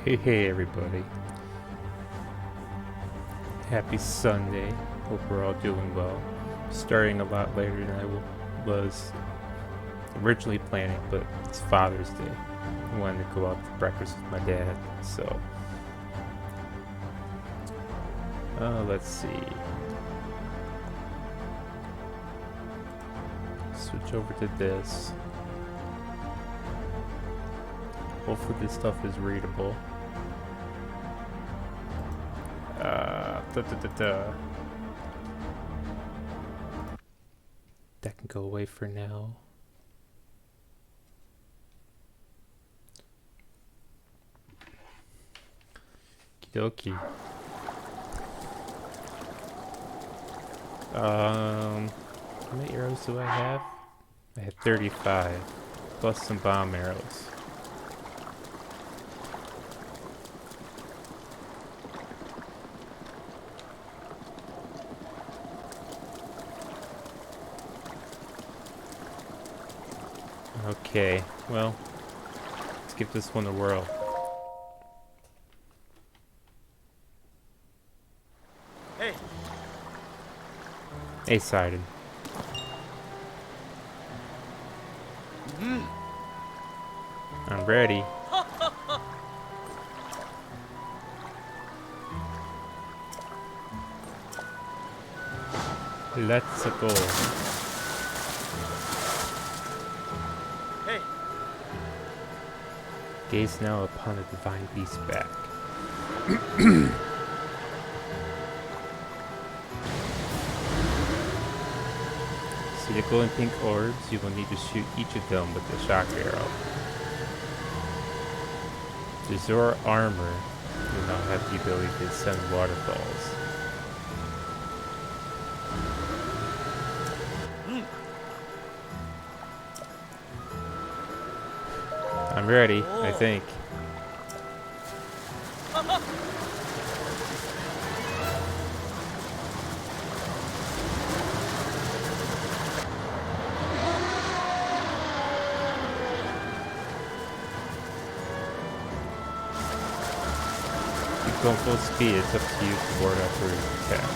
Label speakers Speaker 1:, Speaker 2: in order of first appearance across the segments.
Speaker 1: Hey everybody. Happy Sunday. Hope we're all doing well. Starting a lot later than I was originally planning, but it's Father's Day. I wanted to go out to breakfast with my dad, so let's see. Switch over to this. Hopefully this stuff is readable. That can go away for now. Okie dokie. How many arrows do I have? I have 35, plus some bomb arrows. Okay, well, let's give this one a whirl.
Speaker 2: Hey!
Speaker 1: Hey, Sidon. I'm ready. Let's go.
Speaker 2: Hey!
Speaker 1: Gaze now upon the divine beast back. See the glowing pink orbs? You will need to shoot each of them with the shock arrow. The Zora armor will now have the ability to send waterfalls. I'm ready, I think. Keep going full speed, it's up to you to ward off your attack.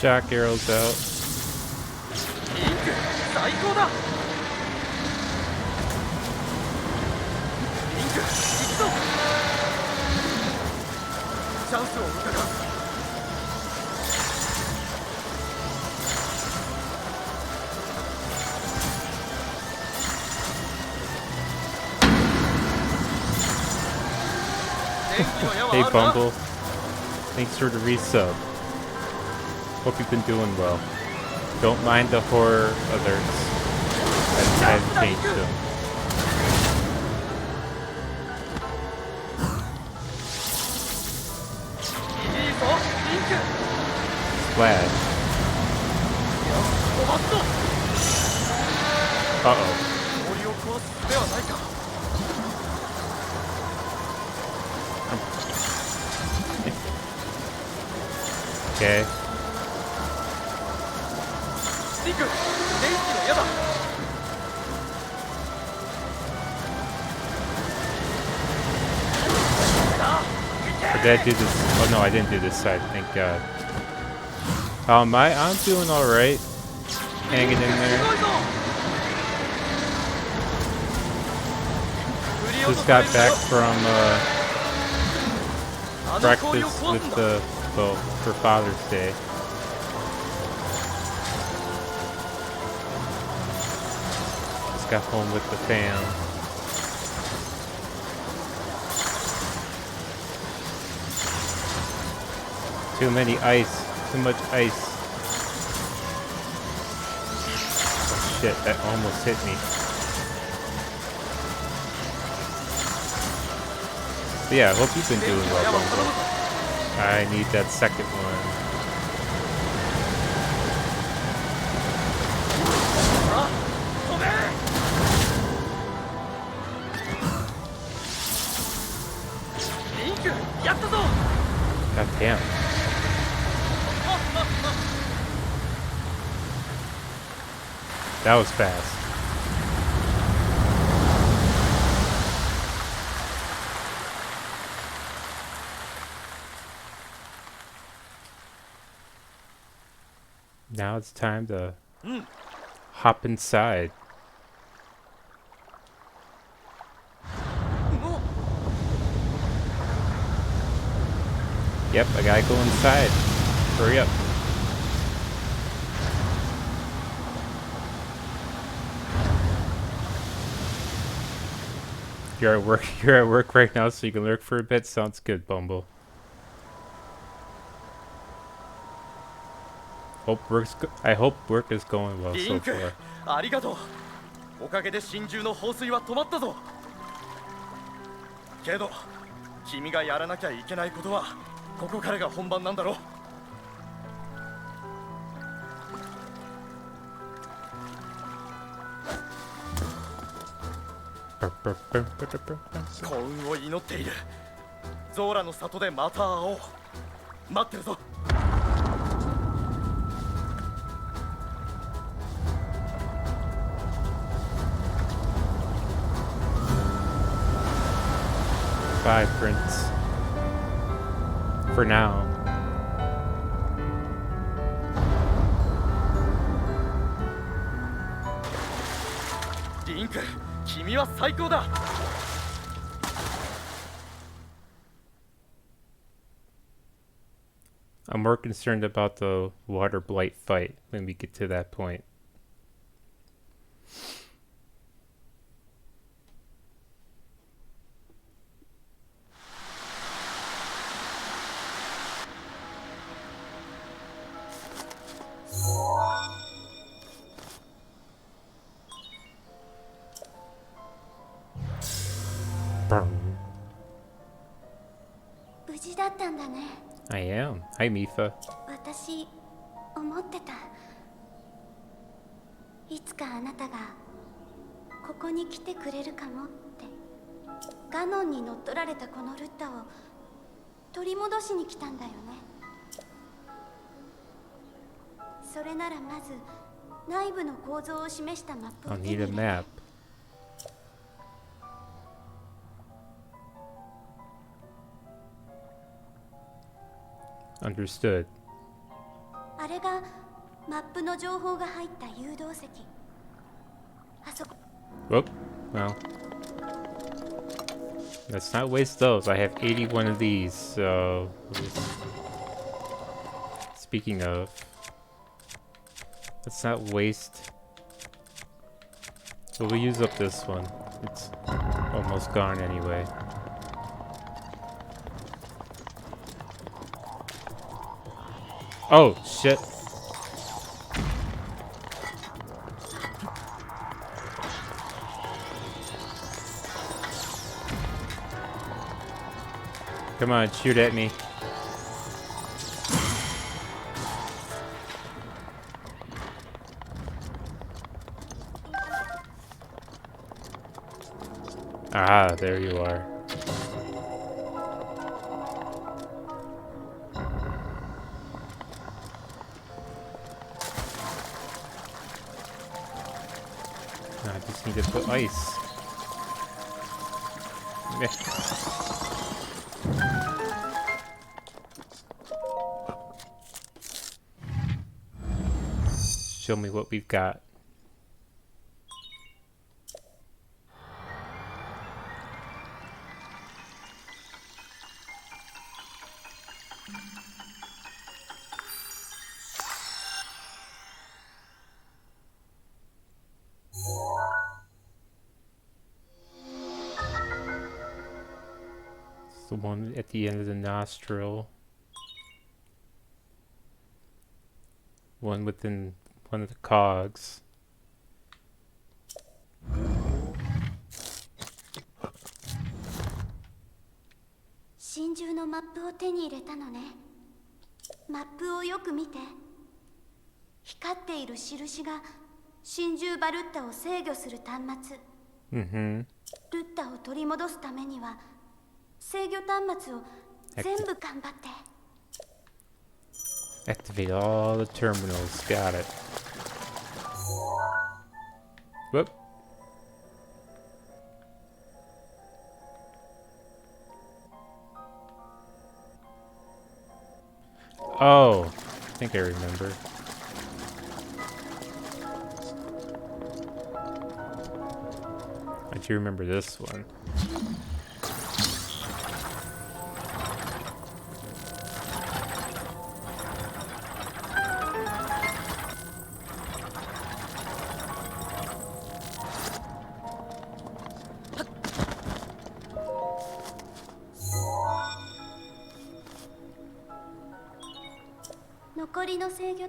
Speaker 1: shock arrows out. Hey Bumble, thanks for the resub. Hope you've been doing well. Don't mind the horror alerts. I've changed them. Splash. Uh-oh. Okay. Did I do this? Oh no, I didn't do this side. Thank God. I'm doing all right. Hanging in there. Just got back from breakfast with for Father's Day. Just got home with the fam. Too many ice. Too much ice. Oh shit, that almost hit me. But yeah, I hope you've been doing well, Bungo. I need that second one. God damn. That was fast. Now it's time to hop inside. Yep, I gotta go inside. Hurry up. You're at work. You're at work right now, so you can lurk for a bit. Sounds good, Bumble. I hope work is going well so far.
Speaker 2: ありがとう。おかげで真珠の放水は止まったぞ。けど、君がやらなきゃいけないことはここからが本番なんだろ。幸運を祈っている。ゾーラの里でまた会おう。待ってるぞ。
Speaker 1: Bye, Prince. For now.
Speaker 2: Link, 君は最高だ。
Speaker 1: I'm more concerned about the Waterblight fight when we get to that point. I am. Hi, Mifa.
Speaker 3: 私思ってた。いつかあなたがここに来てくれるかもって。ガノンに乗っ取られたこのルッタを取り戻しに来たんだよね。それならまず内部の構造を示したマップを
Speaker 1: I'll need a map. Understood.
Speaker 3: あれがマップの情報が入った誘導石。あそこ。
Speaker 1: Whoop. Well, let's not waste those. I have 81 of these, so... Speaking of... Let's not waste... So we'll use up this one. It's almost gone anyway. Oh, shit. Come on, shoot at me. Ah, there you are. I just need to put ice. Show me what we've got. It's the one at the end of the nostril. One within one of the cogs.
Speaker 3: 真珠のマップを手に入れたのね。マップをよく見て。光っている印が真珠バルッタを制御する端末。ルッタを取り戻すためには制御端末を全部頑張って。
Speaker 1: Activate all the terminals. Got it. Whoop. Oh, I think I remember. I do remember this one.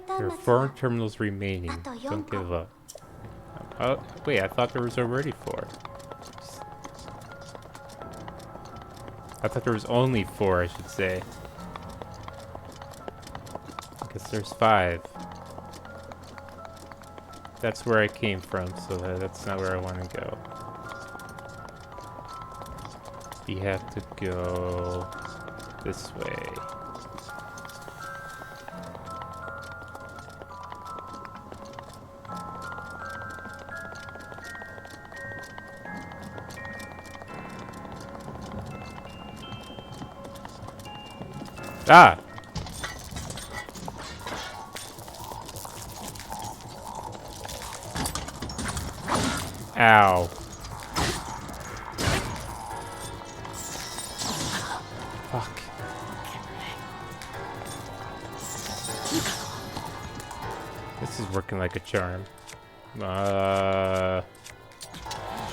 Speaker 1: There are 4 terminals remaining. Don't give up. Oh, wait, I thought there was already 4. I thought there was only 4, I should say. I guess there's 5. That's where I came from, so that's not where I want to go. We have to go this way. Ah! Ow. Fuck. This is working like a charm.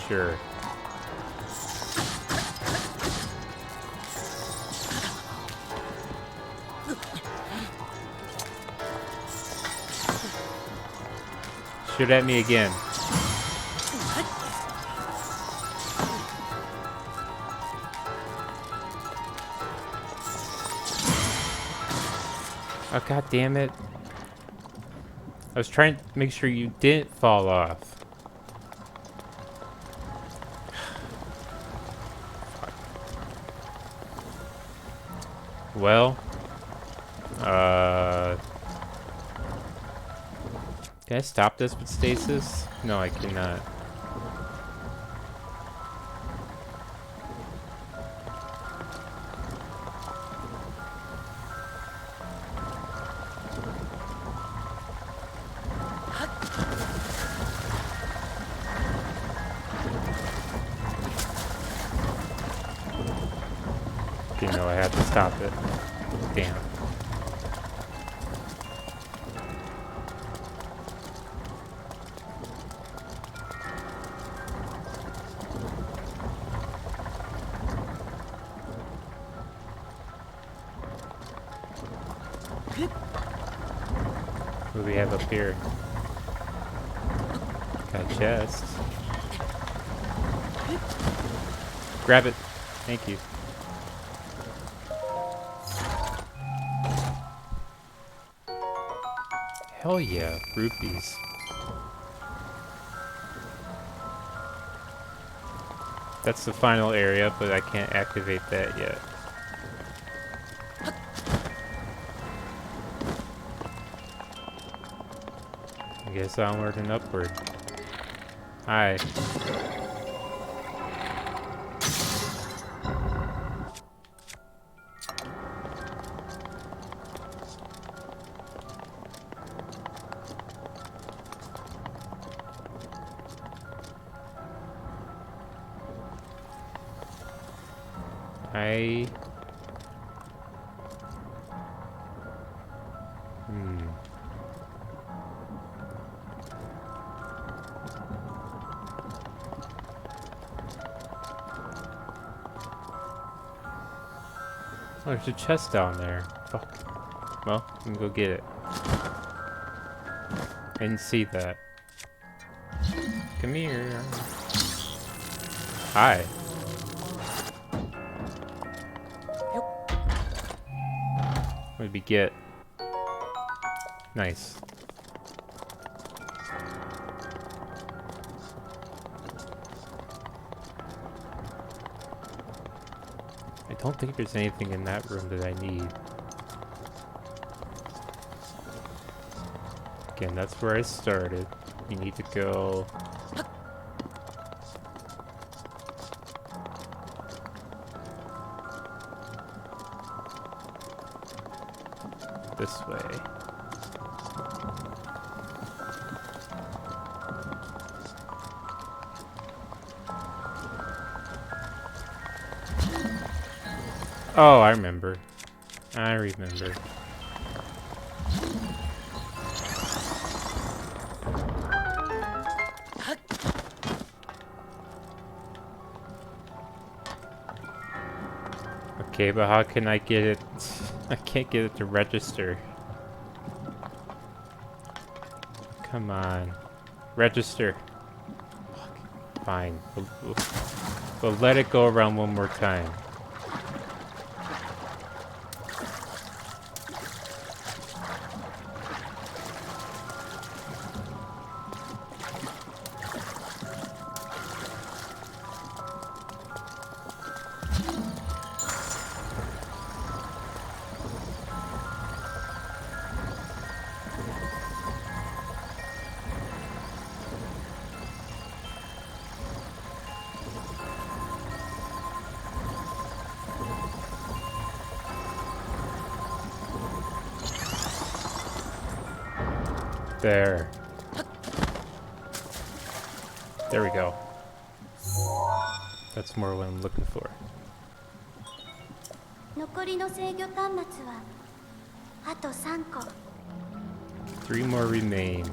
Speaker 1: Sure. Shoot at me again. Oh, god damn it. I was trying to make sure you didn't fall off. Well, can I stop this with stasis? No, I cannot. know I had to stop it. Damn. What do we have up here? Got a chest. Grab it. Thank you. Hell yeah, rupees. That's the final area, but I can't activate that yet. I guess onward and upward. Hi. Oh, there's a chest down there. Fuck. Well, we can go get it. I didn't see that. Come here. Hi. What did we get? Nice. I don't think there's anything in that room that I need. Again, that's where I started. You need to go... this way. Oh, I remember. I remember. Okay, but how can I get it? I can't get it to register. Come on. Register. Fuck. Fine. We'll let it go around one more time. There. There we go. That's more what I'm looking for.
Speaker 3: 残りの制御端末はあと3個。
Speaker 1: 3 more remain.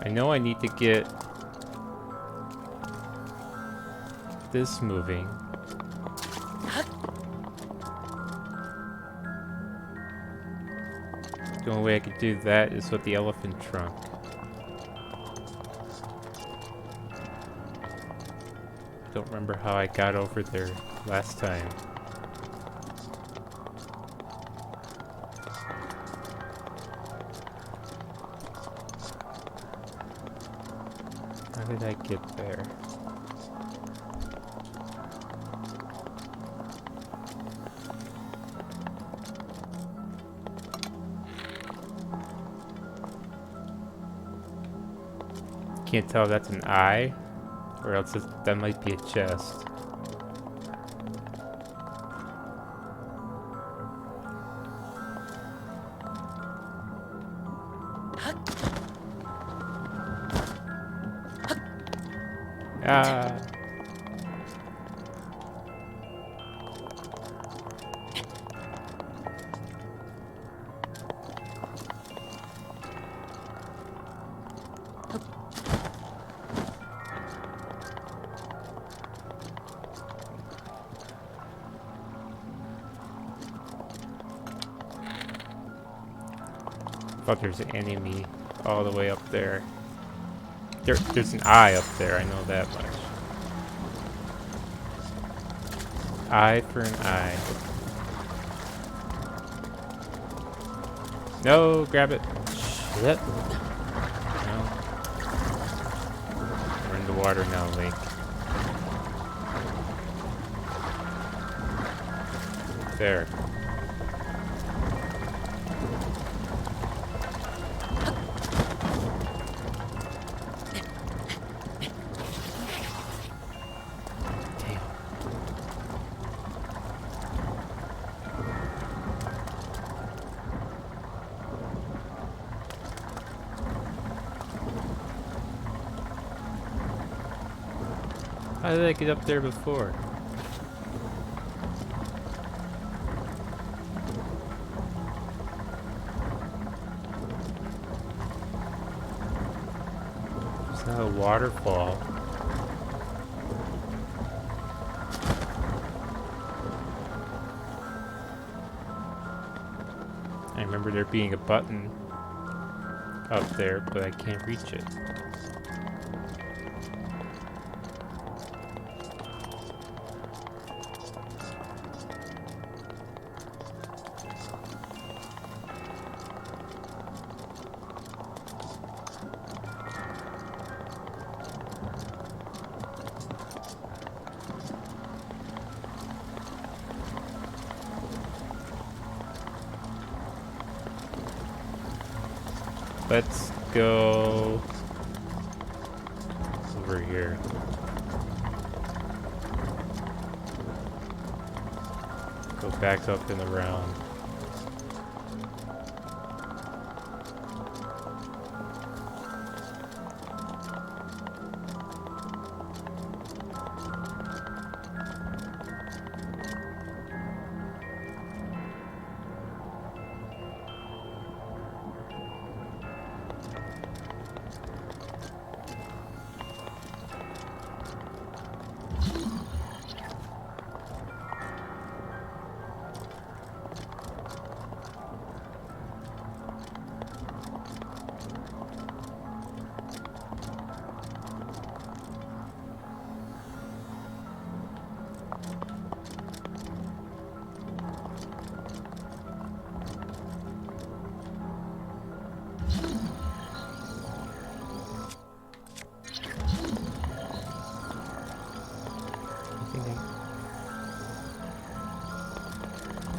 Speaker 1: I know I need to get this moving. The only way I could do that is with the elephant trunk. I don't remember how I got over there last time. How did I get there? Can't tell if that's an eye, or else that might be a chest. Ah. I thought there's an enemy all the way up there. There's an eye up there, I know that much. Eye for an eye. No, grab it. Shit. No. We're in the water now, Link. There. How did I get up there before? It's not a waterfall. I remember there being a button up there, but I can't reach it. Let's go over here. Go back up and around.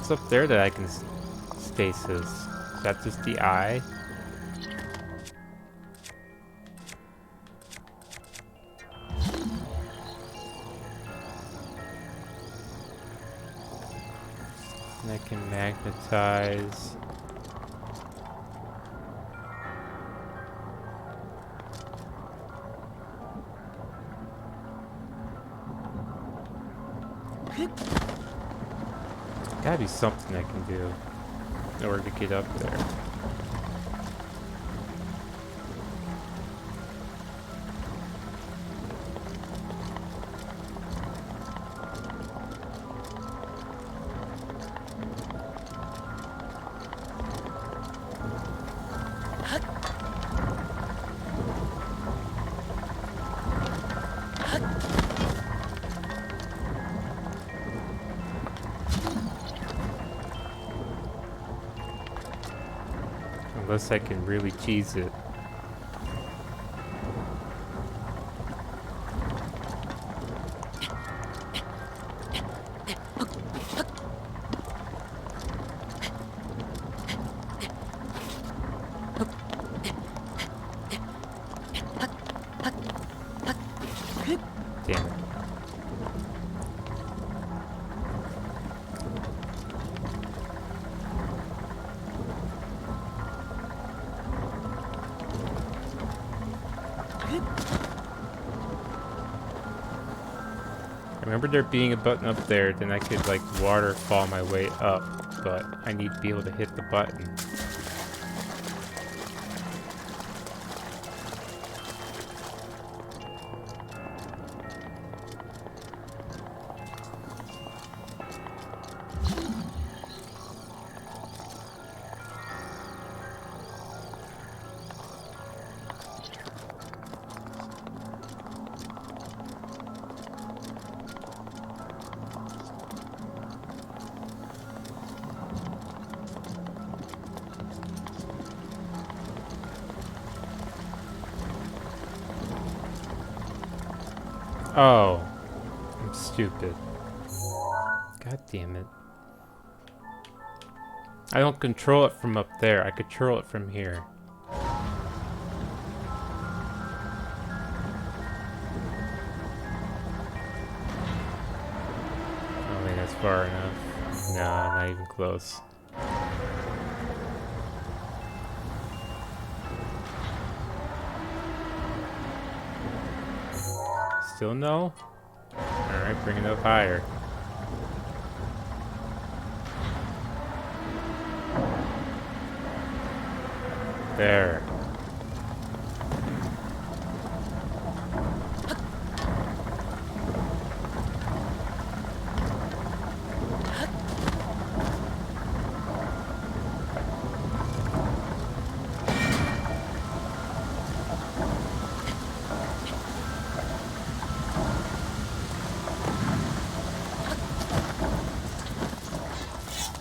Speaker 1: What's up there that I can stasis? Is that just the eye? And I can magnetize. Gotta be something I can do in order to get up there. Unless I can really cheese it. Damn it. I remember there being a button up there, then I could like waterfall my way up, but I need to be able to hit the button. Oh, I'm stupid. God damn it. I don't control it from up there, I control it from here. Oh wait, that's far enough. Nah, not even close. Still no? Alright, bring it up higher. There.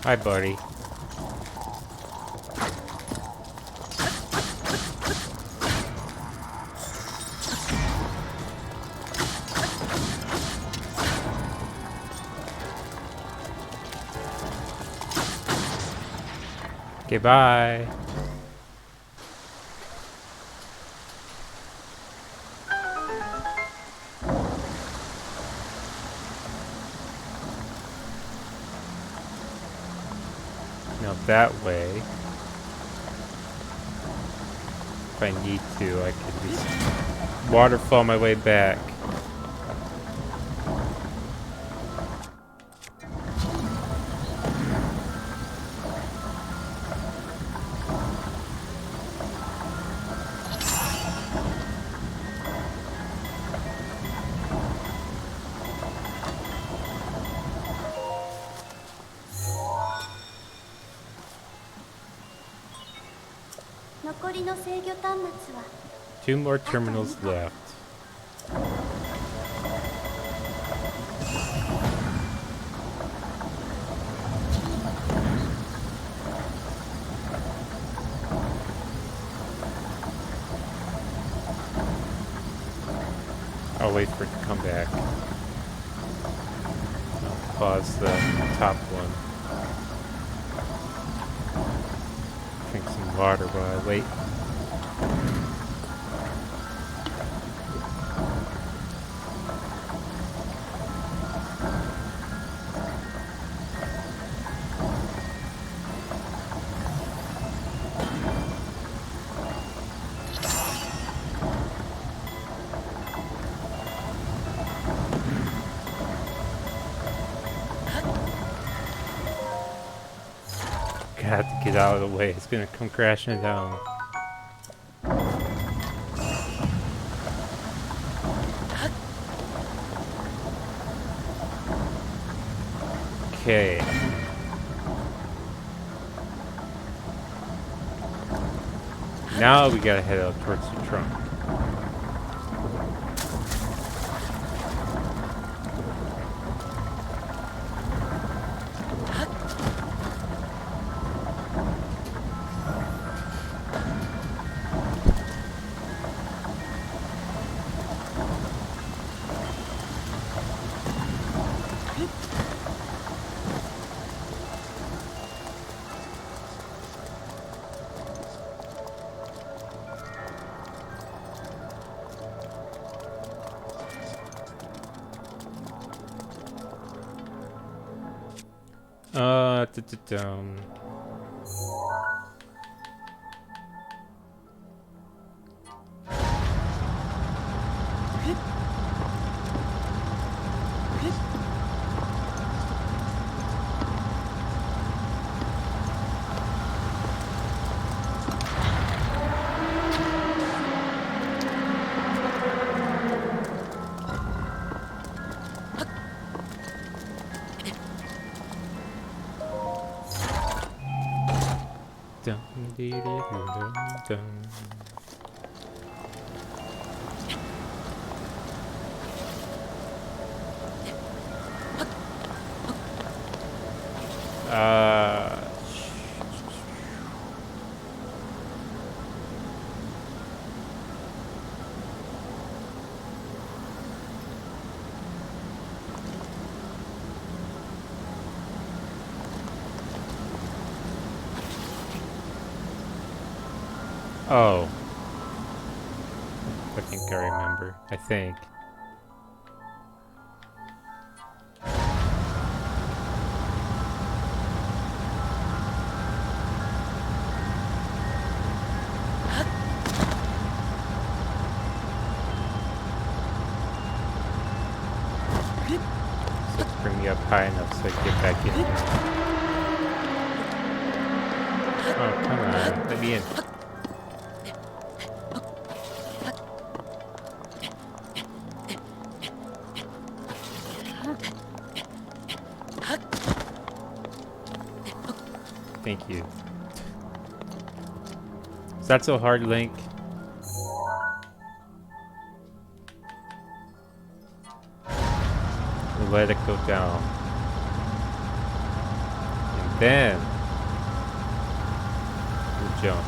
Speaker 1: Hi, buddy. Okay, bye. Now that way, if I need to, I can just waterfall my way back. Two more terminals left. I'll wait for it to come back. I'll pause the top one. Drink some water while I wait. I have to get out of the way. It's gonna come crashing down. Okay. Now we gotta head out towards the trunk. Dum. Dun, dee, dee, doo, dun, dun. Uh, oh. I think I remember. I think. Just bring me up high enough so I can get back in here. Oh, come on. Let me in. Thank you. Is that so hard, Link? We'll let it go down. And then we'll jump.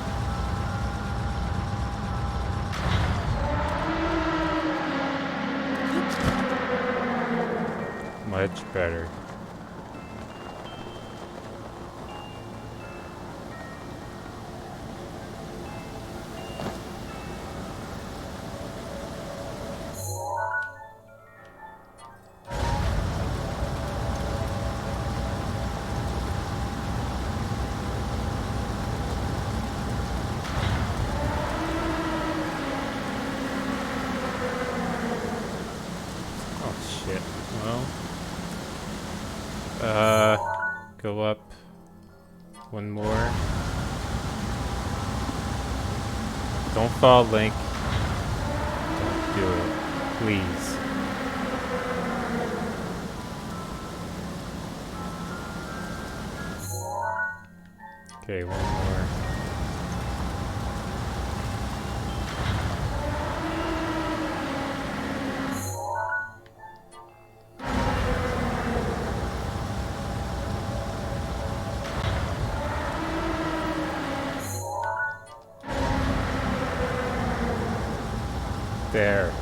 Speaker 1: Much better. Go up one more. Don't fall, Link. Don't do it, please. Okay, one more. There.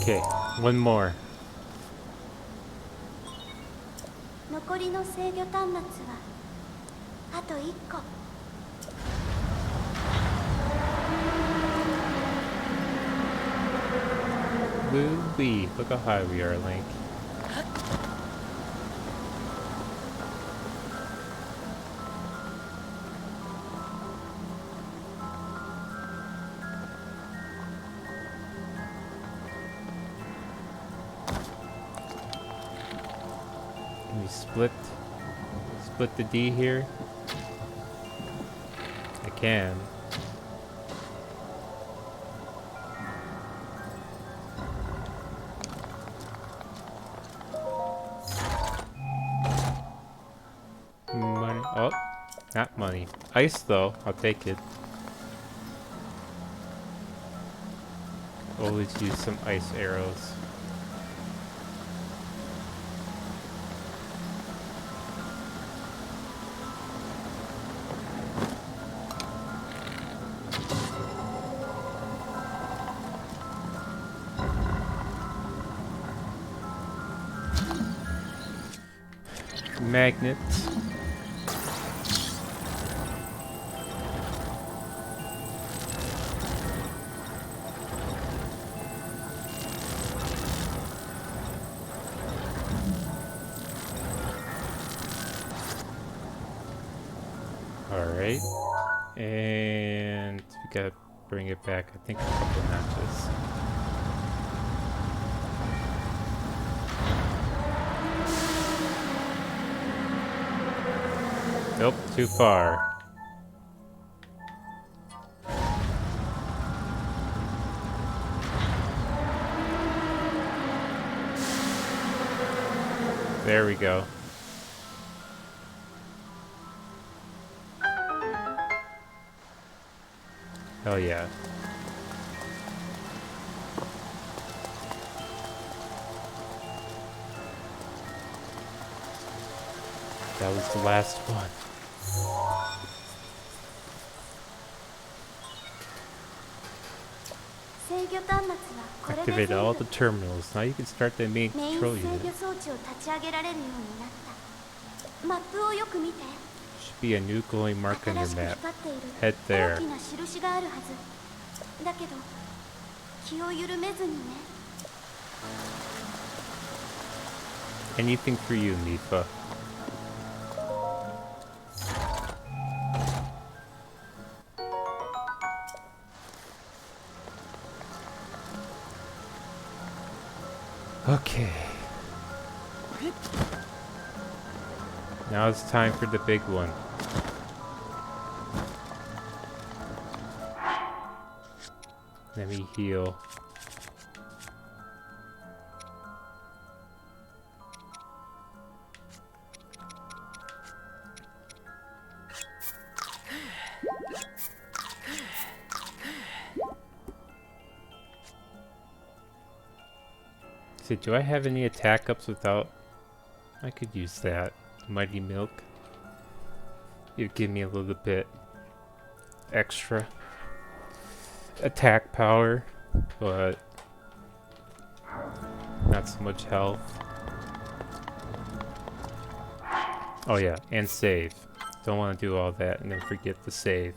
Speaker 1: Okay, one more.
Speaker 3: 残りの制御端末はあと1個。
Speaker 1: Woo-wee, look how high we are, Link. Can we split the D here? I can. Money. Oh, not money. Ice though, I'll take it. Always use some ice arrows. Magnets. Alright. And we gotta bring it back, I think, a couple notches. Nope, too far. There we go. Hell yeah. That was the last one. Activate all the terminals. Now you can start the main control unit. Should be a new glowing mark on your map. Head there. Anything for you, Mifa. Okay. Now it's time for the big one. Let me heal. So do I have any attack ups without? I could use that. Mighty Milk. It'd give me a little bit extra attack power, but not so much health. Oh yeah, and save. Don't want to do all that and then forget to save.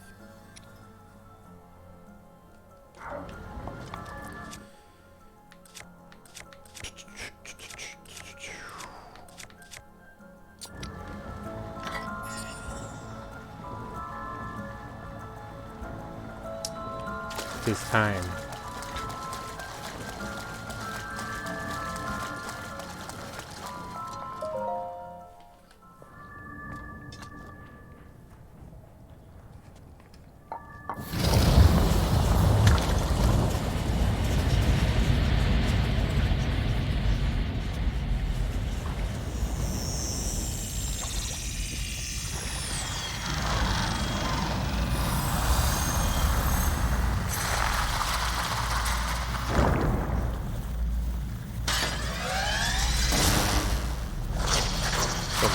Speaker 1: This time.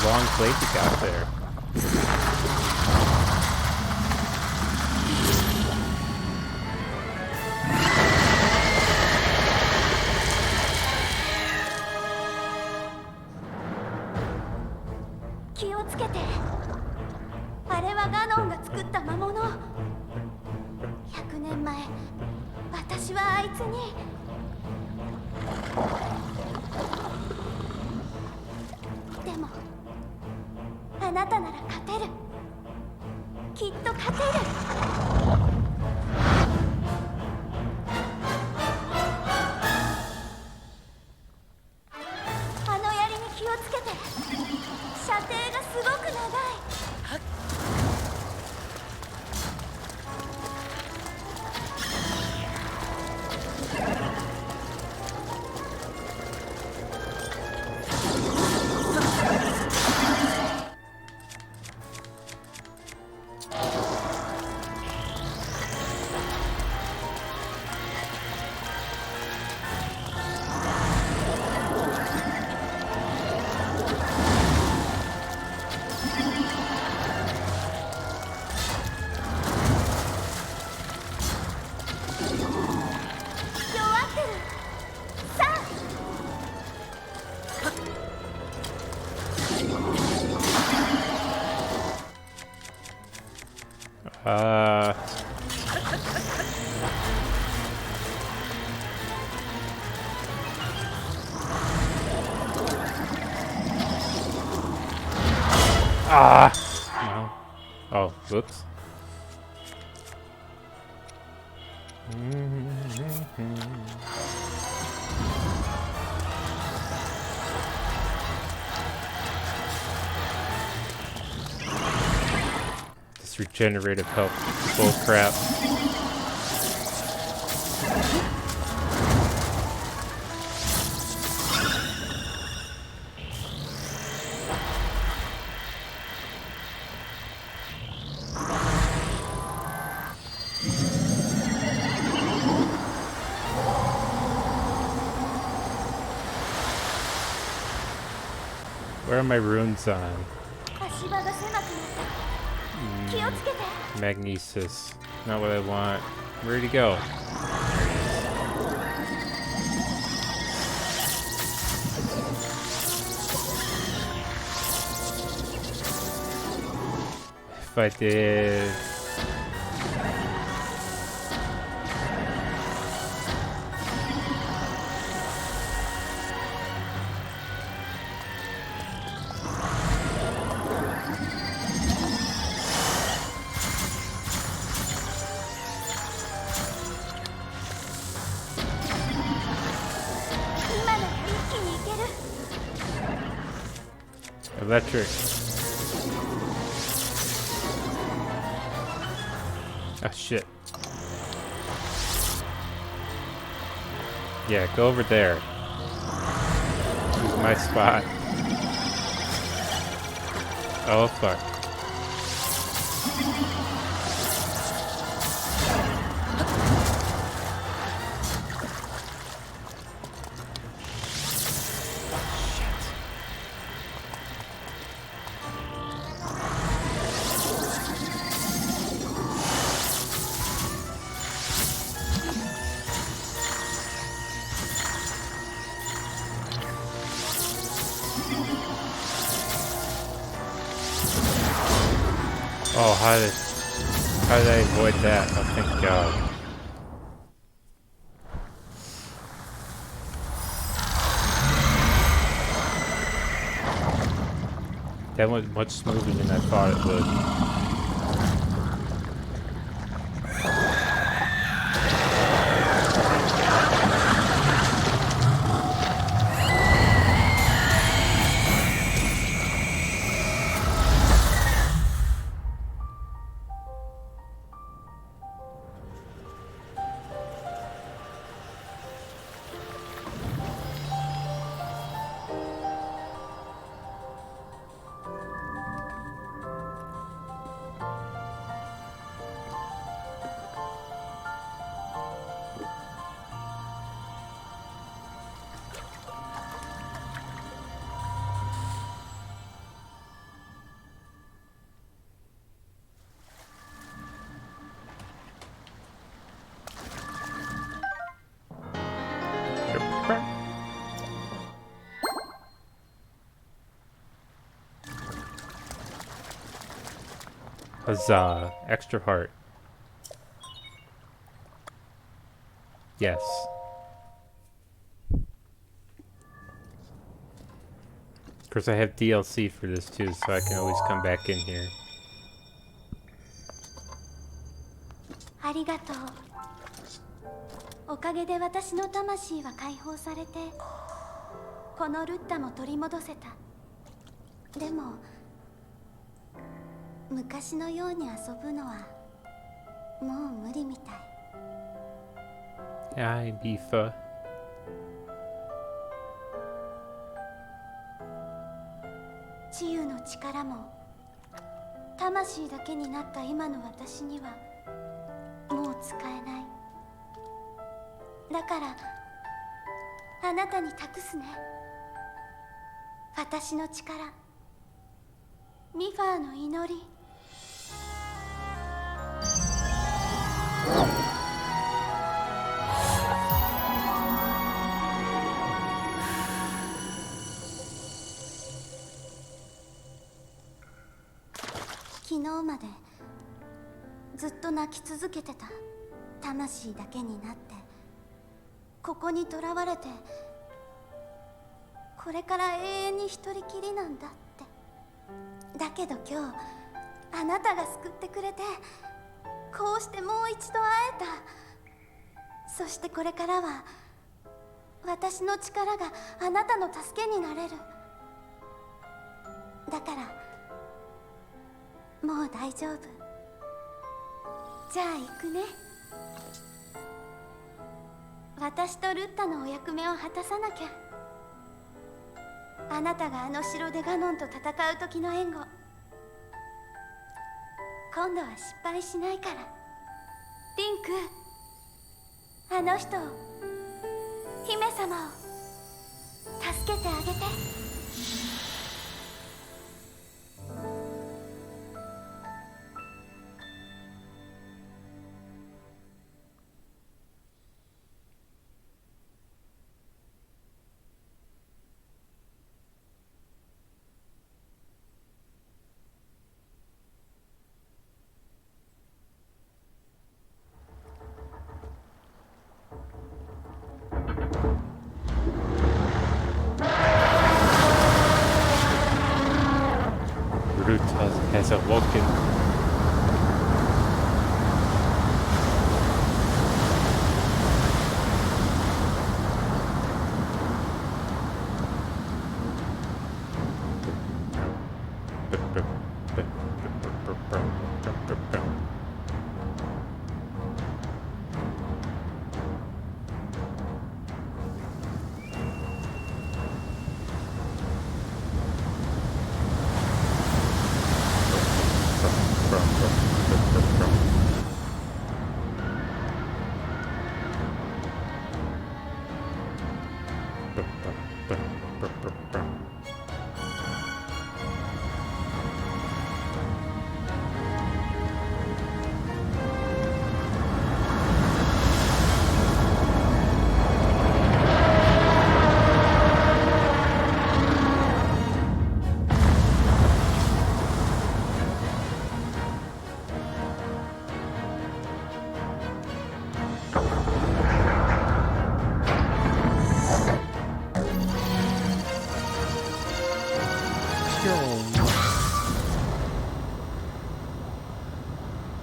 Speaker 1: Long blade you got there.
Speaker 3: Ganon が作った魔物。100年前、私はあいつに。でも、あなたなら勝てる。きっと勝てる。あの槍に気をつけて。射程がすごく長い。
Speaker 1: No. Oh, whoops. this regenerative health bull crap. Where are my runes on?
Speaker 3: 足場が狭くなった気をつけて
Speaker 1: Magnesis. Not what I want. Where'd he go? If I did... Electric. Ah, shit. Yeah, go over there. This is my spot. Oh, fuck. Oh, how did I avoid that? Oh, thank God. That went much smoother than I thought it would. Huzzah. Extra heart. Yes. Of course I have DLC for this too, so I can always come back in here.
Speaker 3: ありがとう。おかげで私の魂は解放されて、このルッタも取り戻せた。でも昔のように遊ぶのはもう無理みたい。
Speaker 1: Hi, Bifa.
Speaker 3: 治癒の力も魂だけになった今の私にはもう使えない。だからあなたに託すね。私の力、ミファーの祈り。昨日までずっと泣き続けてた魂だけになって、ここに囚われて、これから永遠に一人きりなんだって。だけど今日あなたが救ってくれて、こうしてもう一度会えた。そしてこれからは私の力があなたの助けになれる。だからもう大丈夫。じゃあ行くね。私とルッタのお役目を果たさなきゃ。あなたがあの城でガノンと戦う時の援護、今度は失敗しないから。リンク、あの人を、姫様を助けてあげて。
Speaker 1: Ruta has awoken.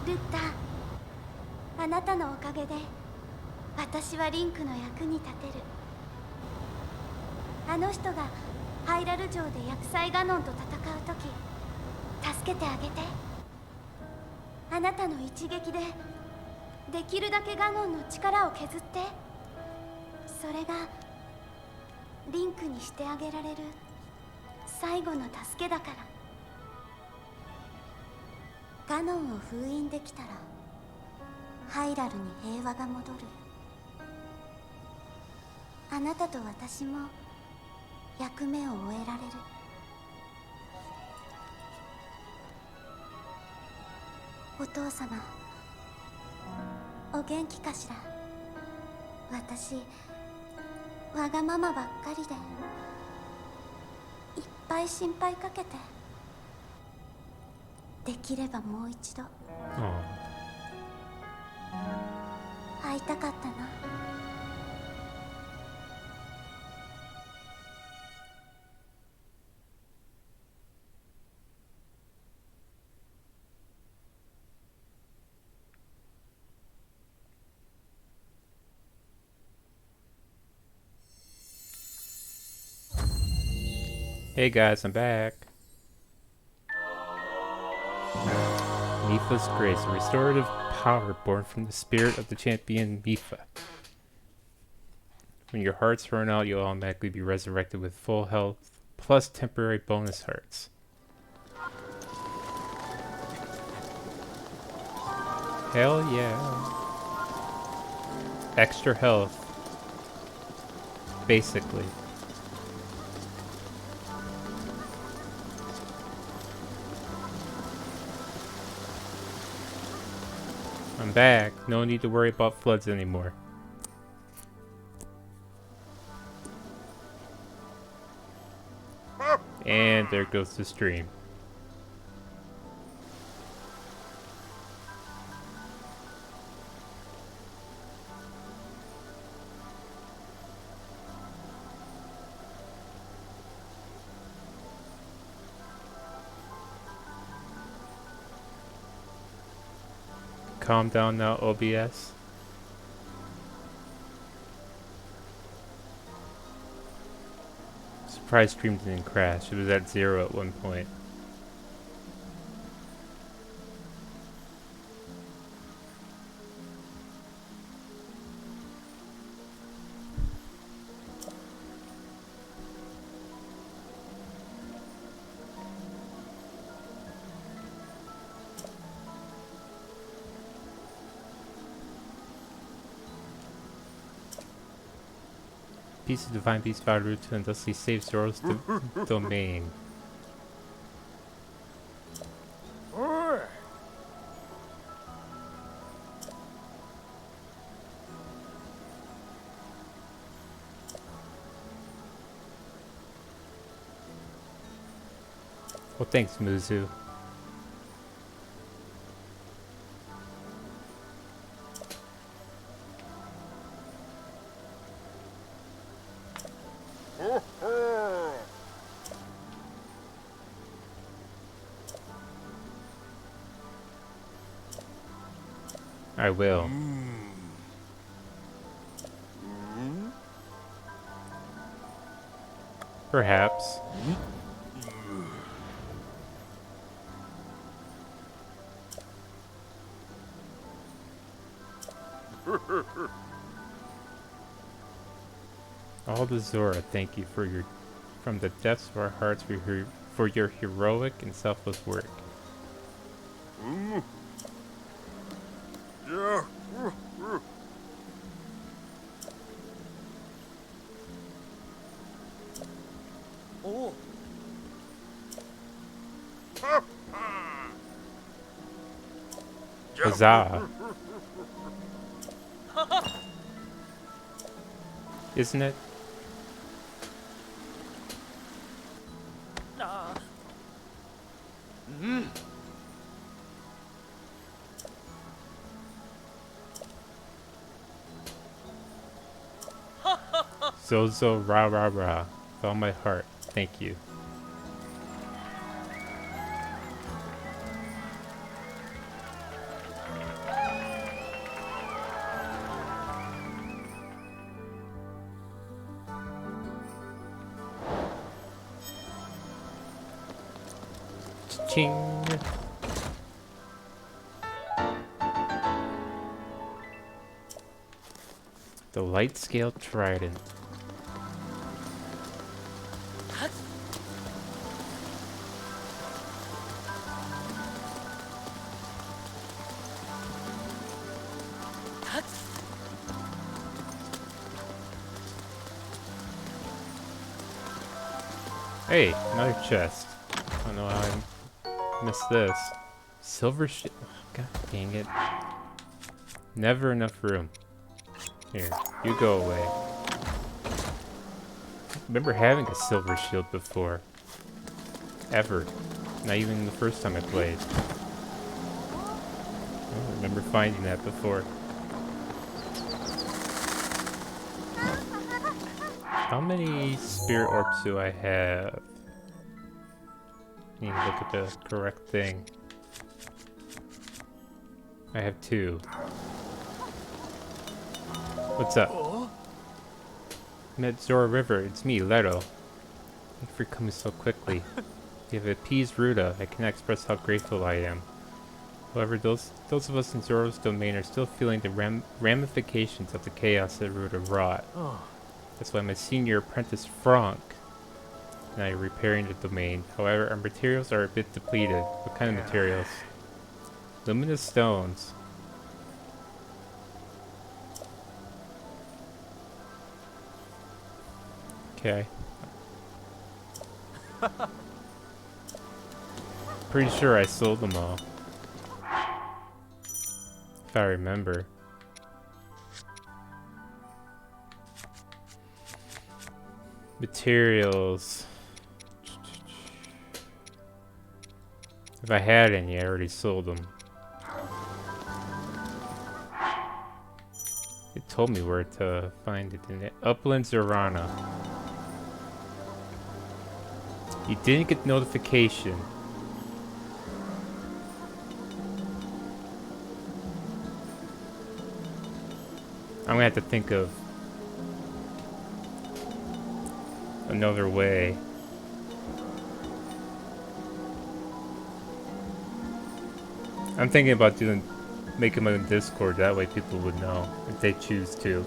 Speaker 1: ルッタ、あなたのおかげで私はリンクの役に立てる。あの人がハイラル城で厄災ガノンと戦う時、助けてあげて。あなたの一撃でできるだけガノンの力を削って、それがリンクにしてあげられる最後の助けだから。ガノンを封印できたらハイラルに平和が戻る。あなたと私も役目を終えられる。お父様、お元気かしら。私わがままばっかりでいっぱい心配かけて。できればもう一度会いたかったな。Hey guys, I'm back. Mipha's Grace, a restorative power born from the spirit of the champion Mipha. When your hearts run out, you'll automatically be resurrected with full health, plus temporary bonus hearts. Hell yeah. Extra health. Basically. I'm back. No need to worry about floods anymore. And there goes the stream. Calm down now, OBS. Surprise stream didn't crash. It was at 0 at one point. piece of divine beast by Ruta and thusly save Zoro's domain. Well, thanks, Muzu. I will. Perhaps. All the Zora, thank you for your, from the depths of our hearts for your heroic and selfless work.
Speaker 2: Oh.
Speaker 1: Huzzah! Isn't it? Zozo rah rah rah. With all my heart, thank you. Ching. The light scale trident. Hey, another chest. I don't know how I missed this. Silver shit. God dang it. Never enough room. Here, you go away. Remember having a silver shield before. Ever. Not even the first time I played. I don't remember finding that before. How many spirit orbs do I have? Need to look at the correct thing. I have 2. What's up? Met Zora River, it's me, Leto. Thank you for coming so quickly. You have appeased Ruta. I cannot express how grateful I am. However, those of us in Zoro's domain are still feeling the ramifications of the chaos that Ruta wrought. That's why my senior apprentice Franck and I are repairing the domain. However, our materials are a bit depleted. What kind of materials? Luminous stones. Okay. Pretty sure I sold them all. If I remember. Materials. If I had any, I already sold them. It told me where to find it, didn't it? Upland Zorana. You didn't get notification. I'm gonna have to think of another way. I'm thinking about making my own Discord, that way people would know if they choose to.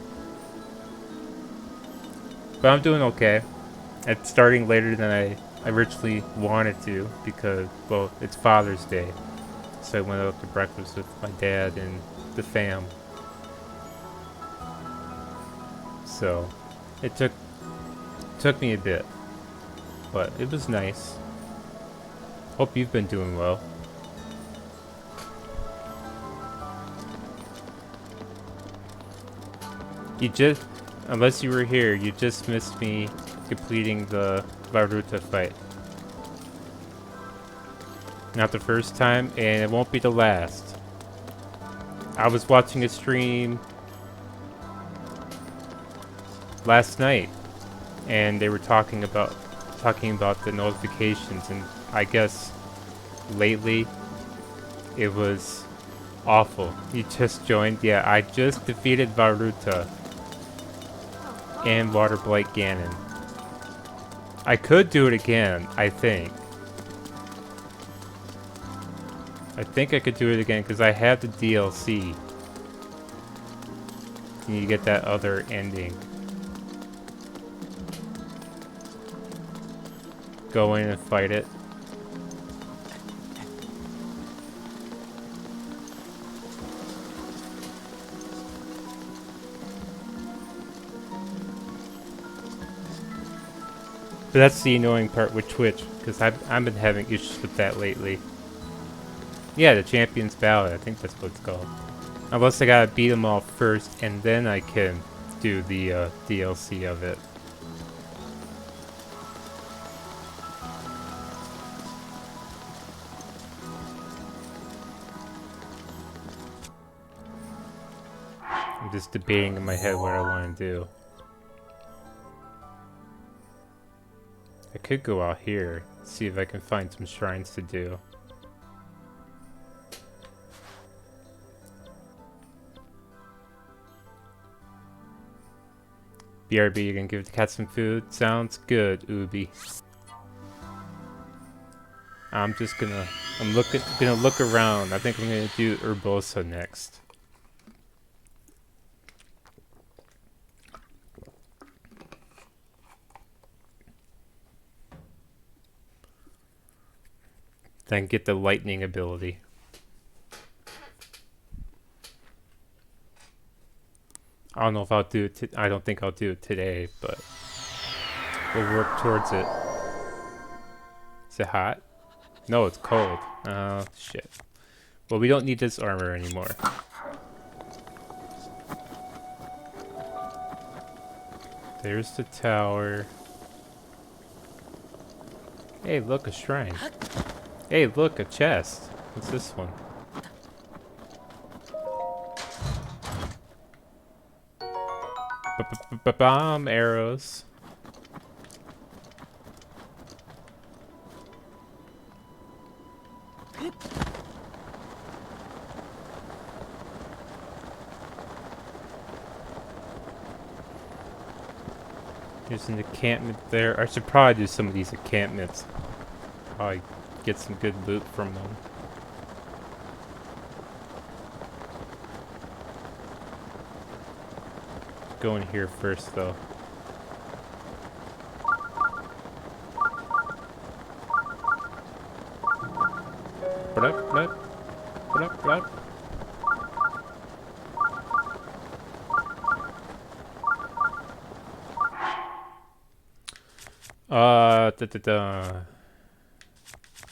Speaker 1: But I'm doing okay. It's starting later than I originally wanted to because, well, it's Father's Day. So I went out to breakfast with my dad and the fam. So it took Took me a bit, but it was nice. Hope you've been doing well. You just, unless you were here, you just missed me completing the Ruta fight. Not the first time, and it won't be the last. I was watching a stream last night, and they were talking about the notifications, and I guess lately it was awful. You just joined? Yeah, I just defeated Ruta and Waterblight Ganon. I could do it again, I think. I think I could do it again because I have the DLC. And you get that other ending. Go in and fight it. But that's the annoying part with Twitch, because I've been having issues with that lately. Yeah, the Champions Ballot, I think that's what it's called. Unless I gotta beat them all first, and then I can do the DLC of it. I'm just debating in my head what I want to do. I could go out here, see if I can find some shrines to do. BRB, you're gonna give the cat some food? Sounds good, Ubi. I'm gonna look around. I think I'm gonna do Urbosa next. Then get the lightning ability. I don't know if I'll do it. I don't think I'll do it today, but we'll work towards it. Is it hot? No, it's cold. Oh, shit. Well, we don't need this armor anymore. There's the tower. Hey, look, a shrine. Hey, look, a chest. What's this one? Bomb arrows. There's an encampment there. I should probably do some of these encampments. Probably get some good loot from them. Go in here first, though. Blup, blup. Blup, blup.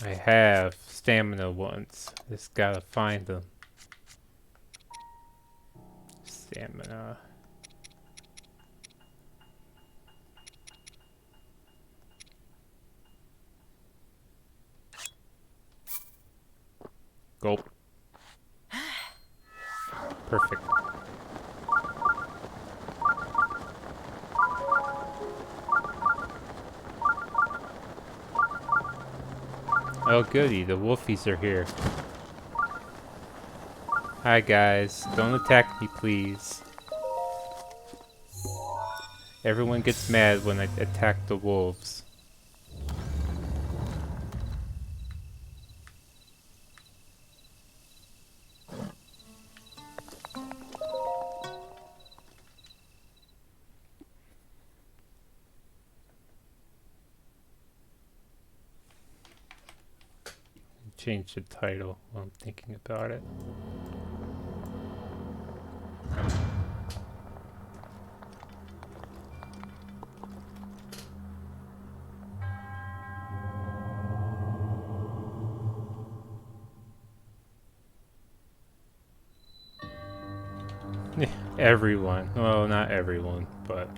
Speaker 1: I have stamina ones. Just gotta find them. Stamina. Gulp. Perfect. Oh goody, the wolfies are here. Hi guys, don't attack me please. Everyone gets mad when I attack the wolves. Change the title while I'm thinking about it. Everyone. Well, not everyone, but...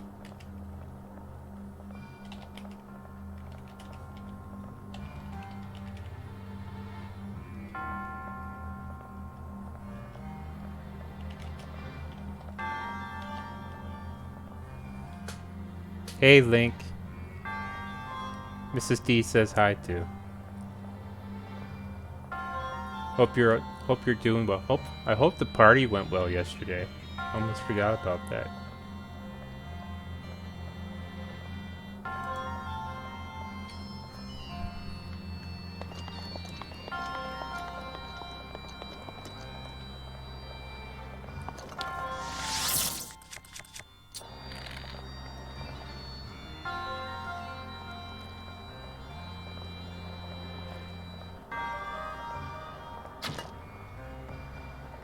Speaker 1: Hey, Link. Mrs. D says hi too. Hope you're doing well. I hope the party went well yesterday. Almost forgot about that.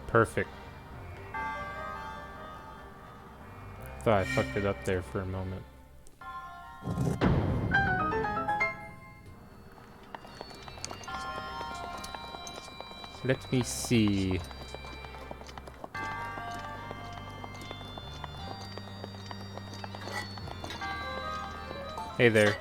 Speaker 1: Perfect. Thought I fucked it up there for a moment. Let me see. Hey there.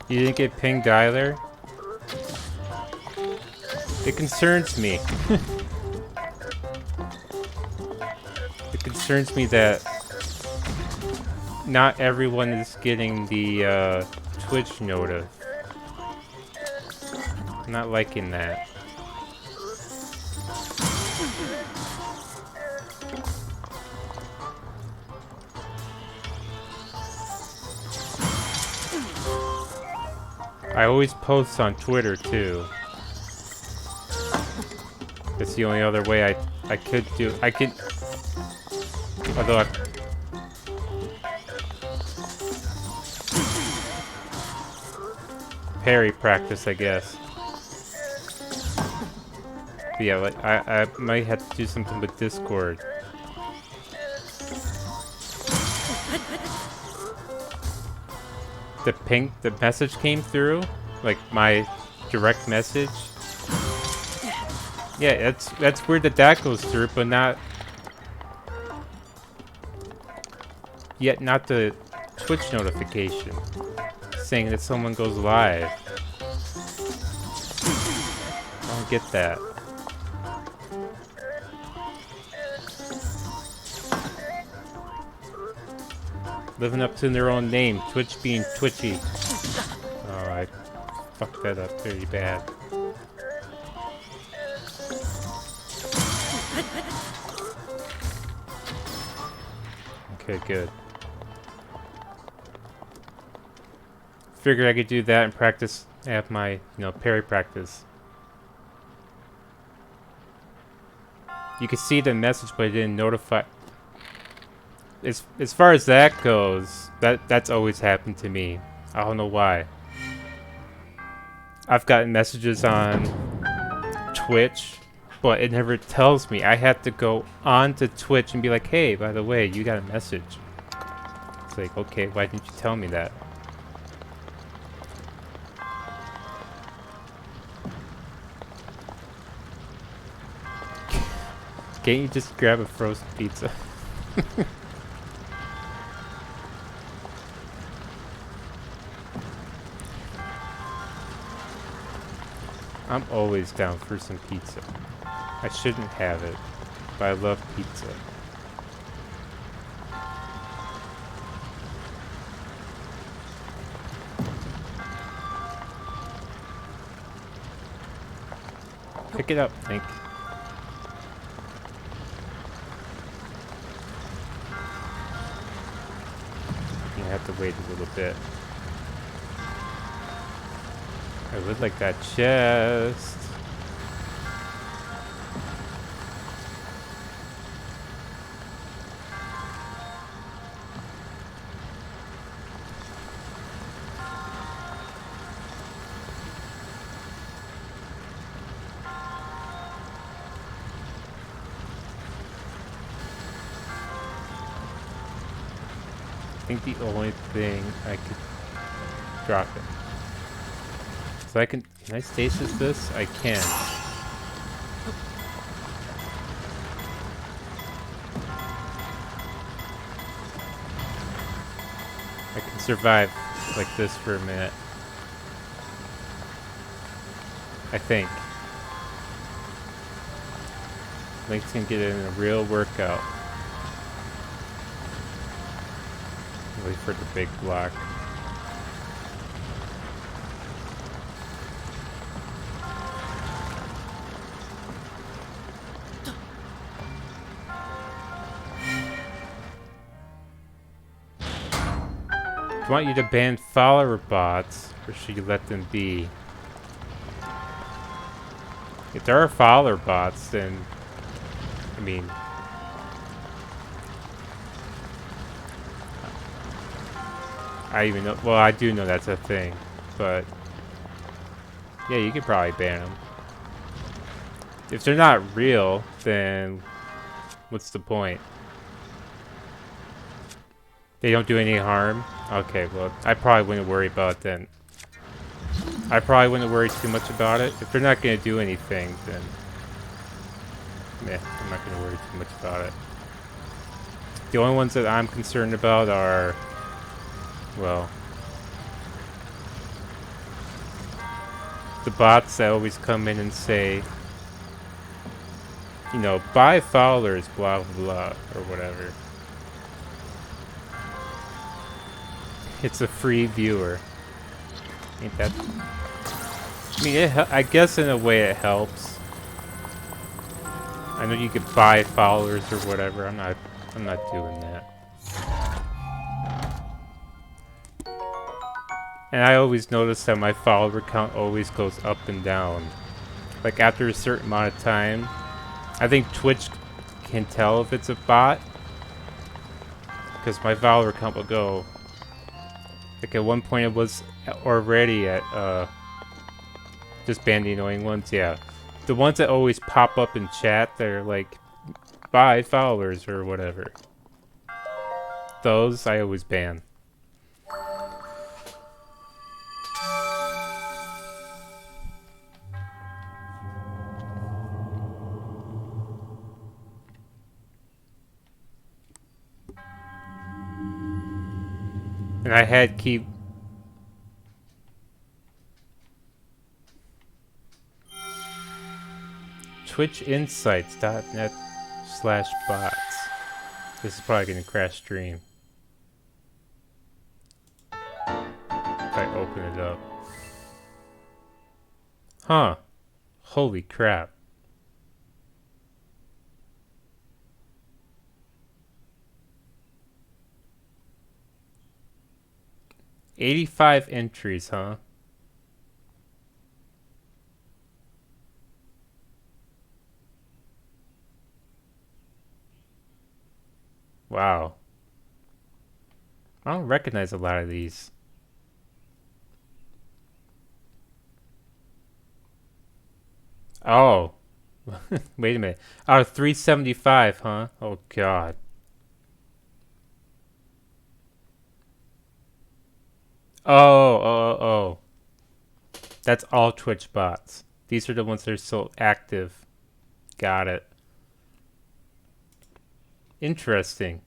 Speaker 1: You didn't get pinged either? It concerns me. It concerns me that not everyone is getting the Twitch notif. I'm not liking that. I always post on Twitter too. It's the only other way I could do. I could, although parry practice, I guess. But yeah, like I might have to do something with Discord. The message came through, like my direct message. Yeah, that's weird that goes through, but not yet. Not the Twitch notification saying that someone goes live. I don't get that. Living up to their own name, Twitch being twitchy. Oh, I fucked that up very bad. Okay, good. Figured I could do that and practice, have my, parry practice. You can see the message, but it didn't notify. As far as that goes, that's always happened to me. I don't know why. I've gotten messages on Twitch, but it never tells me. I have to go onto Twitch and be like, hey, by the way, you got a message. It's like, okay, why didn't you tell me that? Can't you just grab a frozen pizza? I'm always down for some pizza. I shouldn't have it, but I love pizza. Pick it up, Link. You have to wait a little bit. I would like that chest. think the only thing I could drop it. So can I stasis this? I can. I can survive like this for a minute. I think. Link's gonna get in a real workout. Wait for the big block. I want you to ban follower bots, or should you let them be? If there are follower bots, then I mean, I even know. Well, I do know that's a thing, but yeah, you could probably ban them. If they're not real, then what's the point? They don't do any harm? Okay, well, I probably wouldn't worry about it then. I probably wouldn't worry too much about it. If they're not going to do anything, then yeah, I'm not going to worry too much about it. The only ones that I'm concerned about are, well, the bots that always come in and say, you know, buy followers, blah, blah, blah, or whatever. It's a free viewer. Ain't that? I mean, I guess in a way it helps. I know you could buy followers or whatever. I'm not doing that. And I always notice that my follower count always goes up and down. Like after a certain amount of time. I think Twitch can tell if it's a bot. Because my follower count will go. Like at one point it was already at just ban the annoying ones, yeah. The ones that always pop up in chat, they're like buy followers or whatever. Those I always ban. And I had keep twitchinsights.net/bots. This is probably gonna crash stream. If I open it up. Huh. Holy crap. $85 entries, huh? Wow. I don't recognize a lot of these. Oh. Wait a minute. Oh, 375, huh? Oh, God. Oh. That's all Twitch bots. These are the ones that are still active. Got it. Interesting.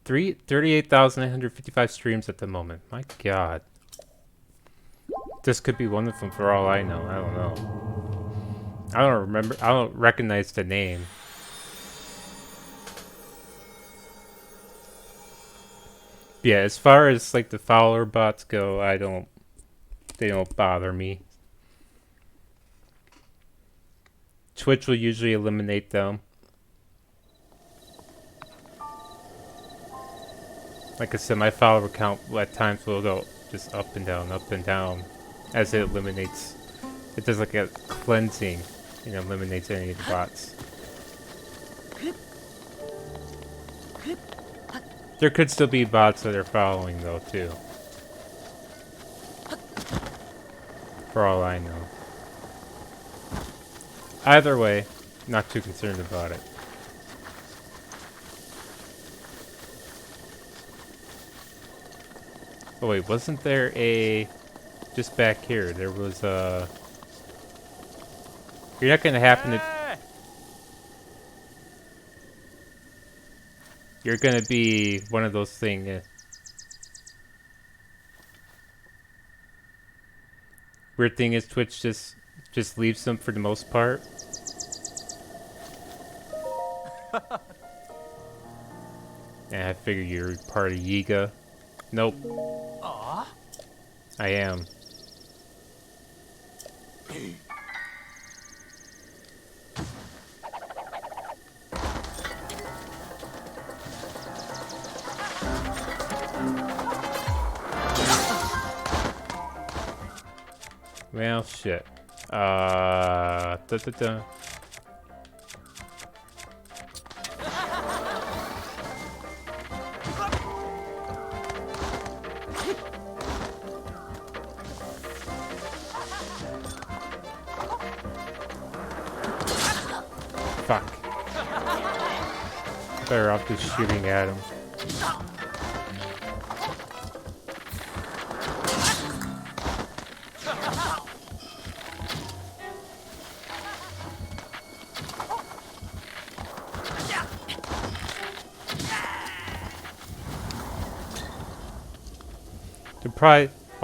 Speaker 1: 38,955 streams at the moment. My God. This could be one of them for all I know. I don't know. I don't remember. I don't recognize the name. Yeah, as far as like the follower bots go, they don't bother me. Twitch will usually eliminate them. Like I said, my follower count at times will go just up and down, as it eliminates. It does like a cleansing and eliminates any of the bots. There could still be bots that are following though, too. For all I know. Either way, not too concerned about it. Oh wait, wasn't there a... Just back here, there was a... You're not gonna happen to... You're gonna be one of those things. Weird thing is Twitch just leaves them for the most part. Yeah, I figure you're part of Yiga. Nope. I am. Well, shit. Da da da. Fuck. Better off just shooting at him.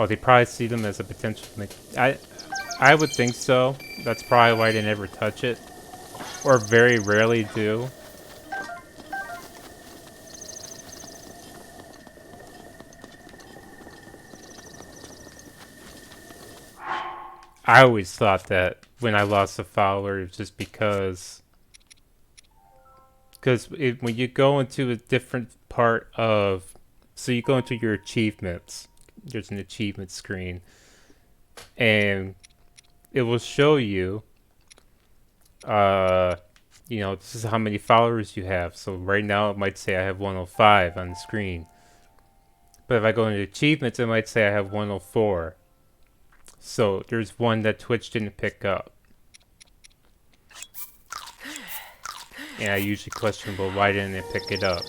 Speaker 1: They probably see them as a potential. I would think so. That's probably why they never touch it, or very rarely do. I always thought that when I lost a follower, it was just because when you go into a different part of, so you go into your achievements. There's an achievement screen, and it will show you, you know, this is how many followers you have. So right now it might say I have 105 on the screen, but if I go into achievements, it might say I have 104. So there's one that Twitch didn't pick up, and I usually question, well, why didn't it pick it up?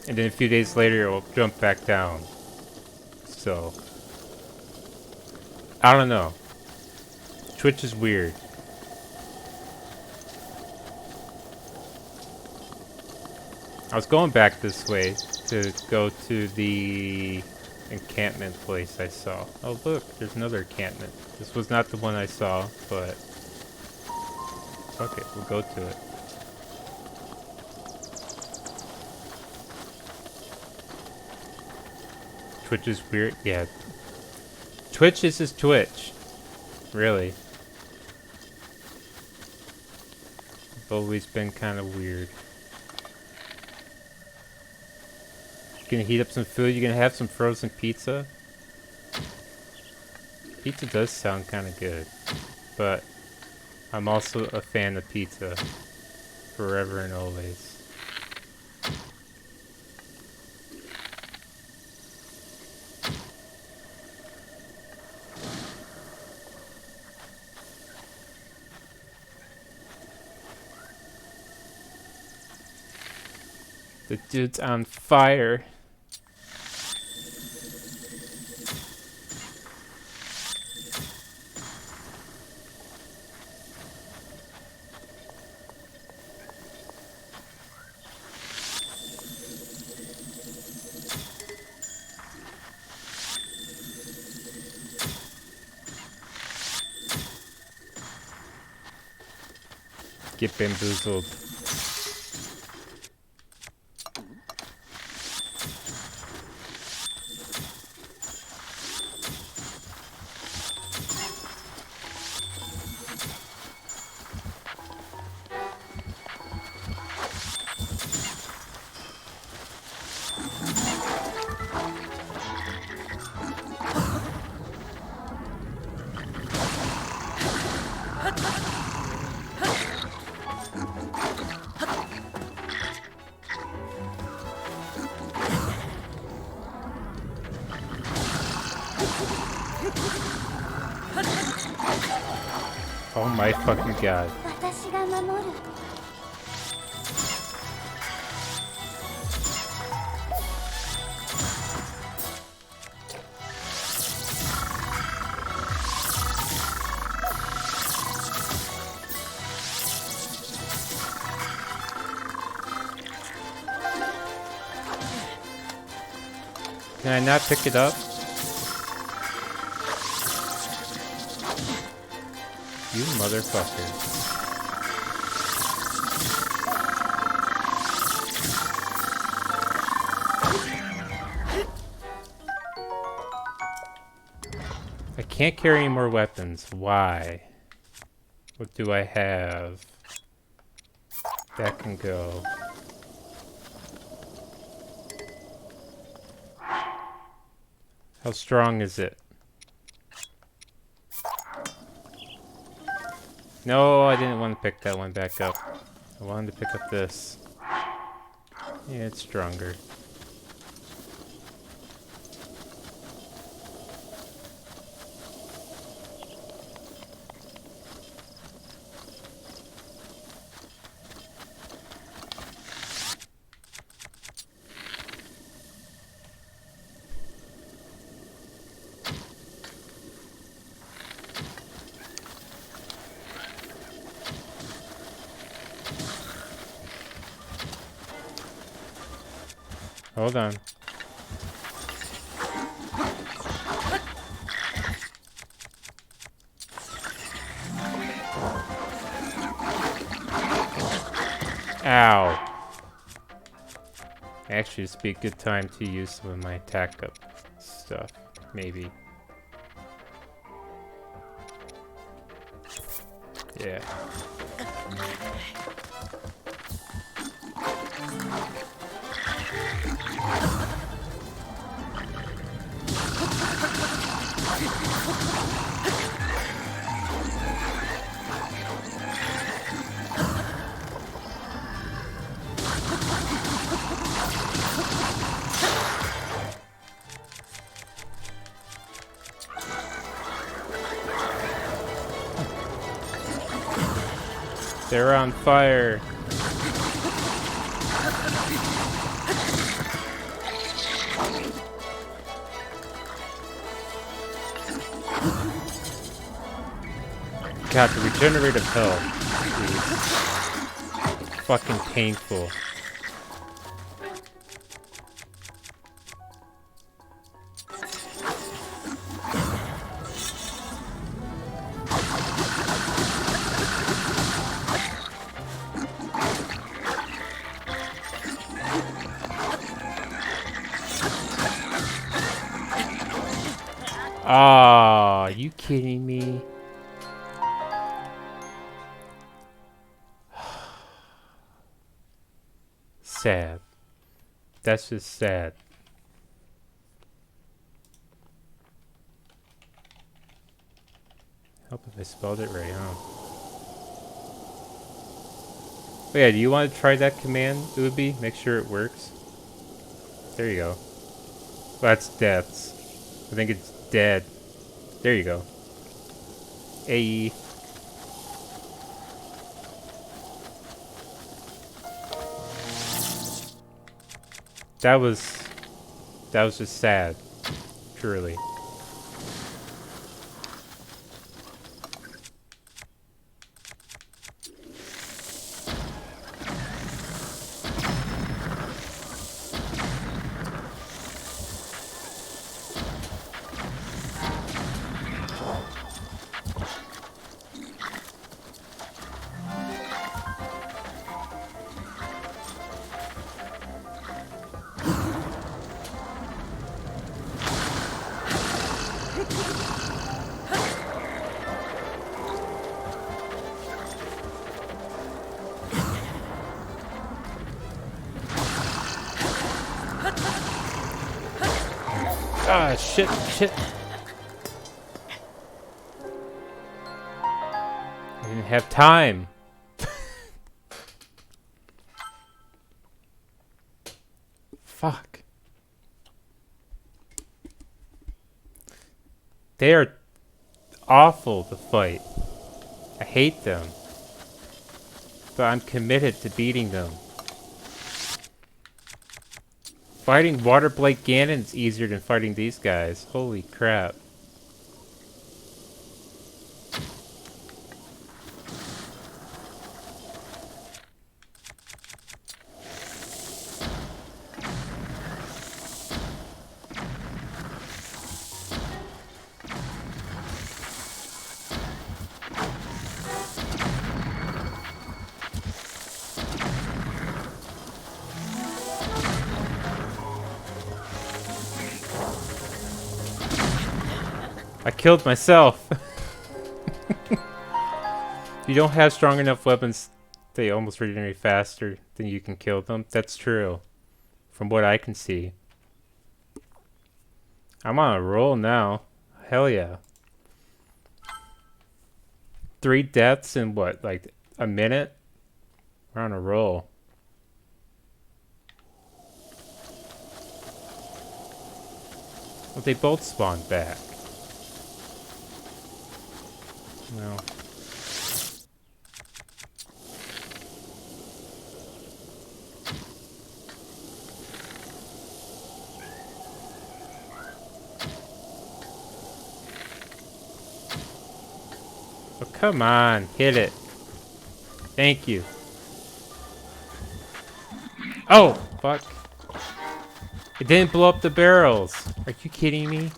Speaker 1: And then a few days later, it will jump back down. So, I don't know. Twitch is weird. I was going back this way to go to the encampment place I saw. Oh look, there's another encampment. This was not the one I saw, but... fuck it, we'll go to it. Twitch is weird. Yeah. Twitch is just Twitch. Really. It's always been kind of weird. You gonna heat up some food? You gonna have some frozen pizza? Pizza does sound kind of good. But I'm also a fan of pizza. Forever and always. The dude's on fire. Get bamboozled. Oh my fucking god.
Speaker 3: 私が守る。
Speaker 1: Can I not pick it up? You motherfucker. I can't carry any more weapons. Why? What do I have? That can go. How strong is it? No, I didn't want to pick that one back up. I wanted to pick up this. Yeah, it's stronger. Hold on. Ow. Actually, this would be a good time to use some of my attack up stuff. Maybe. Yeah. They're on fire. God, the regenerative health is fucking painful. Ah, you kidding me? Sad. That's just sad. Hope if I spelled it right, huh? Oh yeah, do you want to try that command, Ubi? Make sure it works. There you go. Well, that's deaths. I think it's dead. There you go. AE. That was just sad. Truly. Ah, shit. I didn't have time. Fuck. They are awful to fight. I hate them. But I'm committed to beating them. Fighting Waterblight Ganon is easier than fighting these guys. Holy crap. I killed myself. You don't have strong enough weapons, they almost regenerate faster than you can kill them. That's true. From what I can see. I'm on a roll now. Hell yeah. 3 deaths in what, like a minute? We're on a roll. Well, they both spawned back. No. Oh, come on. Hit it. Thank you. Oh, fuck. It didn't blow up the barrels. Are you kidding me?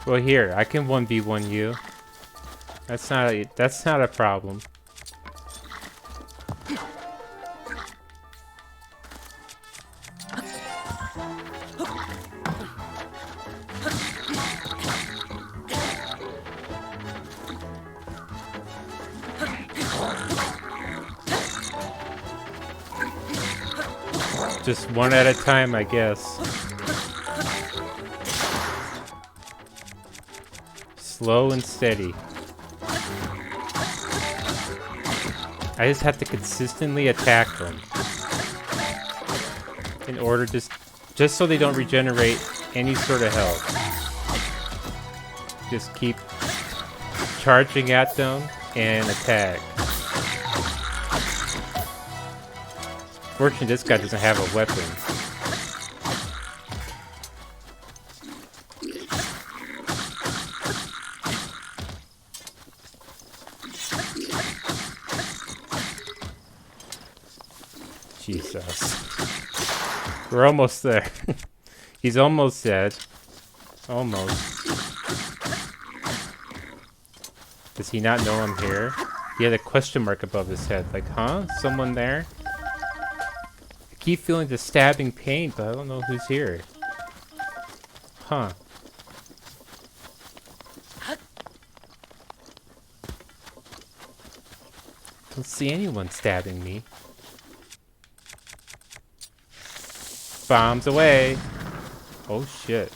Speaker 1: Well, here, I can 1v1 you. That's not a problem. Just one at a time, I guess. Slow and steady. I just have to consistently attack them in order just so they don't regenerate any sort of health. Just keep charging at them and attack. Fortunately, this guy doesn't have a weapon. Jesus. We're almost there. He's almost dead. Almost. Does he not know I'm here? He had a question mark above his head. Like, huh? Someone there? I keep feeling the stabbing pain, but I don't know who's here. Huh. Don't see anyone stabbing me. Bombs away. Oh shit.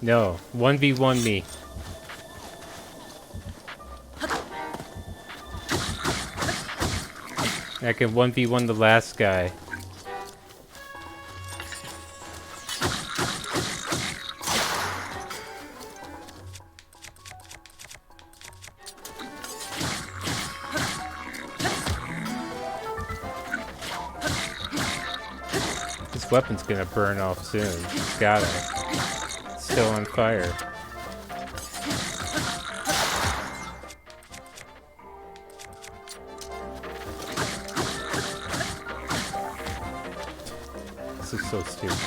Speaker 1: No, 1v1 me. I can 1v1 the last guy. This weapon's gonna burn off soon. It's gotta. It's still on fire. This is so stupid.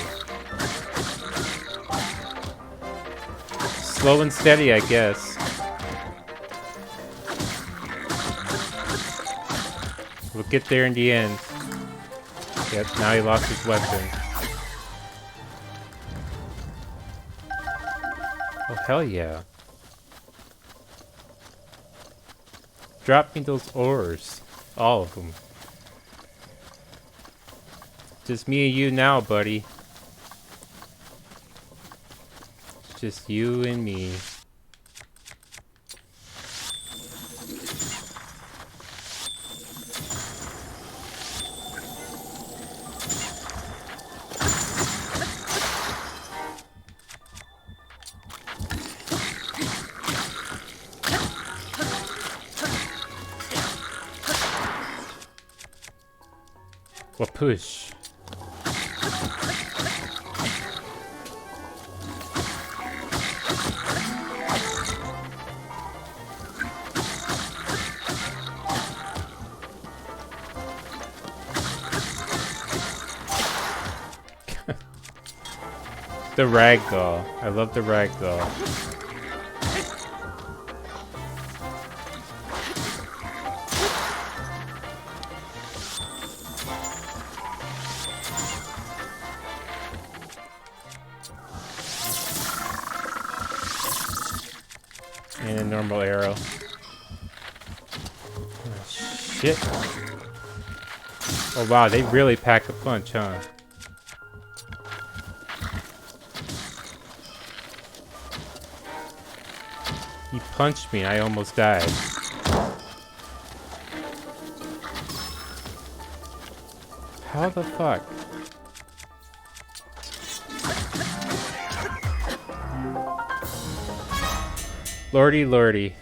Speaker 1: Slow and steady, I guess. We'll get there in the end. Yep, now he lost his weapon. Oh, hell yeah. Drop me those ores. All of them. Just me and you now, buddy. Just you and me. What push? The ragdoll. I love the ragdoll. And a normal arrow. Oh, shit. Oh wow, they really pack a punch, huh? He punched me and I almost died. How the fuck? Lordy, lordy.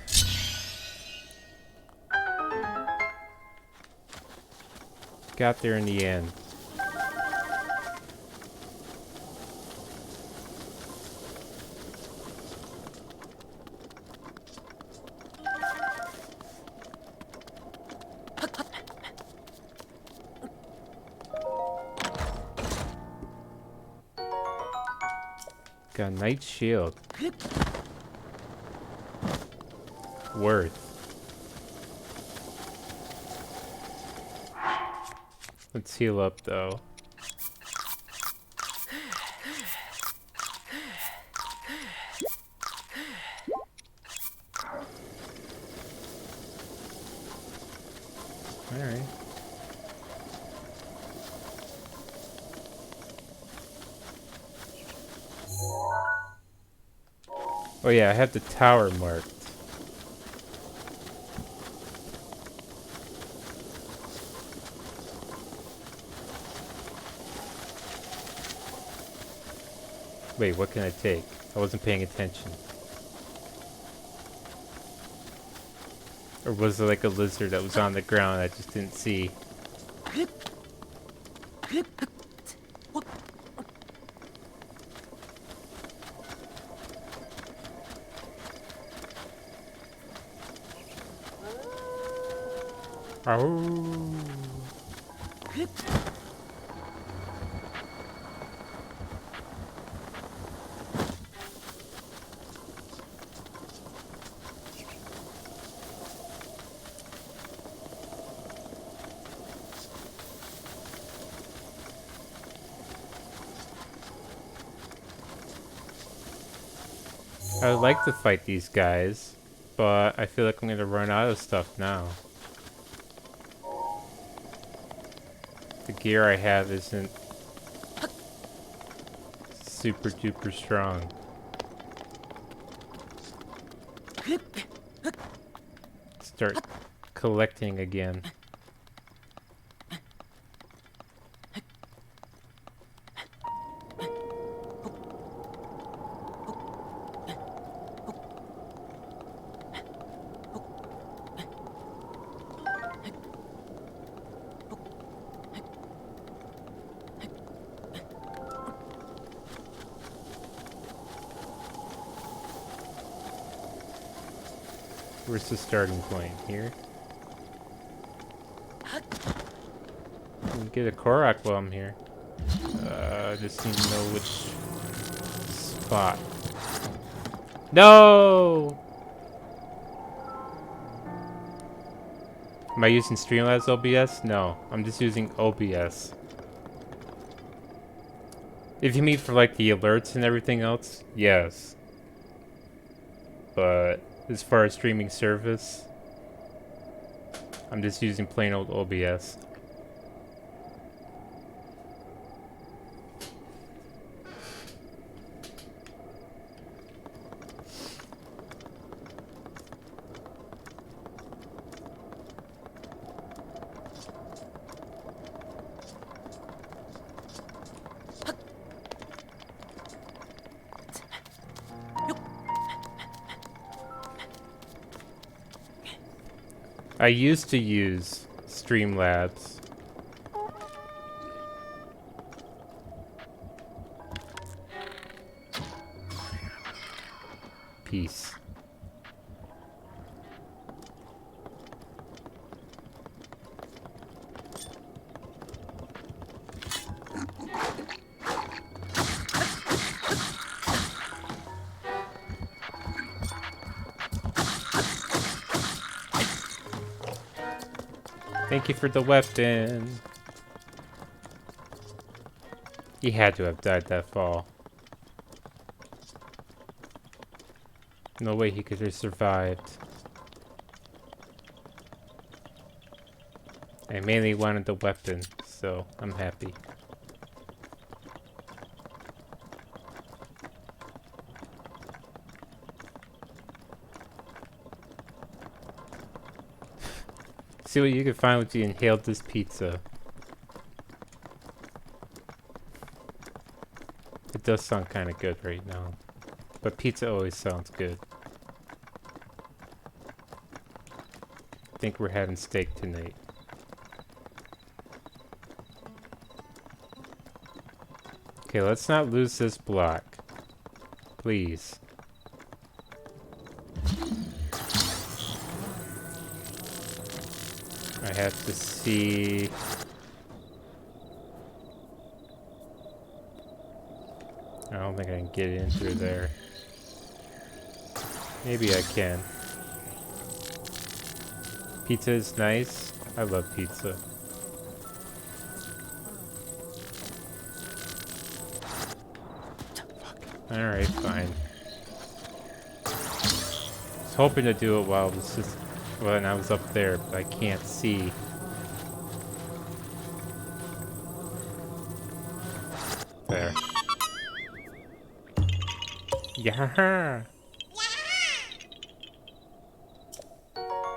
Speaker 1: Got there in the end. Got a knight shield. Worth. Let's heal up though. Alright. Oh yeah, I have the tower marked. Wait, what can I take? I wasn't paying attention. Or was it like a lizard that was on the ground I just didn't see? Oh. I would like to fight these guys, but I feel like I'm gonna run out of stuff now. The gear I have isn't super duper strong. Start collecting again. Where's the starting point? Here? Get a Korok while I'm here. I just need to know which spot. No! Am I using Streamlabs OBS? No, I'm just using OBS. If you mean for like the alerts and everything else, yes. But as far as streaming service, I'm just using plain old OBS. I used to use Streamlabs. Peace. Thank you for the weapon. He had to have died that fall. No way he could have survived. I mainly wanted the weapon, so I'm happy. See what you can find once you inhaled this pizza. It does sound kind of good right now. But pizza always sounds good. I think we're having steak tonight. Okay, let's not lose this block. Please. I have to see... I don't think I can get in through there. Maybe I can. Pizza is nice. I love pizza. Alright, fine. I was hoping to do it while when I was up there, but I can't see. There. Yeah.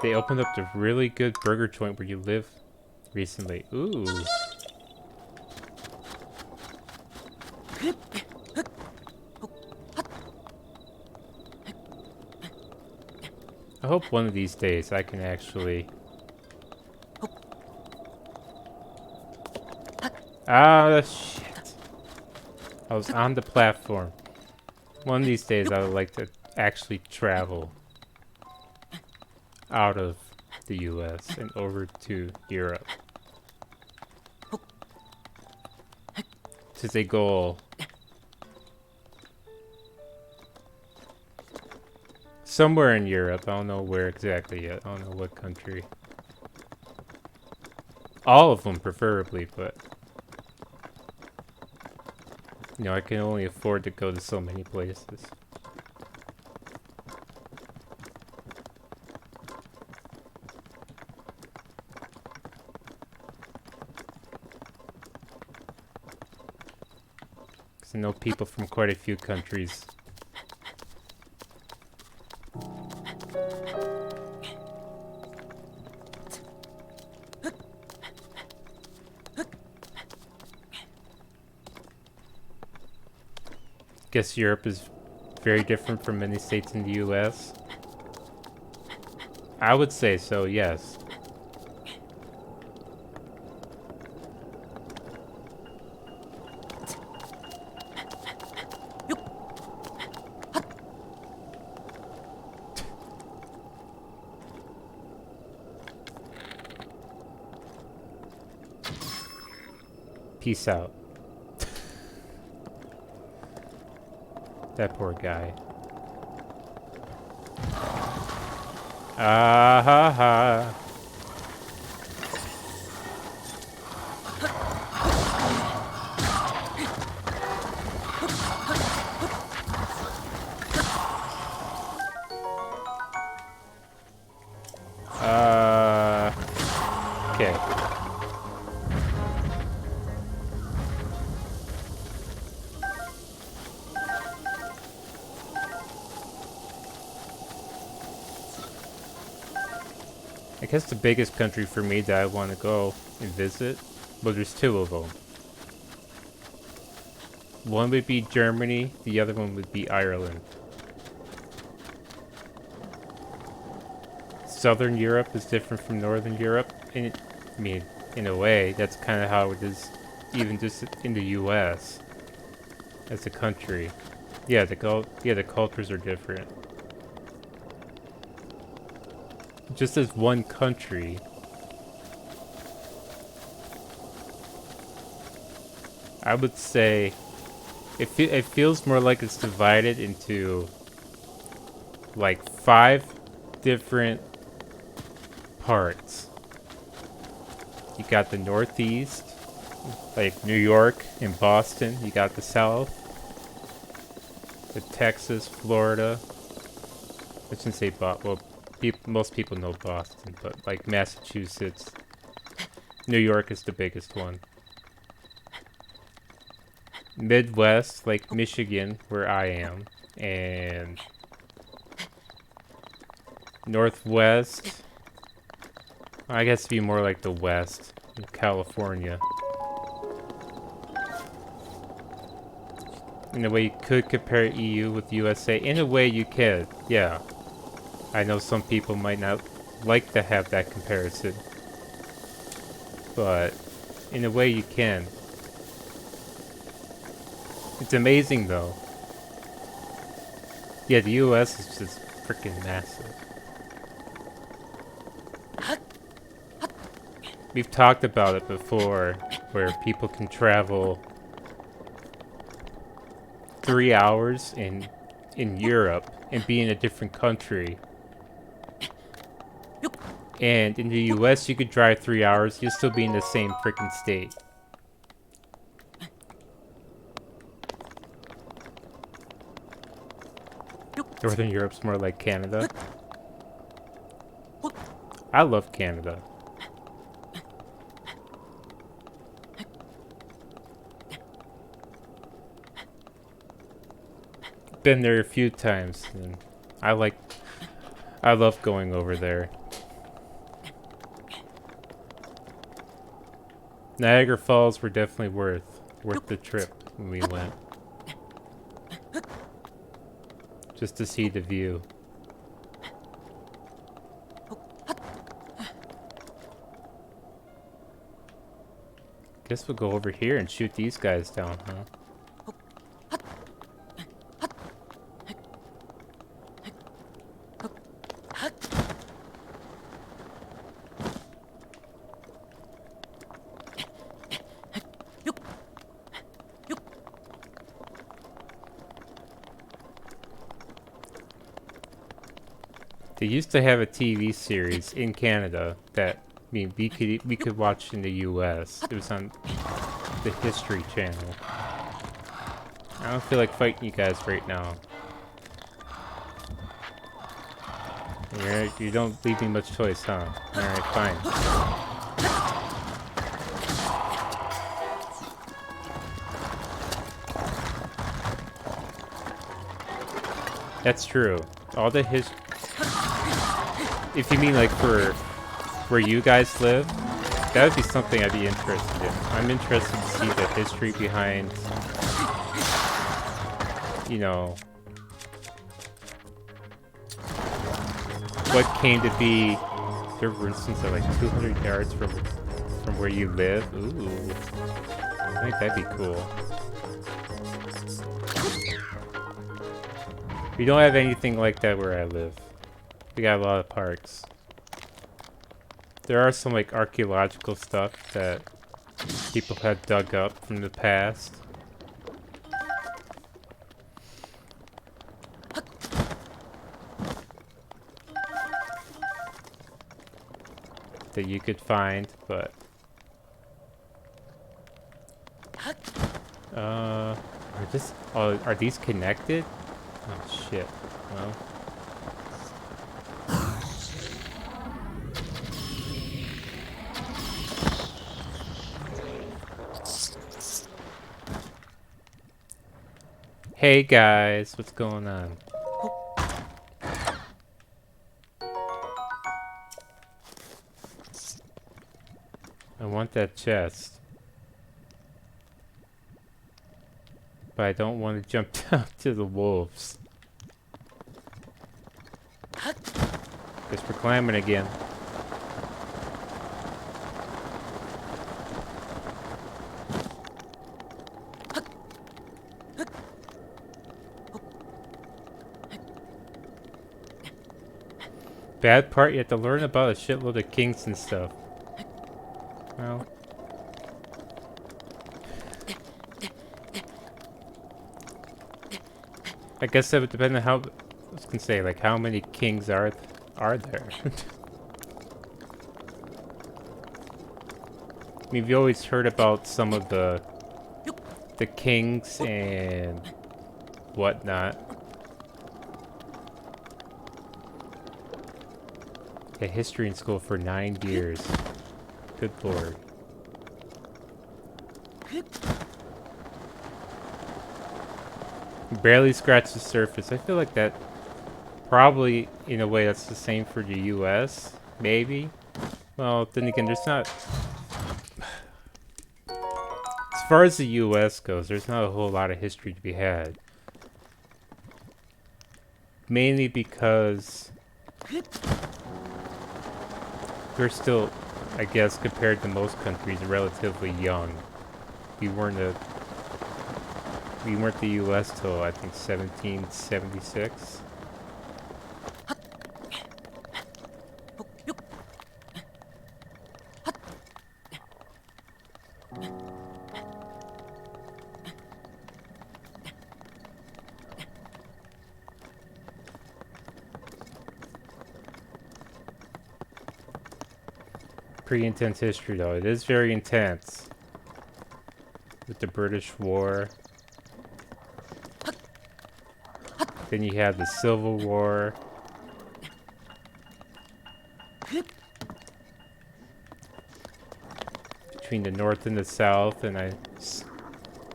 Speaker 1: They opened up the really good burger joint where you live recently. Ooh. I hope one of these days I can actually... Ah, shit. I was on the platform. One of these days I would like to actually travel out of the US and over to Europe. This is a goal. Somewhere in Europe. I don't know where exactly yet. I don't know what country. All of them preferably, but... You know, I can only afford to go to so many places. Because I know people from quite a few countries. Guess Europe is very different from many states in the US. I would say so, yes. Peace out. That poor guy. Ah ha ha. Okay. I guess the biggest country for me that I want to go and visit, well, there's two of them. One would be Germany, the other one would be Ireland. Southern Europe is different from Northern Europe, and I mean, in a way, that's kind of how it is, even just in the U.S. as a country. Yeah, the cultures are different. Just as one country, I would say it feels more like it's divided into like 5 different parts. You got the Northeast, like New York and Boston. You got the South, the Texas, Florida. I shouldn't say Boston. Well, most people know Boston, but like Massachusetts. New York is the biggest one. Midwest, like Michigan, where I am. And Northwest, I guess it'd be more like the West, California. In a way, you could compare EU with USA. In a way, you could, yeah. I know some people might not like to have that comparison. But in a way, you can. It's amazing, though. Yeah, the US is just freaking massive. We've talked about it before, where people can travel 3 hours in Europe and be in a different country. And in the US, you could drive 3 hours, you'll still be in the same freaking state. Northern Europe's more like Canada. I love Canada. Been there a few times, and I love going over there. Niagara Falls were definitely worth the trip when we went. Just to see the view. Guess we'll go over here and shoot these guys down, huh? They used to have a TV series in Canada that we could watch in the US. It was on the History Channel. I don't feel like fighting you guys right now. You don't leave me much choice, huh? Alright, fine. That's true. All the if you mean like for where you guys live, that would be something I'd be interested in. I'm interested to see the history behind, you know, what came to be. There, for instance, are like 200 yards from where you live. Ooh, I think that'd be cool. We don't have anything like that where I live. We got a lot of parks. There are some like archaeological stuff that people had dug up from the past. That you could find, but are these connected? Oh shit. Well. Hey guys, what's going on? I want that chest. But I don't want to jump down to the wolves. Guess we're climbing again. Bad part, you have to learn about a shitload of kings and stuff. Well. I guess that would depend on how, I was gonna say, like, how many kings are there? I mean, we always heard about some of the kings and whatnot. Had history in school for 9 years. Good lord. Barely scratched the surface. I feel like that probably, in a way, that's the same for the US. Maybe. Well, then again, there's not... As far as the US goes, there's not a whole lot of history to be had. Mainly because we're still, I guess, compared to most countries, relatively young. We weren't the US till, I think, 1776. Pretty intense history, though. It is very intense. With the British War. Then you have the Civil War. Between the North and the South, and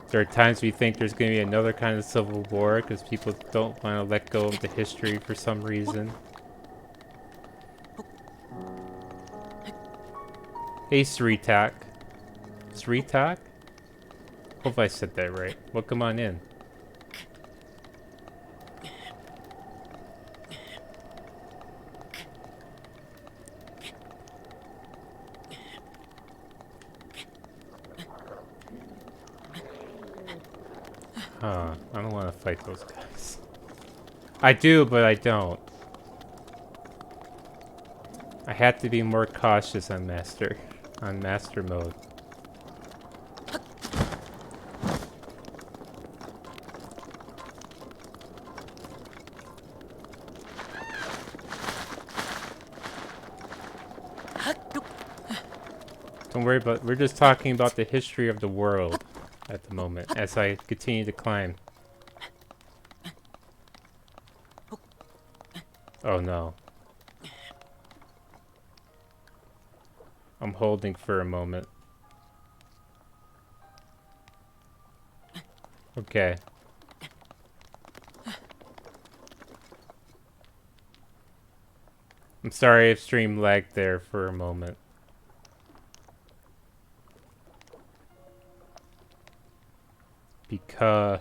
Speaker 1: there are times we think there's going to be another kind of Civil War because people don't want to let go of the history for some reason. Hey, Sritak. Sritak? Hope I said that right. Welcome on in. Huh. I don't want to fight those guys. I do, but I don't. I have to be more cautious on master mode. Don't worry about, we're just talking about the history of the world at the moment as I continue to climb. Oh no. I'm holding for a moment. Okay. I'm sorry if stream lagged there for a moment. Because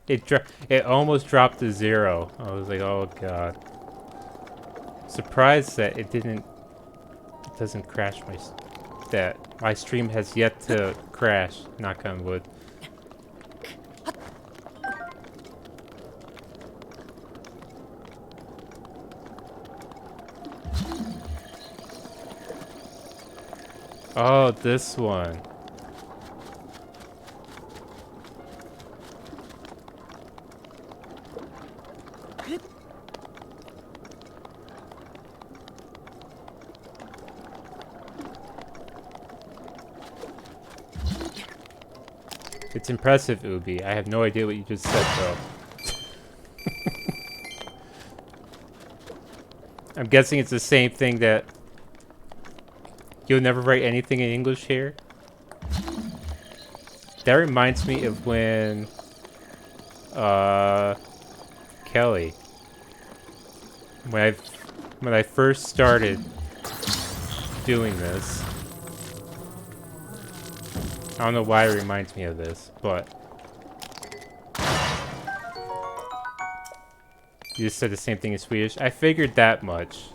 Speaker 1: it almost dropped to 0. I was like, oh god. Surprised that it doesn't crash my stream has yet to crash, knock on wood. Oh, this one. It's impressive, Ubi. I have no idea what you just said, though. I'm guessing it's the same thing that you'll never write anything in English here. That reminds me of when Kelly, when I first started doing this. I don't know why it reminds me of this, but you just said the same thing in Swedish. I figured that much.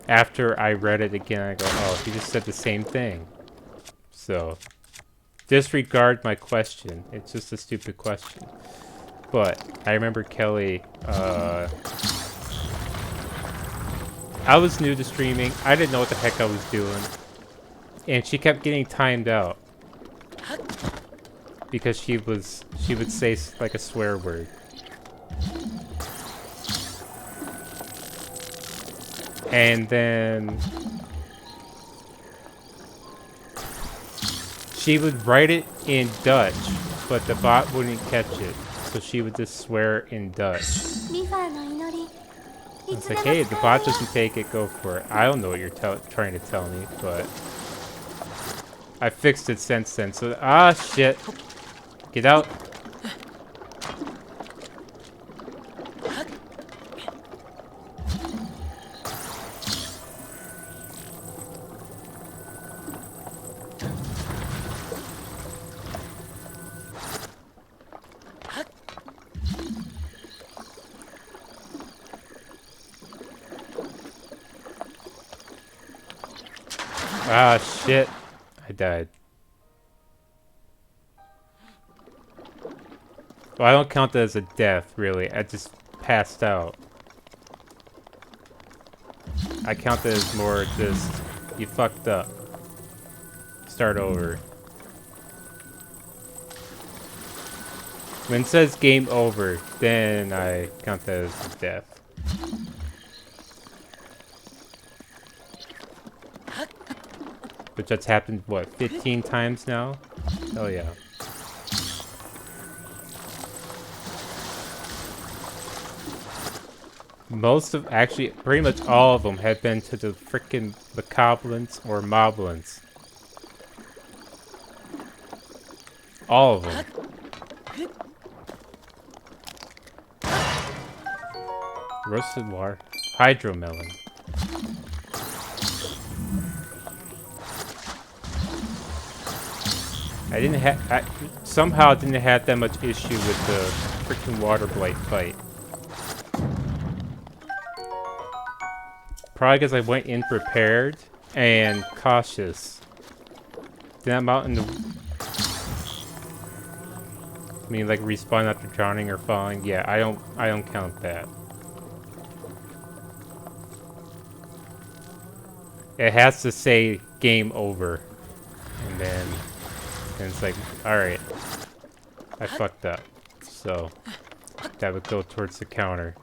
Speaker 1: After I read it again, I go, oh, he just said the same thing. So, disregard my question. It's just a stupid question. But, I remember Kelly, I was new to streaming. I didn't know what the heck I was doing. And she kept getting timed out. Because she would say like a swear word. And then she would write it in Dutch, but the bot wouldn't catch it. So she would just swear in Dutch.
Speaker 3: リファーの祈りい
Speaker 1: It's
Speaker 3: つで
Speaker 1: like,
Speaker 3: も
Speaker 1: hey,
Speaker 3: 使
Speaker 1: the
Speaker 3: え
Speaker 1: bot
Speaker 3: るよ
Speaker 1: doesn't take it, go for it. I don't know what you're trying to tell me, but I fixed it since then. So, shit. Get out. Shit. I died. Well, I don't count that as a death, really. I just passed out. I count that as more just, you fucked up. Start over. When it says game over, then I count that as a death. Which that's happened, what, 15 times now? Hell yeah. Most of, actually, pretty much all of them have been to the frickin' Macablins or Moblins. All of them. Roasted water. Hydromelon. I somehow didn't have that much issue with the freaking Waterblight fight. Probably because I went in prepared and cautious. Did I'm out in the... I mean, like respawn after drowning or falling. Yeah, I don't count that. It has to say game over, and then it's like, all right, I fucked up. So that would go towards the counter.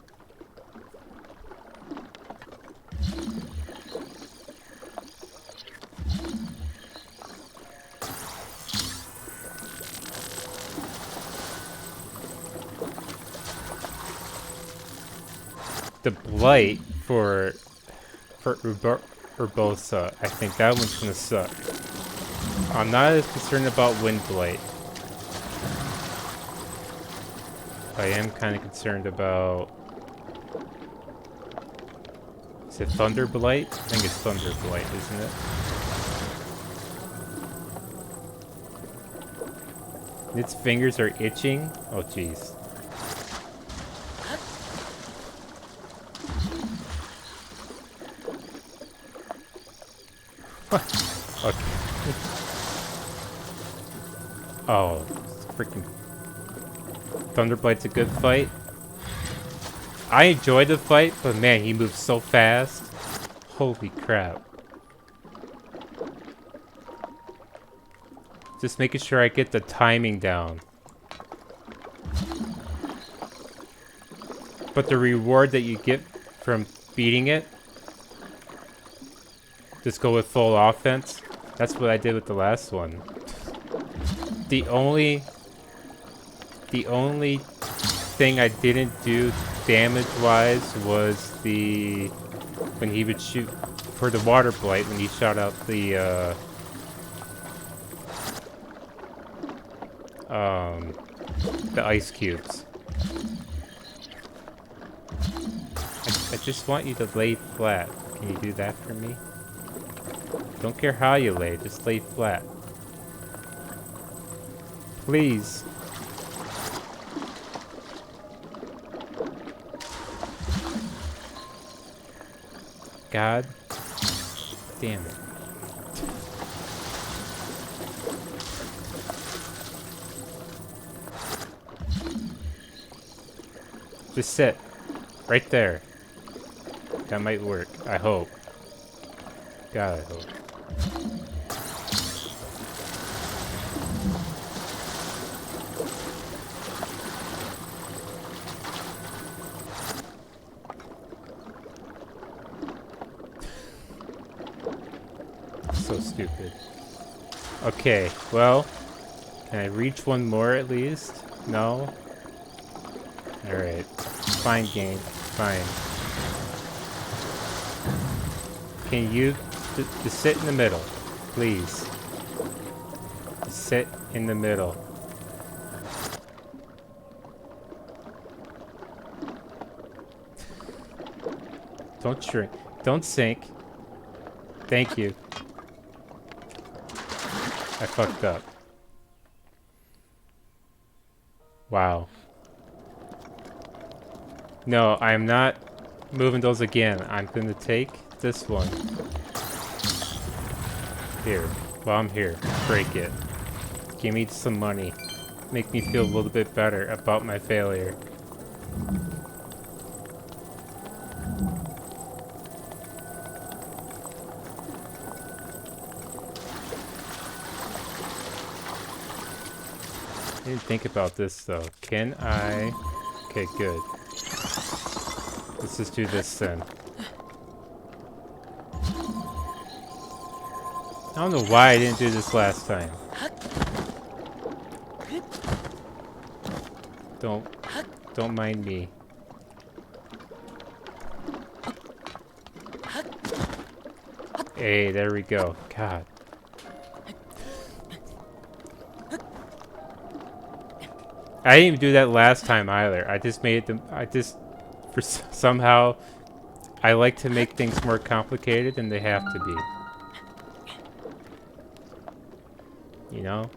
Speaker 1: The blight for Urbosa, I think that one's gonna suck. I'm not as concerned about wind blight. I am kind of concerned about... Is it thunder blight? I think it's thunder blight, isn't it? Its fingers are itching? Oh jeez. Okay. Oh, freaking Thunderblight's a good fight. I enjoyed the fight, but man, he moves so fast. Holy crap. Just making sure I get the timing down. But the reward that you get from beating it, just go with full offense. That's what I did with the last one. The only thing I didn't do damage-wise was when he would shoot for the water blight, when he shot out the ice cubes. I just want you to lay flat. Can you do that for me? Don't care how you lay, just lay flat. Please. God damn it. Just sit. Right there. That might work. I hope. God, I hope. So stupid. Okay, well, can I reach one more at least? No? Alright. Fine game. Fine. Can you just sit in the middle? Please. Just sit in the middle. Don't shrink. Don't sink. Thank you. I fucked up. Wow. No, I'm not moving those again. I'm gonna take this one. Here. While I'm here. Break it. Give me some money. Make me feel a little bit better about my failure. I didn't think about this though. Can I... Okay, good. Let's just do this then. I don't know why I didn't do this last time. Don't mind me. Hey, there we go. God. I didn't even do that last time either. I just made them. Somehow, I like to make things more complicated than they have to be. You know?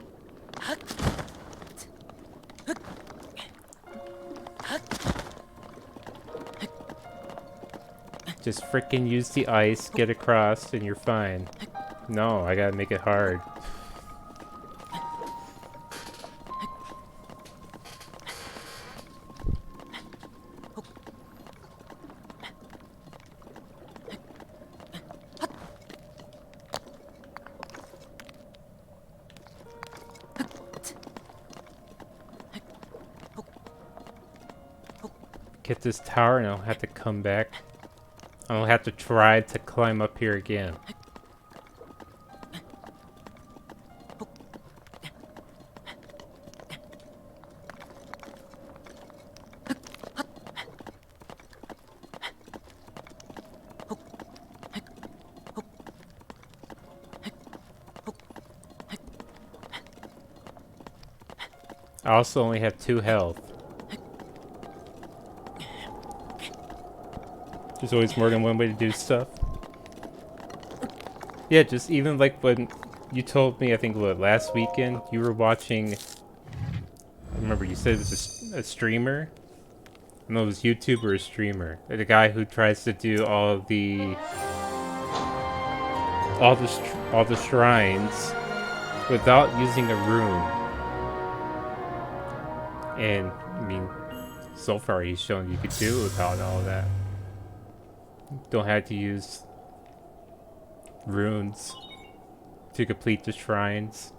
Speaker 1: Just frickin' use the ice, get across, and you're fine. No, I gotta make it hard. Get this tower and I'll have to come back. I'll have to try to climb up here again. I also only have 2 health. There's always more than one way to do stuff. Yeah, just even like when you told me, I think what, last weekend, you were watching, I remember you said it was a streamer? I don't know if it was YouTube or a streamer. The guy who tries to do all the shrines without using a rune. And, I mean, so far he's shown you could do it without all that. Don't have to use runes to complete the shrines.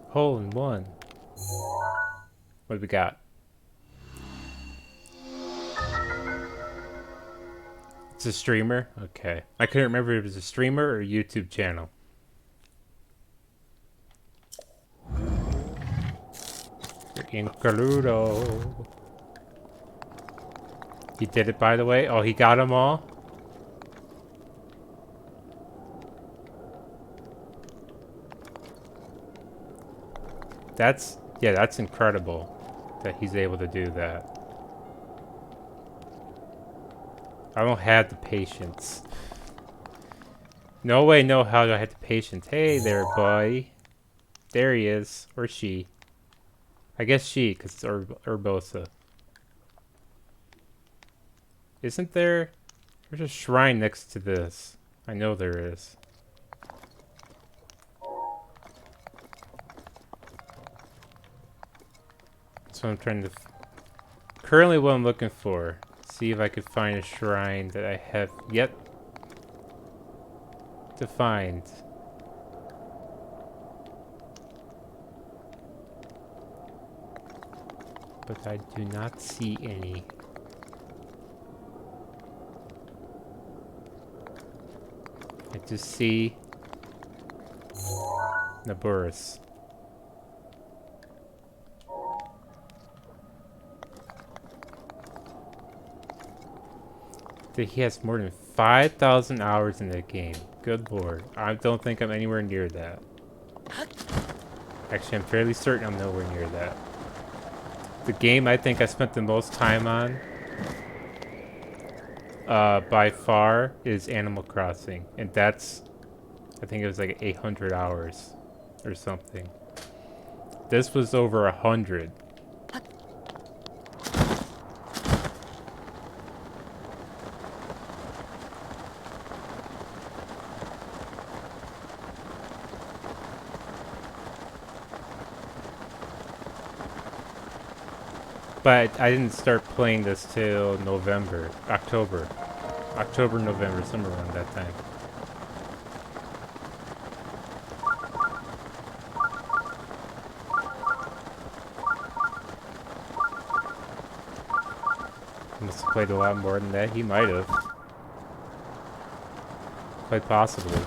Speaker 1: Hole in one. What do we got? It's a streamer? Okay. I couldn't remember if it was a streamer or a YouTube channel. Incoludo. He did it, by the way. Oh, he got them all? That's incredible that he's able to do that. I don't have the patience. No way, no how do I have the patience. Hey there, boy. There he is. Or she. I guess she, because it's Urbosa. Isn't there... There's a shrine next to this. I know there is. That's what I'm trying to... Currently what I'm looking for. See if I could find a shrine that I have yet to find. but I do not see any. I just see Naburus. He has more than 5,000 hours in that game. Good lord. I don't think I'm anywhere near that. Actually, I'm fairly certain I'm nowhere near that. The game I think I spent the most time on, by far, is Animal Crossing. And that's, I think it was like 800 hours or something. This was over 100. But I didn't start playing this till November, October, November, somewhere around that time. Must have played a lot more than that. He might have. Quite possibly.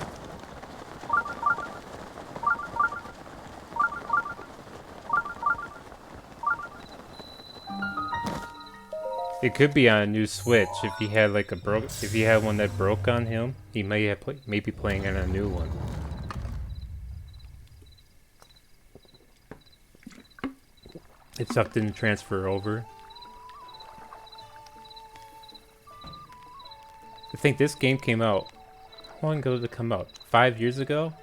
Speaker 1: It could be on a new Switch if he had like if he had one that broke on him. He may have maybe playing on a new one. If stuff didn't transfer over. I think this game came out. How long ago did it come out? 5 years ago?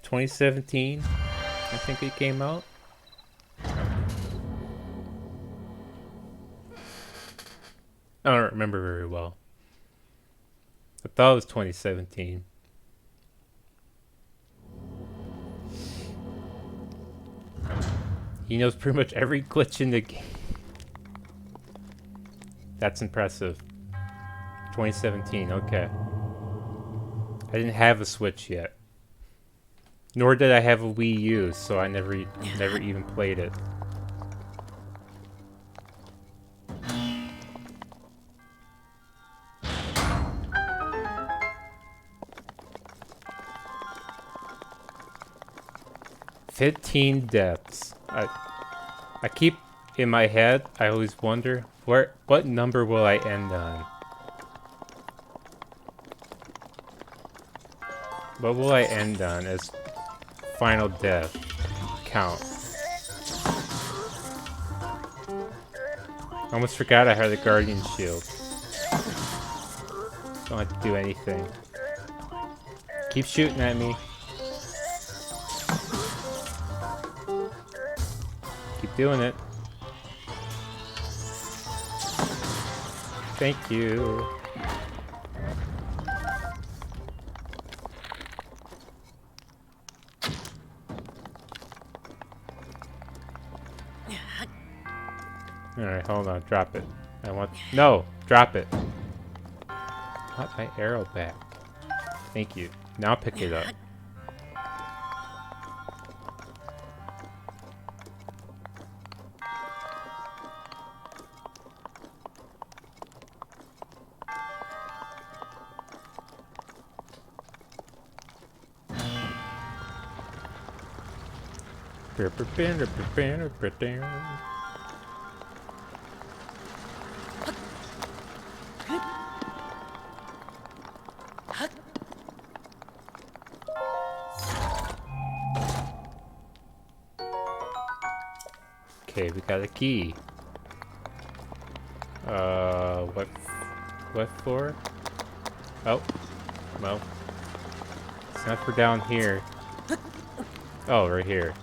Speaker 1: 2017, I think it came out. I don't remember very well. I thought it was 2017. He knows pretty much every glitch in the game. That's impressive. 2017, okay. I didn't have a Switch yet. Nor did I have a Wii U, so I never even played it. "15 deaths." I keep in my head, I always wonder what number will I end on? What will I end on as final death count? I almost forgot I had a Guardian Shield. Don't have to do anything. Keep shooting at me. Keep doing it. Thank you. Alright, hold on. Drop it. No! Drop it. I want my arrow back. Thank you. Now pick it up. Okay, we got a key. What for? Oh, well, it's not for down here. Oh, right here.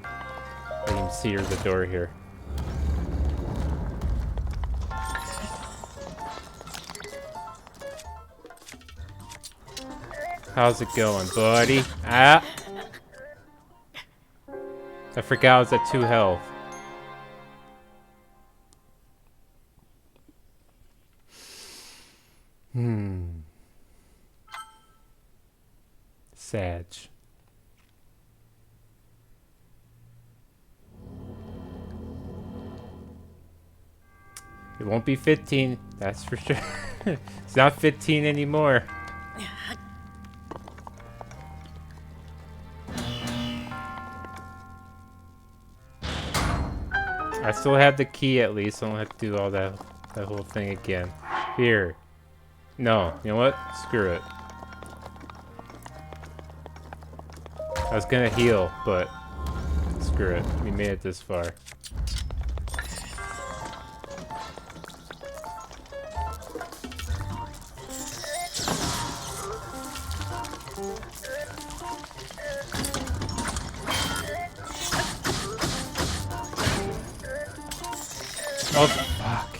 Speaker 1: I can see her the door here. How's it going, buddy? Ah! I forgot I was at 2 health. Sag. It won't be 15, that's for sure. It's not 15 anymore. I still have the key at least. I don't have to do all that whole thing again. Here. No, you know what? Screw it. I was gonna heal, but screw it. We made it this far. Oh, fuck.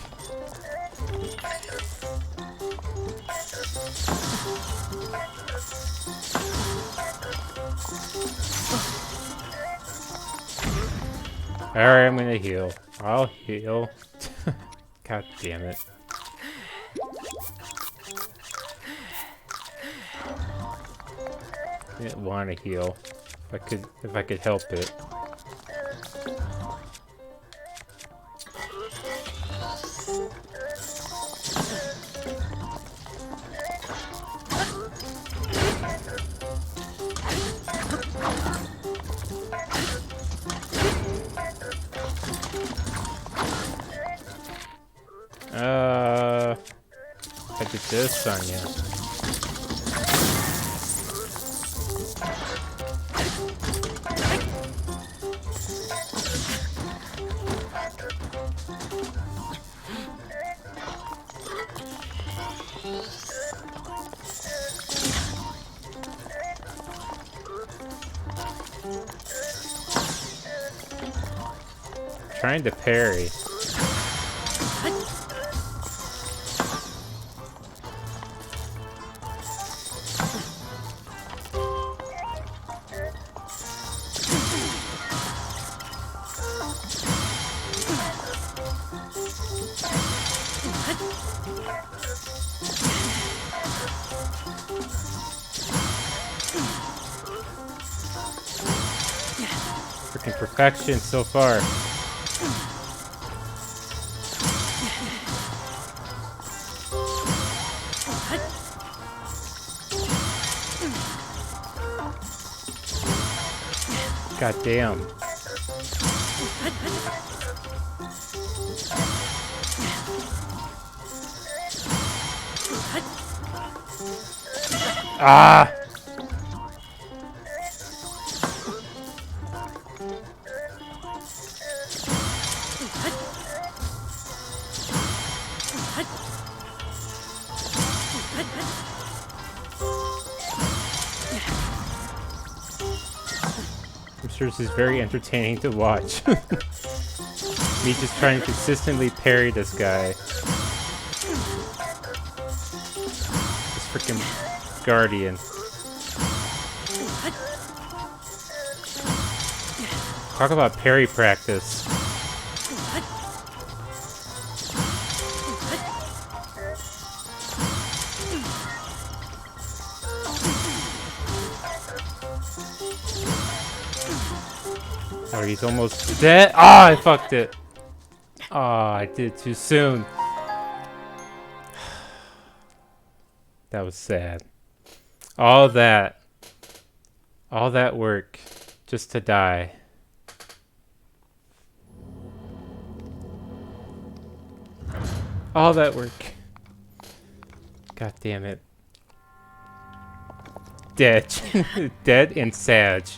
Speaker 1: Alright, I'm gonna heal. I'll heal. God damn it. I didn't want to heal. If I could help it. I did this on you. Trying to parry. Freaking perfection so far. God damn. Ah! I'm sure this is very entertaining to watch. Me just trying to consistently parry this guy. This freaking guardian. Talk about parry practice. Oh, he's almost dead. Ah, I fucked it. Ah, I did it too soon. That was sad. All that work just to die. All that work. God damn it. Dead. Dead and sad.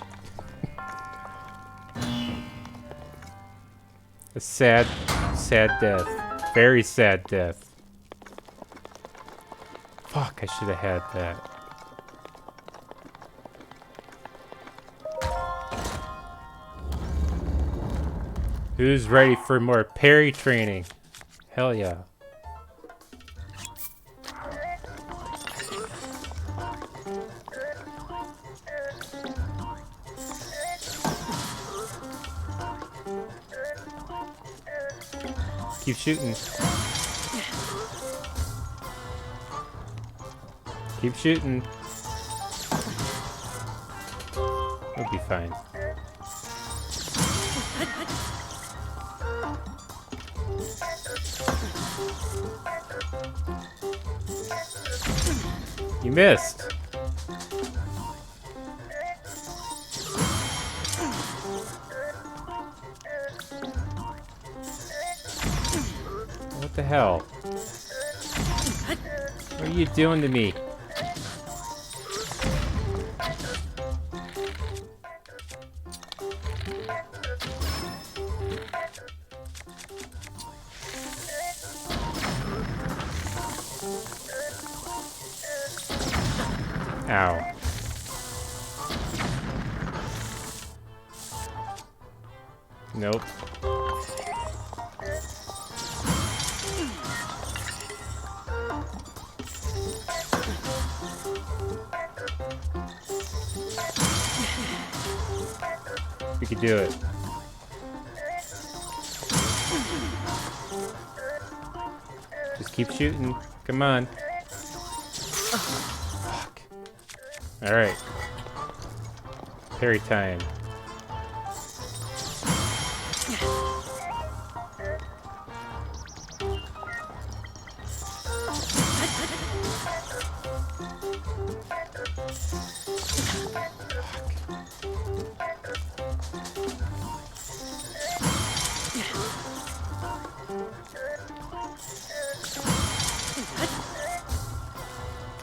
Speaker 1: A sad, sad death. Very sad death. Fuck, I should have had that. Who's ready for more parry training? Hell yeah. Keep shooting. Keep shooting. We'll be fine. You missed. What the hell? What are you doing to me? Ow. Nope. We could do it. Just keep shooting. Come on. Fuck. Alright. Parry time.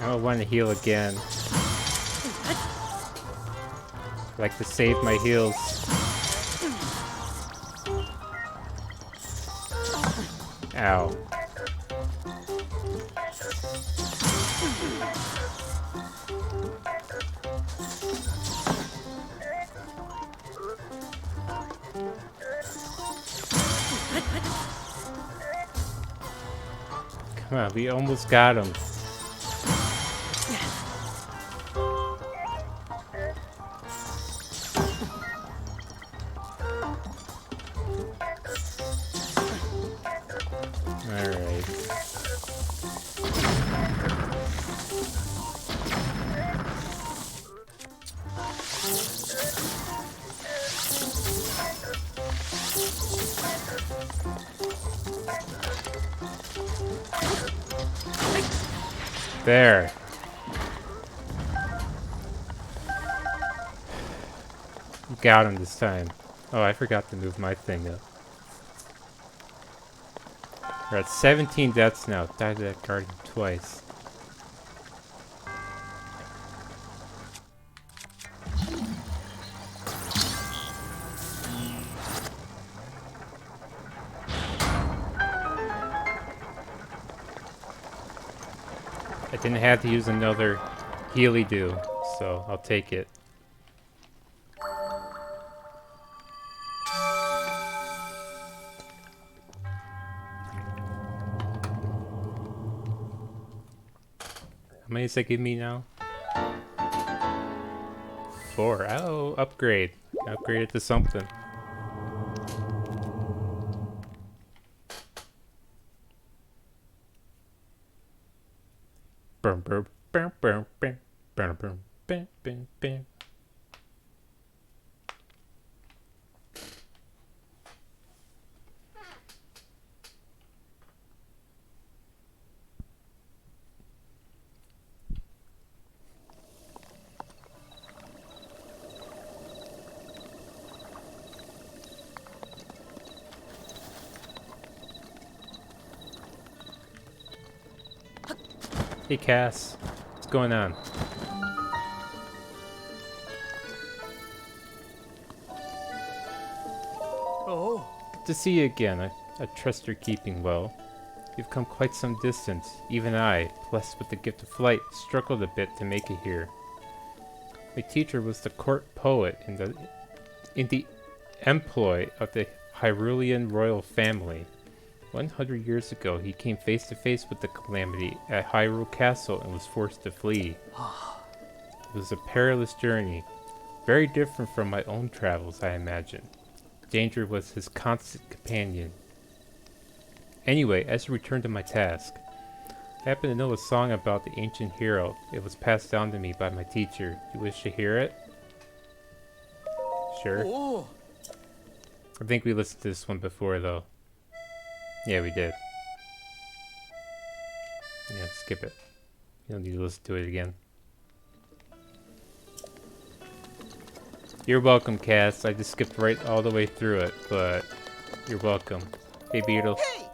Speaker 1: I don't want to heal again. I like to save my heals. Ow. Come on, we almost got him. Alright. There. Got him this time. Oh, I forgot to move my thing up. We're at 17 deaths now. Died to that guardian twice. I didn't have to use another Healy-Do, so I'll take it. How many does that give me now? 4. Oh, upgrade. Upgrade it to something. Burn, burn, burn, burn, burn, burn, burn, burn, burn, burn. Hey Cass, what's going on?
Speaker 2: Oh.
Speaker 1: Good to see you again. I trust you're keeping well. You've come quite some distance. Even I, blessed with the gift of flight, struggled a bit to make it here. My teacher was the court poet in the employ of the Hyrulean royal family. 100 years ago, he came face to face with the calamity at Hyrule Castle and was forced to flee. It was a perilous journey, very different from my own travels, I imagine. Danger was his constant companion. Anyway, as I return to my task, I happen to know a song about the ancient hero. It was passed down to me by my teacher. You wish to hear it? Sure.
Speaker 2: Oh.
Speaker 1: I think we listened to this one before, though. Yeah, we did. Yeah, skip it. You don't need to listen to it again. You're welcome, Cass. I just skipped right all the way through it, but you're welcome. Hey, Beetle.
Speaker 2: Hey!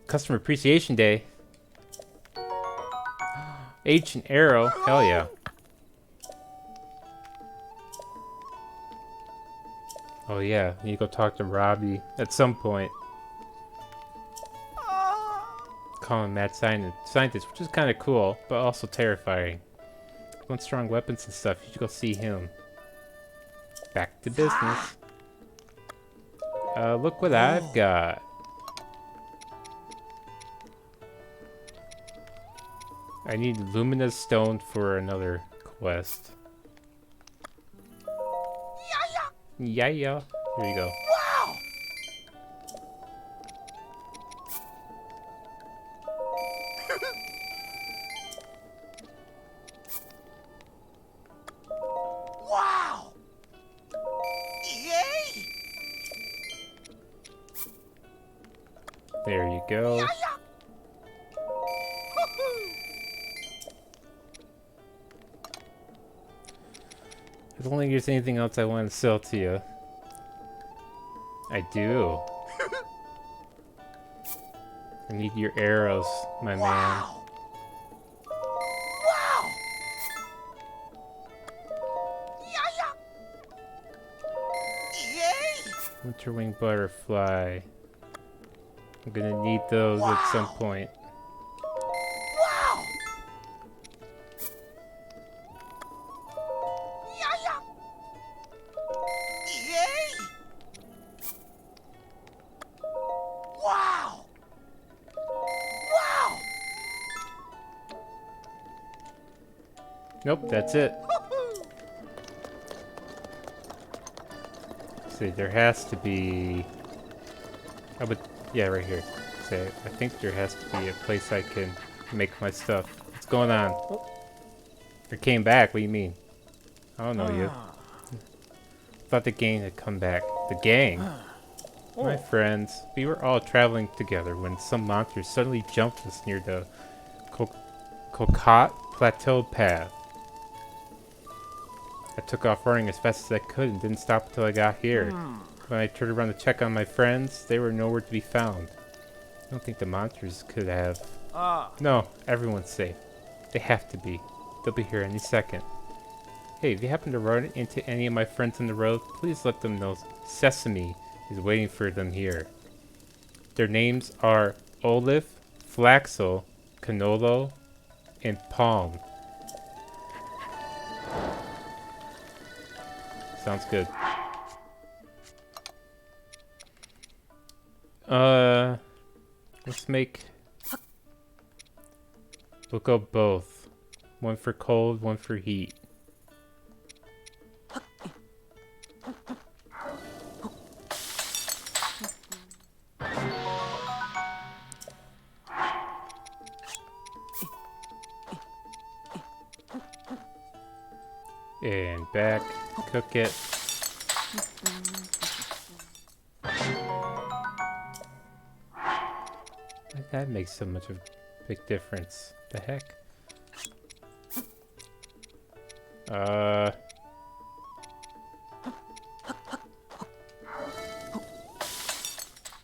Speaker 1: Customer Appreciation Day. Ancient Arrow. Hell yeah. Oh yeah, you need to go talk to Robbie at some point. Call him mad scientist, which is kind of cool, but also terrifying. Want strong weapons and stuff, you should go see him. Back to business. Look what I've got. I need Lumina's Stone for another quest. Yeah. Here you go.
Speaker 2: Wow! Wow! Yay!
Speaker 1: There you go. I don't think there's anything else I want to sell to you. I do. I need your arrows, my man.
Speaker 2: Wow! Wow! Yay!
Speaker 1: Winterwing butterfly. I'm gonna need those at some point.
Speaker 2: Wow! Yay! Wow! Wow!
Speaker 1: Nope, that's it. See, there has to be... Oh, but yeah, right here. Say, I think there has to be a place I can make my stuff. What's going on? Oh. It came back. What do you mean? I don't know you. Thought the gang had come back. The gang? My friends. We were all traveling together when some monsters suddenly jumped us near the Cocotte Plateau path. I took off running as fast as I could and didn't stop until I got here. When I turned around to check on my friends, they were nowhere to be found. I don't think the monsters could have. No, everyone's safe. They have to be. They'll be here any second. Hey, if you happen to run into any of my friends on the road, please let them know Sesame is waiting for them here. Their names are Olive, Flaxel, Canolo, and Palm. Sounds good. Let's make... We'll go both. One for cold, one for heat. And back, cook it. That makes so much of a big difference. The heck?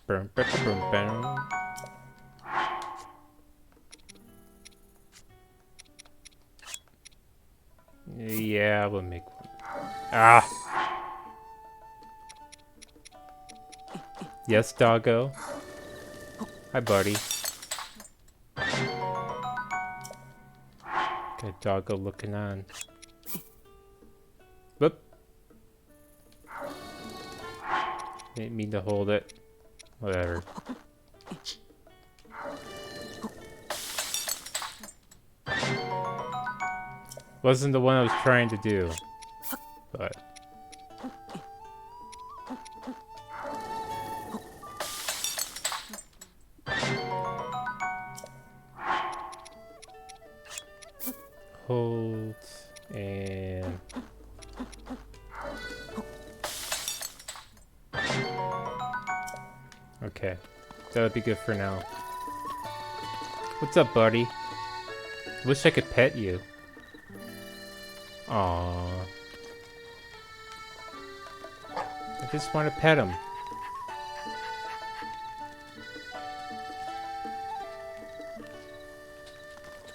Speaker 1: Boom, boom, boom. Yeah, we'll make one. Ah! Yes, doggo. Hi, buddy. Got doggo looking on. Whoop. Didn't mean to hold it. Whatever. Wasn't the one I was trying to do. But... hold and Okay. That'll be good for now. What's up, buddy? Wish I could pet you. Aww. I just want to pet him.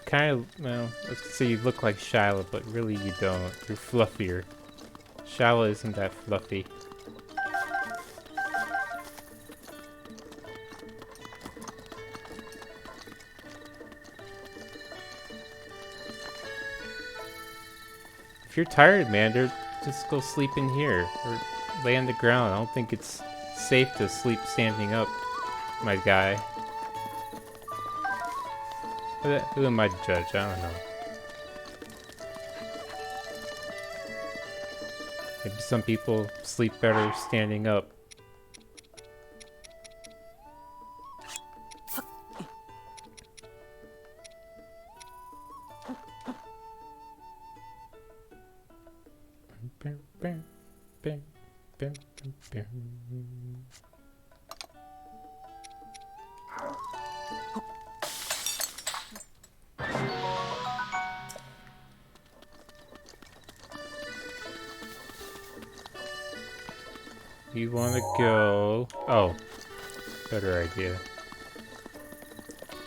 Speaker 1: Kind of, well, let's say you look like Shyla, but really you don't. You're fluffier. Shyla isn't that fluffy. If you're tired, man, just go sleep in here or lay on the ground. I don't think it's safe to sleep standing up, my guy. Who am I to judge? I don't know. Maybe some people sleep better standing up. You wanna go? Oh, better idea.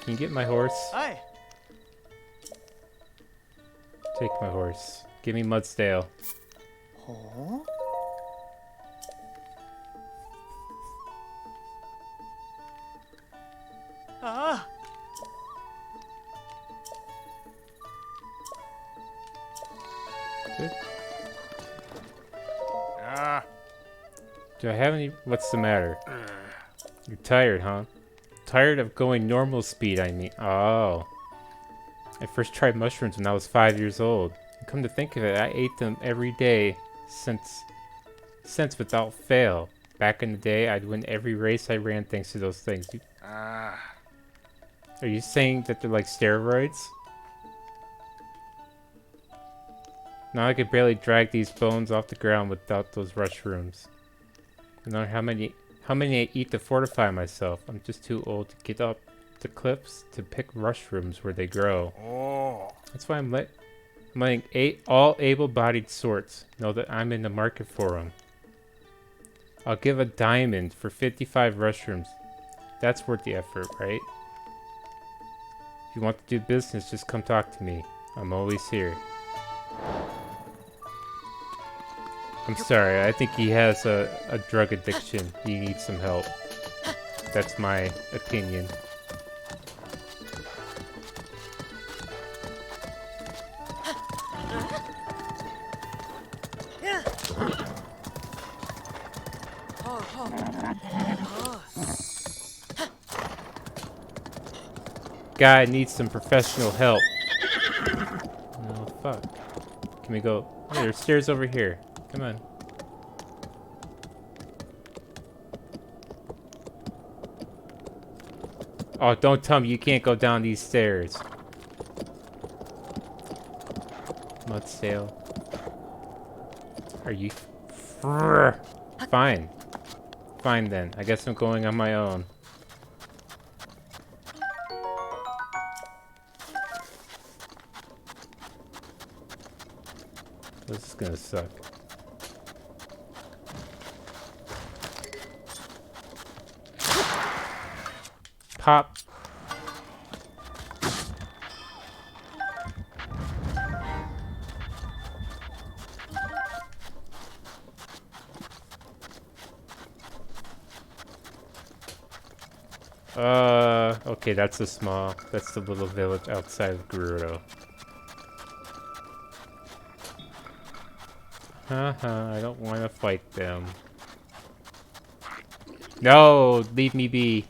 Speaker 1: Can you get my horse?
Speaker 2: Hi.
Speaker 1: Take my horse. Give me Mudsdale.
Speaker 2: Huh? Ah.
Speaker 1: Good.
Speaker 2: Ah.
Speaker 1: Do I have any? What's the matter? You're tired, huh? Tired of going normal speed, I mean. Oh. I first tried mushrooms when I was 5 years old. And come to think of it, I ate them every day since without fail. Back in the day, I'd win every race I ran thanks to those things.
Speaker 2: Ah.
Speaker 1: Are you saying that they're like steroids? Now I could barely drag these bones off the ground without those mushrooms. I don't know how many I eat to fortify myself. I'm just too old to get up the cliffs to pick mushrooms where they grow.
Speaker 2: Oh.
Speaker 1: That's why I'm letting all able-bodied sorts know that I'm in the market for them. I'll give a diamond for 55 mushrooms. That's worth the effort, right? If you want to do business, just come talk to me. I'm always here. I'm sorry, I think he has a drug addiction. He needs some help. That's my opinion. Guy needs some professional help. Oh, fuck. Can we go? Oh, there's stairs over here. Come on. Oh, don't tell me you can't go down these stairs. Mudsdale. Are you... Fine. Fine then. I guess I'm going on my own. This is gonna suck. Pop. Okay, that's the little village outside of Gerudo. Haha, I don't want to fight them. No, leave me be.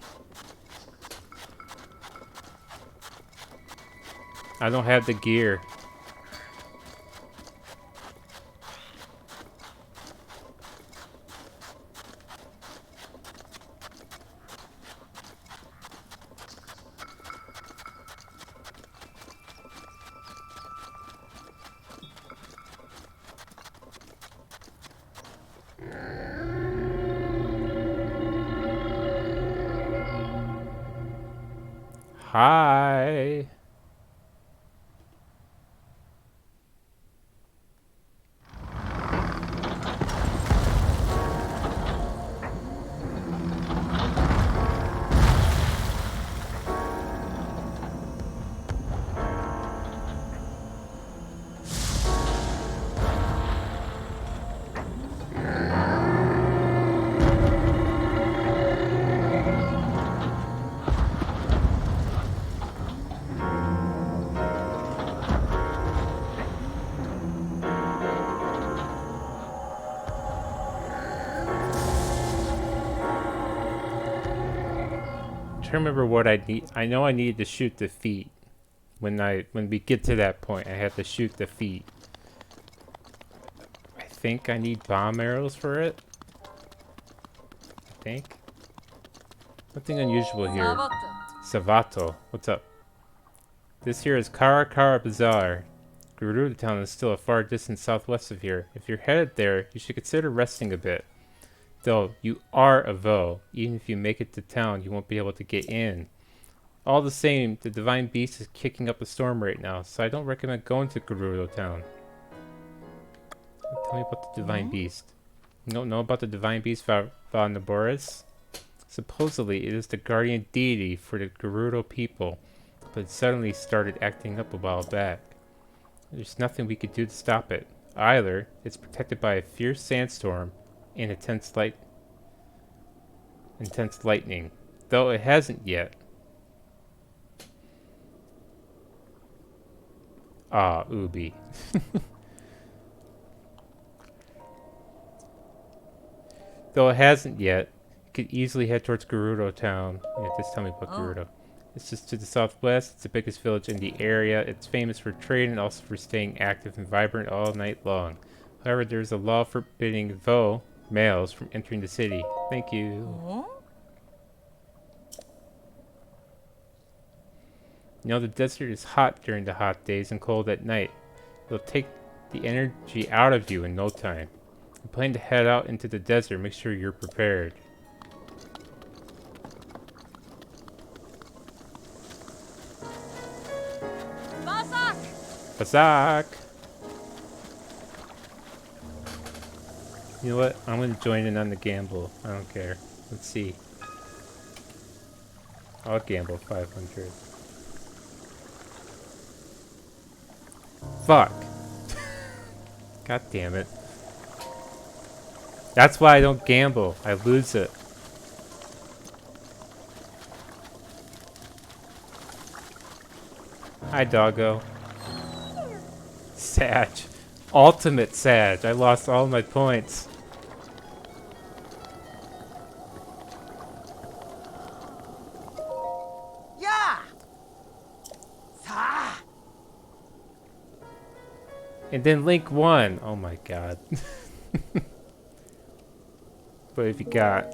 Speaker 1: I don't have the gear. Hi. I remember what I need. I know I needed to shoot the feet. When we get to that point, I have to shoot the feet. I think I need bomb arrows for it. I think. Nothing unusual here. Savato, what's up? This here is Caracara Bazaar. Ruta town is still a far distance southwest of here. If you're headed there, you should consider resting a bit. Though, you are a Vo. Even if you make it to town, you won't be able to get in. All the same, the Divine Beast is kicking up a storm right now, so I don't recommend going to Gerudo Town. Tell me about the Divine Beast. You don't know about the Divine Beast, Naboris? Supposedly, it is the guardian deity for the Gerudo people, but it suddenly started acting up a while back. There's nothing we could do to stop it. Either, it's protected by a fierce sandstorm and intense lightning, though it hasn't yet. Ah, Ubi. Though it hasn't yet, you could easily head towards Gerudo Town. Yeah, just tell me about Gerudo. It's just to the southwest. It's the biggest village in the area. It's famous for trade and also for staying active and vibrant all night long. However, there's a law forbidding Vo males from entering the city. Thank you. You know, the desert is hot during the hot days and cold at night. It'll take the energy out of you in no time. If you plan to head out into the desert, make sure you're prepared. Bazak! You know what? I'm gonna join in on the gamble. I don't care. Let's see. I'll gamble 500. Fuck. God damn it. That's why I don't gamble. I lose it. Hi, doggo. Sag. Ultimate Sag. I lost all my points.
Speaker 2: Yeah.
Speaker 1: And then Link won. Oh my god. What have you got?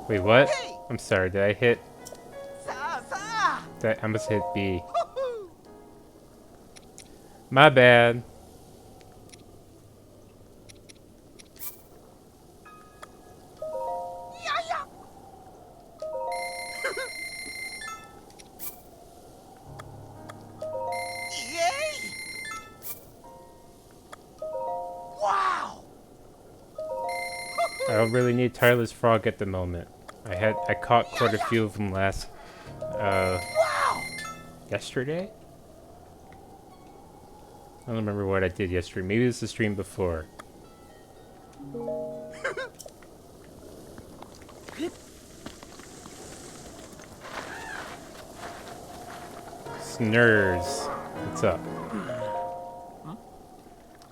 Speaker 1: Wait, what? I'm sorry, did I hit? I must hit B. My bad. I don't really need Tireless Frog at the moment. I caught quite a few of them last yesterday? I don't remember what I did yesterday. Maybe it was the stream before. Snurs. What's up?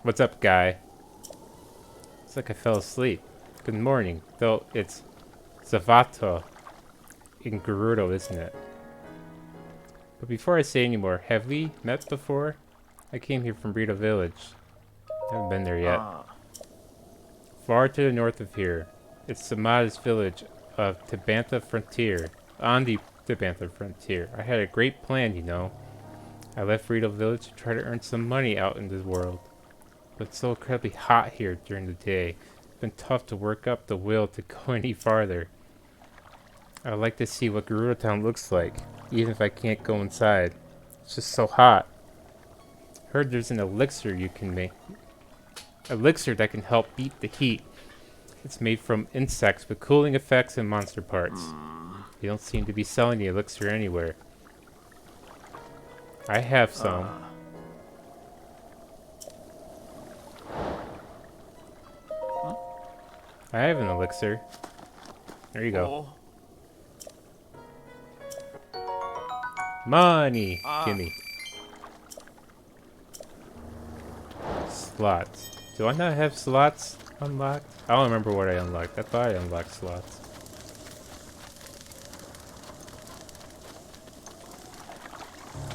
Speaker 1: What's up, guy? It's like I fell asleep. Good morning. Though it's Zavato in Gerudo, isn't it? But before I say any more, have we met before? I came here from Ruta Village. I haven't been there yet. Far to the north of here. It's the modest village of Tabantha Frontier. On the Tabantha Frontier. I had a great plan, you know. I left Ruta Village to try to earn some money out in the world. But it's so incredibly hot here during the day. It's been tough to work up the will to go any farther. I'd like to see what Garuda Town looks like, even if I can't go inside. It's just so hot. Heard there's an elixir you can make. Elixir that can help beat the heat. It's made from insects with cooling effects and monster parts. You don't seem to be selling the elixir anywhere. I have some. I have an elixir. There you go. Money! Gimme. Slots. Do I not have slots unlocked? I don't remember what I unlocked. I thought I unlocked slots.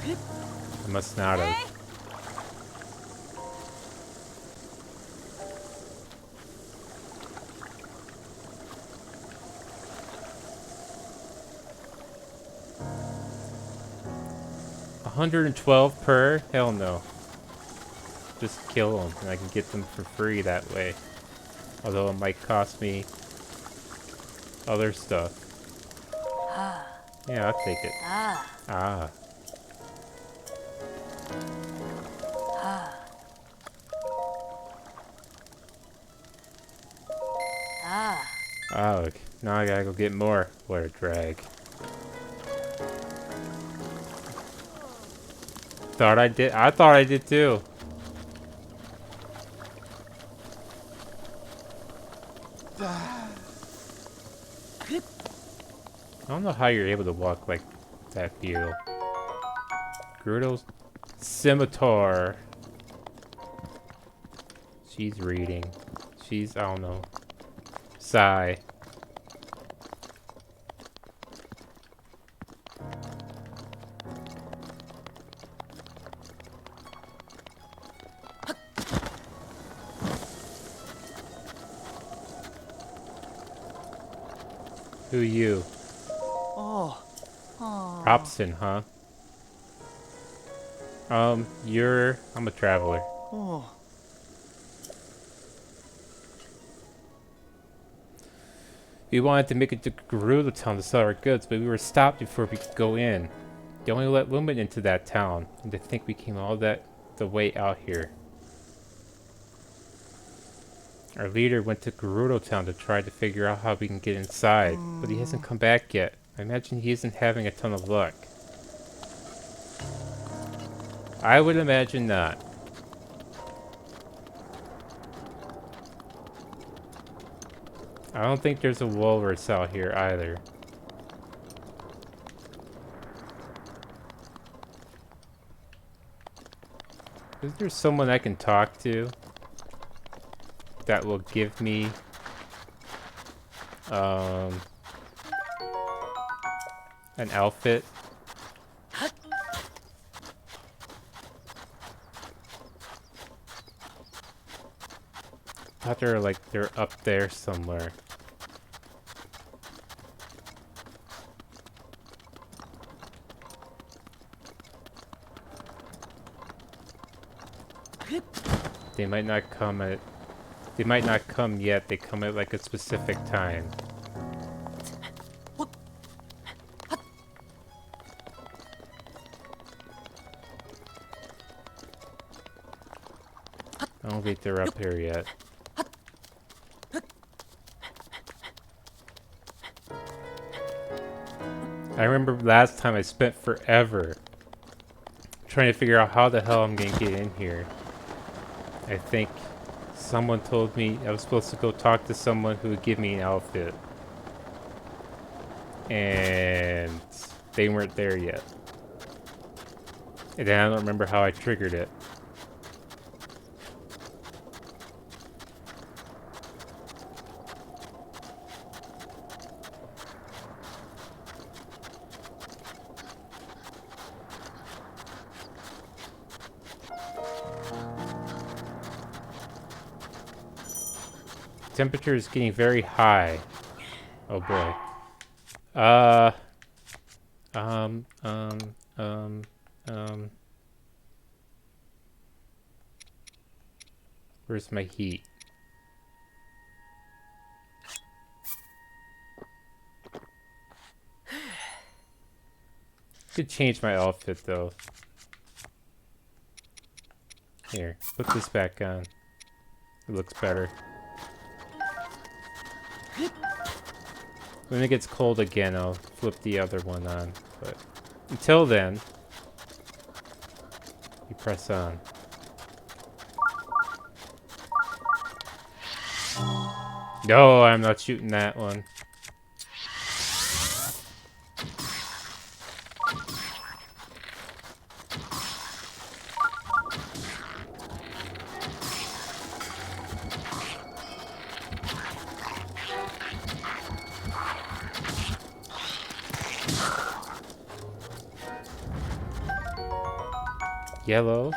Speaker 1: I must not have. $112 per? Hell no. Just kill them and I can get them for free that way. Although it might cost me other stuff. Yeah, I'll take it. Ah. Oh, now I gotta go get more. What a drag. Thought I did. I thought I did too. I don't know how you're able to walk like that, Beetle. Gerudo's scimitar. She's reading. She's, I don't know. Sigh. Who you? Robson, huh? I'm a traveler. We wanted to make it to Garuda Town to sell our goods, but we were stopped before we could go in. They only let women into that town, and to think we came all the way out here. Our leader went to Garuda Town to try to figure out how we can get inside, but he hasn't come back yet. I imagine he isn't having a ton of luck. I would imagine not. I don't think there's a walrus out here either. Is there someone I can talk to that will give me an outfit? I thought they're up there somewhere. They might not come yet. They come at like a specific time. I don't think they're up here yet. I remember last time I spent forever trying to figure out how the hell I'm gonna get in here. I think someone told me I was supposed to go talk to someone who would give me an outfit. And they weren't there yet. And then I don't remember how I triggered it. Temperature is getting very high. Oh boy. Where's my heat? Could change my outfit though. Here, put this back on. It looks better. When it gets cold again, I'll flip the other one on. But until then, you press on. No, I'm not shooting that one. Yellow.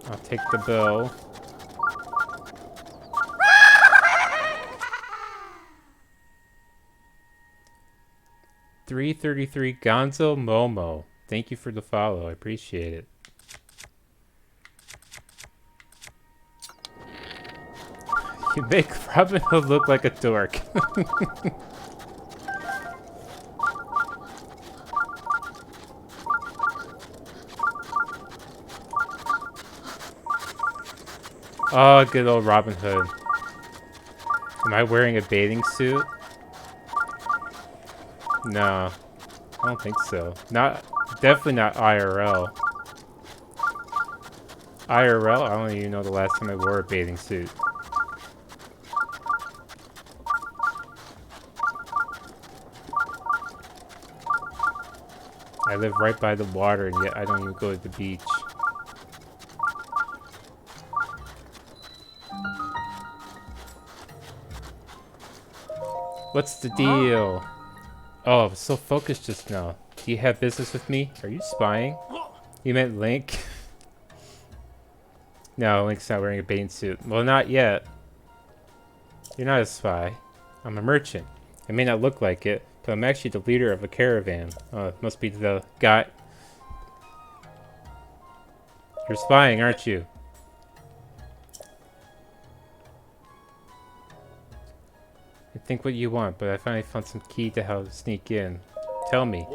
Speaker 1: I'll take the bill. $3.33 Gonzo Momo. Thank you for the follow. I appreciate it. You make Robin Hood look like a dork. Oh, good old Robin Hood. Am I wearing a bathing suit? No, I don't think so. Definitely not IRL. IRL? I don't even know the last time I wore a bathing suit. I live right by the water and yet I don't even go to the beach. What's the deal? Oh, I was so focused just now. Do you have business with me? Are you spying? You meant Link? No, Link's not wearing a bathing suit. Well, not yet. You're not a spy. I'm a merchant. I may not look like it, but I'm actually the leader of a caravan. Oh, it must be the guy. You're spying, aren't you? Think what you want, but I finally found some key to how to sneak in. Tell me.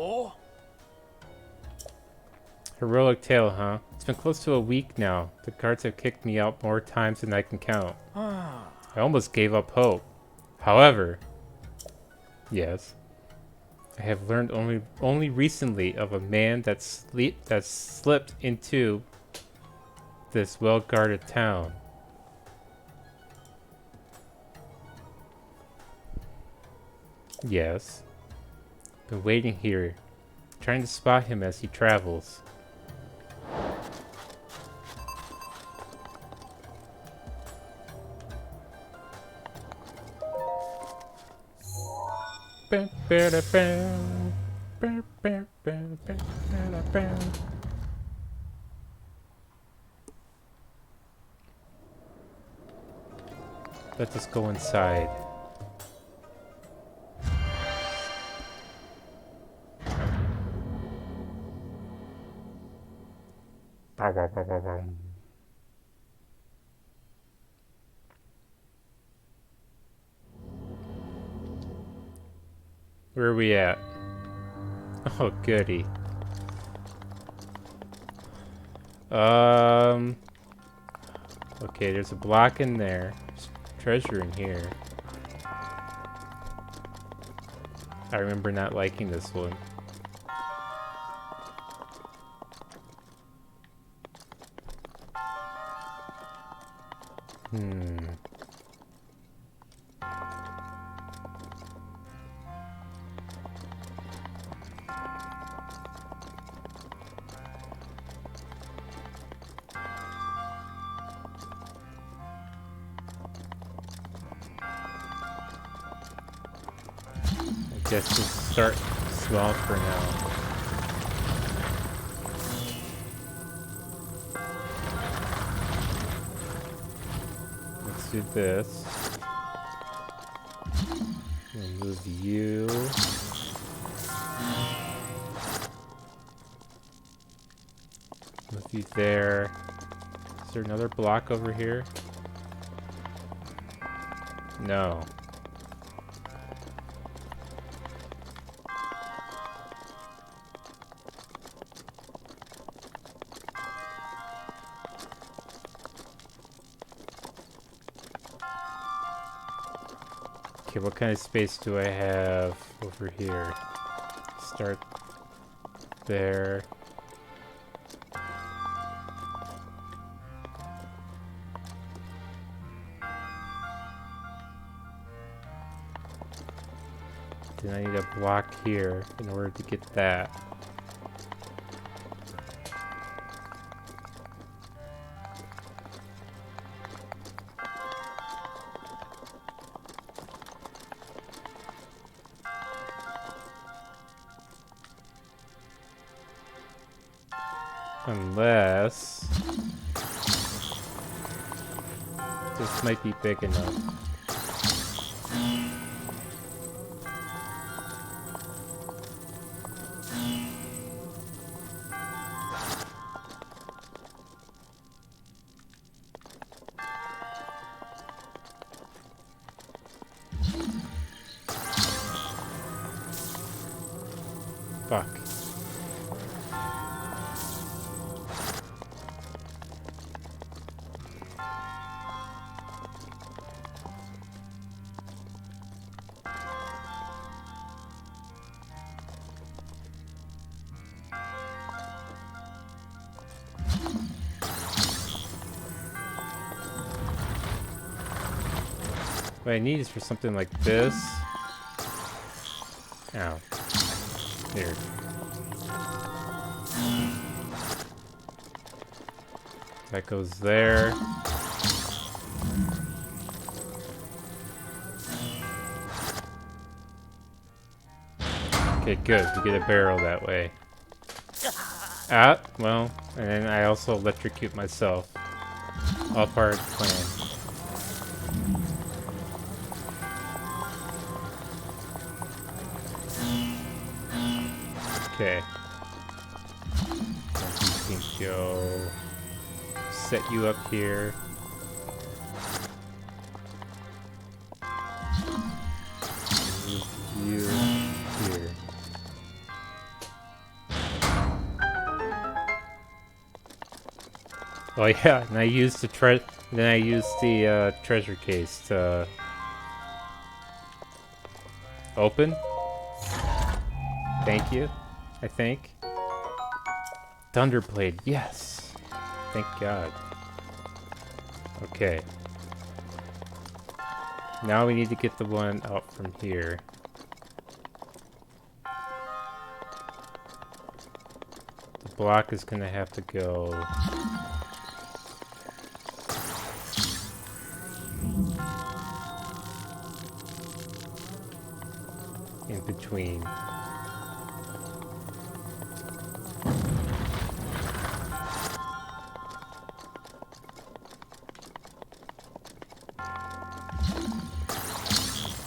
Speaker 1: Heroic tale, huh? It's been close to a week now. The guards have kicked me out more times than I can count. I almost gave up hope. However, yes, I have learned only recently of a man that slipped into this well-guarded town. Yes. Been waiting here, trying to spot him as he travels. Let us go inside. Where are we at? Oh, goody. Okay, there's a block in there. There's treasure in here. I remember not liking this one. I guess just start small for now. Let's do this. Remove you. Move you there. Is there another block over here? No. Okay, what kind of space do I have over here? Start there. Then I need a block here in order to get that. Unless this might be big enough. Fuck. What I need is for something like this. Ow. Here. That goes there. Okay, good. We get a barrel that way. Ah, well, and then I also electrocute myself. All part of the plan. Okay. You can go set you up here. Move you here. Oh yeah, and I used the treasure case to open. Thank you. I think. Thunderblade, yes! Thank God. Okay. Now we need to get the one out from here. The block is gonna have to go in between.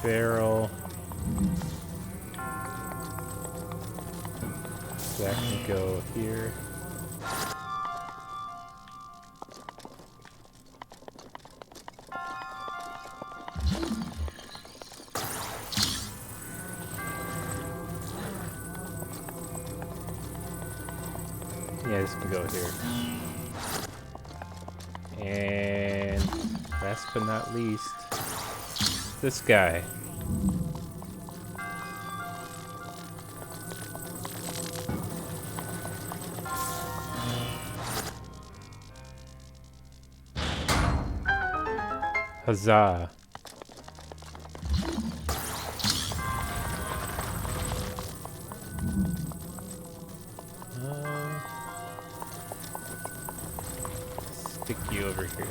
Speaker 1: Barrel. That can go here. Yeah, this can go here. And last but not least, this guy. Huzzah. Stick you over here.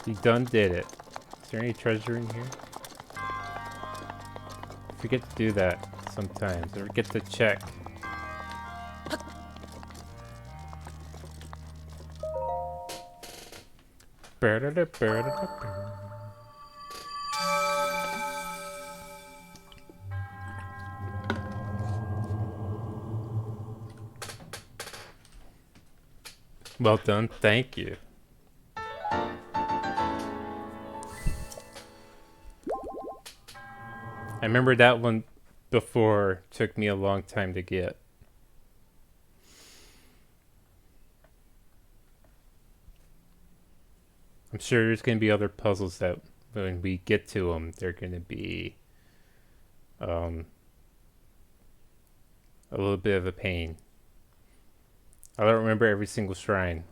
Speaker 1: You done did it. Is there any treasure in here? I forget to do that sometimes. I forget to check. Well done, thank you. I remember that one before took me a long time to get. I'm sure there's going to be other puzzles that when we get to them, they're going to be a little bit of a pain. I don't remember every single shrine.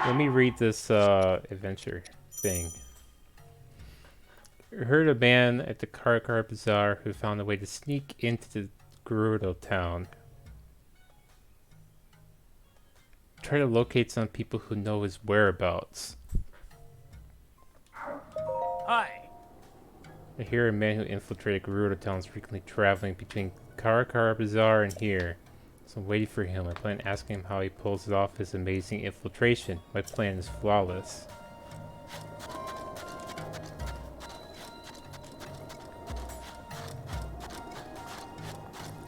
Speaker 1: Let me read this adventure thing. I heard a man at the Caracara Bazaar who found a way to sneak into the Gerudo town. Try to locate some people who know his whereabouts.
Speaker 2: Hi.
Speaker 1: I hear a man who infiltrated Garuda Town is frequently traveling between Caracara Bazaar and here. So I'm waiting for him. I plan on asking him how he pulls off his amazing infiltration. My plan is flawless.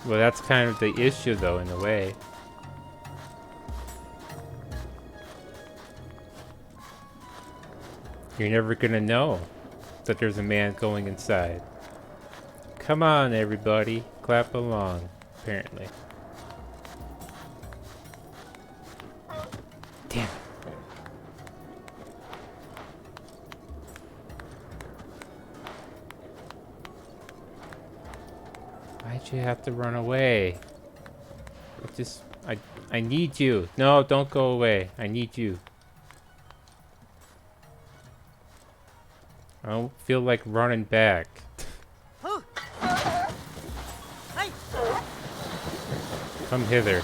Speaker 1: Well, that's kind of the issue though, in a way. You're never gonna know that there's a man going inside. Come on, everybody. Clap along, apparently. Damn it. Why'd you have to run away? I need you. No, don't go away. I need you. I don't feel like running back. Come hither.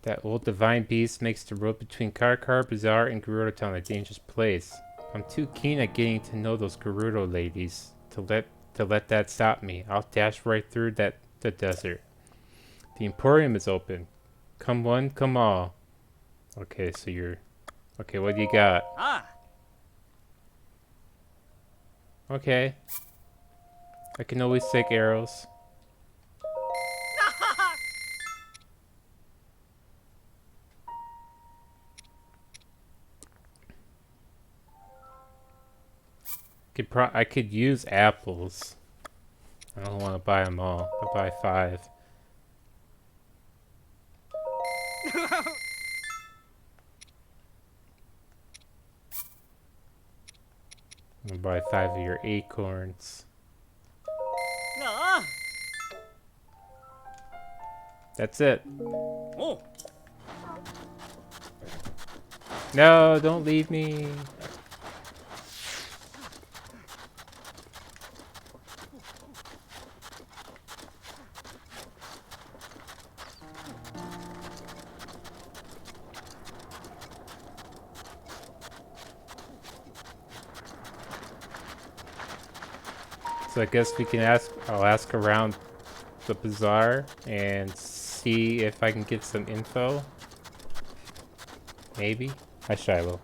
Speaker 1: That old divine beast makes the road between Caracara Bazaar and Gerudo Town a dangerous place. I'm too keen at getting to know those Gerudo ladies to let that stop me. I'll dash right through the desert. The Emporium is open. Come one, come all. Okay, so you're... Okay, what do you got? Okay. I can always take arrows. I could use apples. I don't want to buy them all. I'll buy 5. I'll buy 5 of your acorns. That's it. No, don't leave me. So I guess we can I'll ask around the bazaar and see if I can get some info. Maybe? Hi, Shiloh.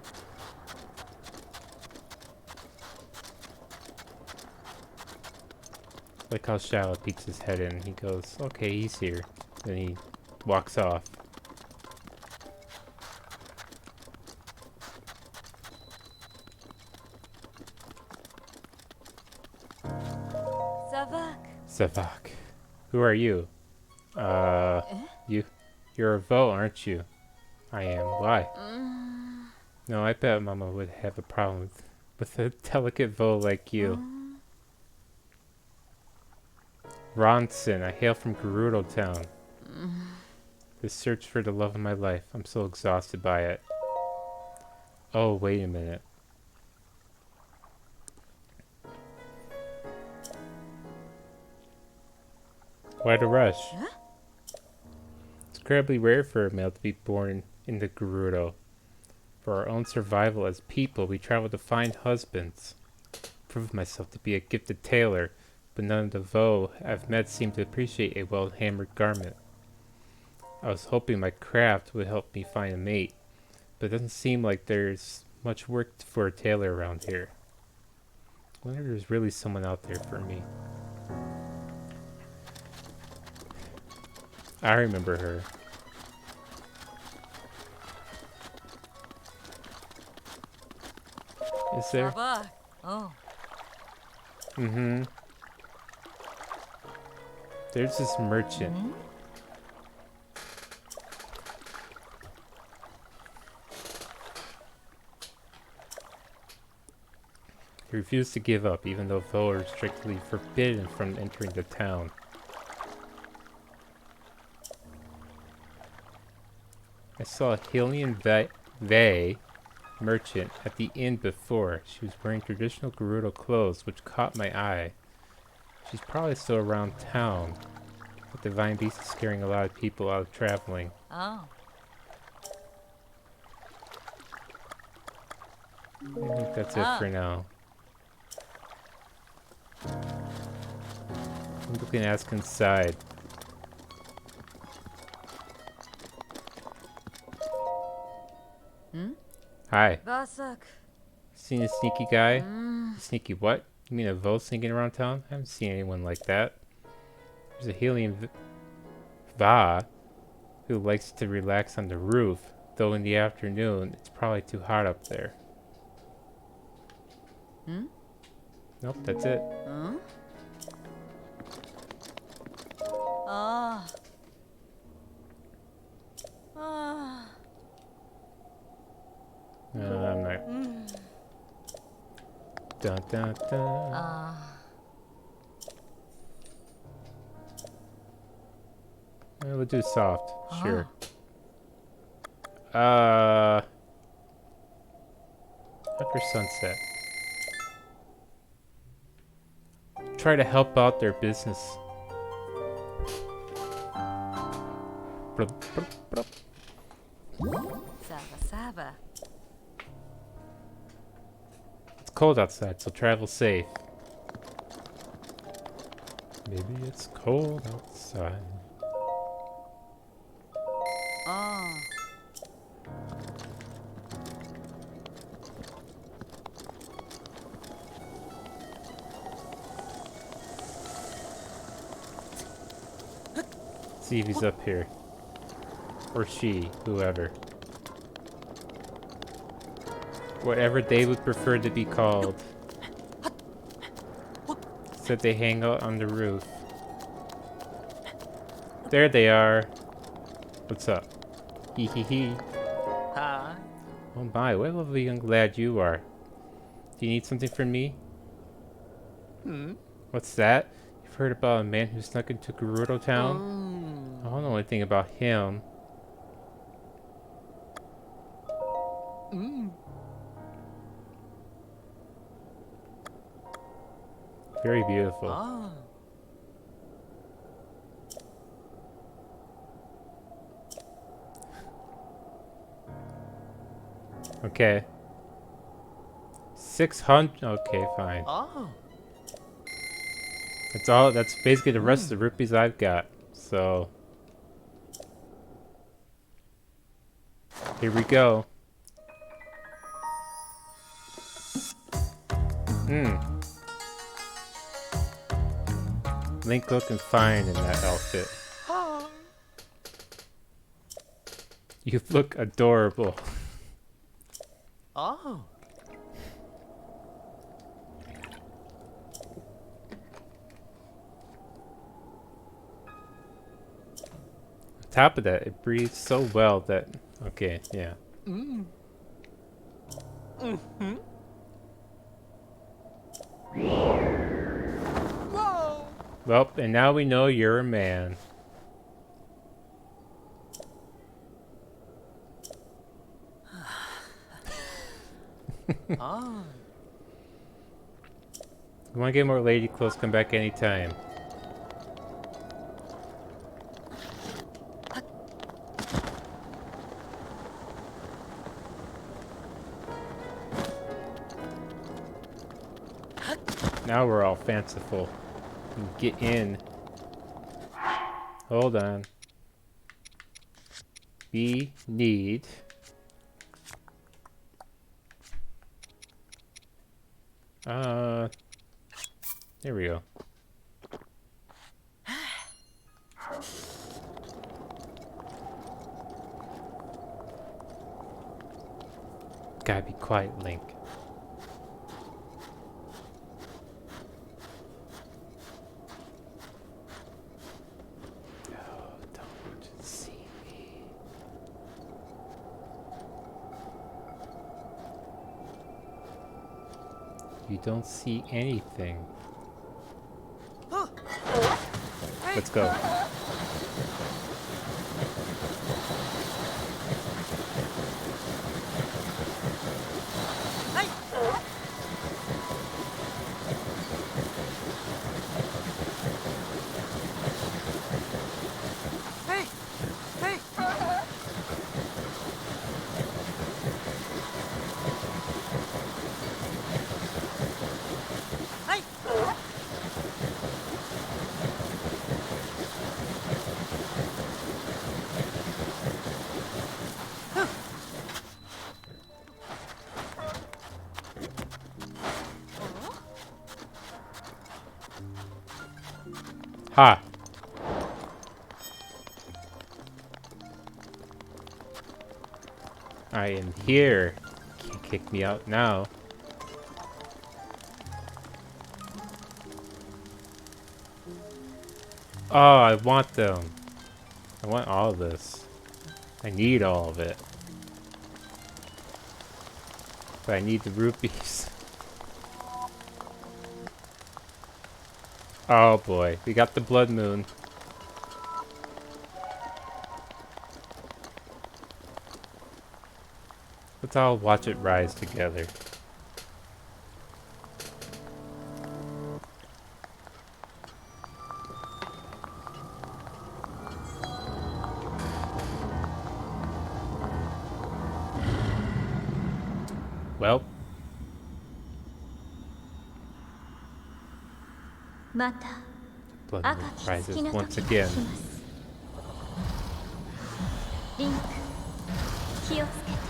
Speaker 1: Like how Shiloh peeks his head in and he goes, okay, he's here. Then he walks off. Savak. Who are you? You're a Vo, aren't you? I am. Why? No, I bet Mama would have a problem with a delicate Vo like you. Ronson, I hail from Gerudo Town. The search for the love of my life. I'm so exhausted by it. Oh, wait a minute. Why the rush? It's incredibly rare for a male to be born in the Gerudo. For our own survival as people, we travel to find husbands. Prove myself to be a gifted tailor, but none of the Vo I've met seem to appreciate a well-hammered garment. I was hoping my craft would help me find a mate, but it doesn't seem like there's much work for a tailor around here. I wonder if there's really someone out there for me. I remember her. Is there?
Speaker 4: Oh.
Speaker 1: Mm-hmm. There's this merchant. He refused to give up, even though Vo are strictly forbidden from entering the town. I saw a Hylian Vey merchant at the inn before. She was wearing traditional Gerudo clothes, which caught my eye. She's probably still around town. But the Divine Beast is scaring a lot of people out of traveling.
Speaker 4: Oh.
Speaker 1: I think that's it for now. I'm looking to ask inside. Hi.
Speaker 4: Vasak.
Speaker 1: Seen a sneaky guy? Sneaky what? You mean a Vo sneaking around town? I haven't seen anyone like that. There's a Hylian Va who likes to relax on the roof, though in the afternoon it's probably too hot up there. Nope, that's it.
Speaker 4: Ah. Ah.
Speaker 1: No, I'm not. Dun dun dun. We'll do soft. Sure. After sunset. Try to help out their business. Blup, blup, blup.
Speaker 4: Saba.
Speaker 1: It's cold outside, so travel safe. Maybe it's cold outside.
Speaker 4: Oh.
Speaker 1: See if he's up here. Or she, whoever. Whatever they would prefer to be called. Said they hang out on the roof. There they are. What's up? Hee hee hee.
Speaker 4: Hi.
Speaker 1: Oh my, what a lovely young lad you are. Do you need something from me? What's that? You've heard about a man who snuck into Gerudo Town? I don't know anything about him. Very beautiful. Okay. 600. Okay, fine. That's all. That's basically the rest of the rupees I've got. So here we go. Link looking fine in that outfit. You look adorable.
Speaker 2: Oh.
Speaker 1: On top of that, it breathes so well that... Okay, yeah.
Speaker 2: Whoa.
Speaker 1: Well, and now we know you're a man. If you want to get more lady clothes, come back anytime. Now we're all fanciful. Get in. Hold on. We need... There we go. Gotta be quiet, Link. Oh, don't see me. You don't see anything. Let's go. Ha! I am here. Can't kick me out now. Oh, I want them. I want all of this. I need all of it. But I need the rupees. Oh boy, we got the blood moon. Let's all watch it rise together. Well,
Speaker 3: また
Speaker 1: blood
Speaker 3: 赤
Speaker 1: moon
Speaker 3: き好
Speaker 1: rises
Speaker 3: きな
Speaker 1: once
Speaker 3: 時が
Speaker 1: again.
Speaker 3: 来ます。リンク、気をつけて。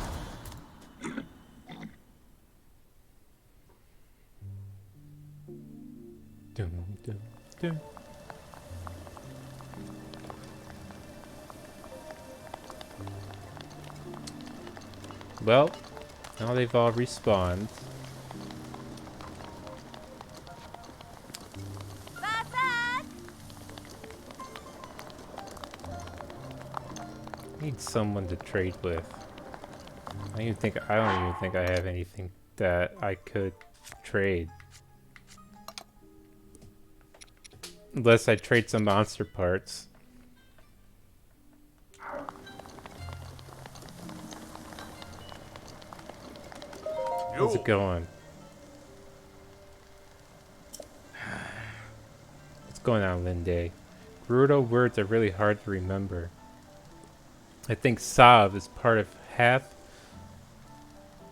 Speaker 1: Dum, dum, dum. Well, now they've all respawned. I need someone to trade with. I don't even think I have anything that I could trade. Unless I trade some monster parts. How's it going? What's going on, Linde? Ruta words are really hard to remember. I think Sav is part of half.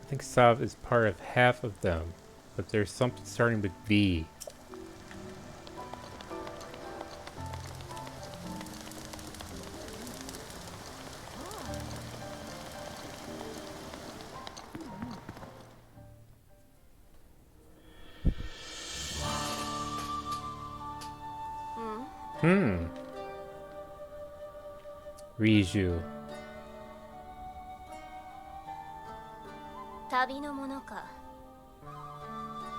Speaker 1: I think Sav is part of half of them, but there's something starting with V. Riju.
Speaker 3: 旅のものか。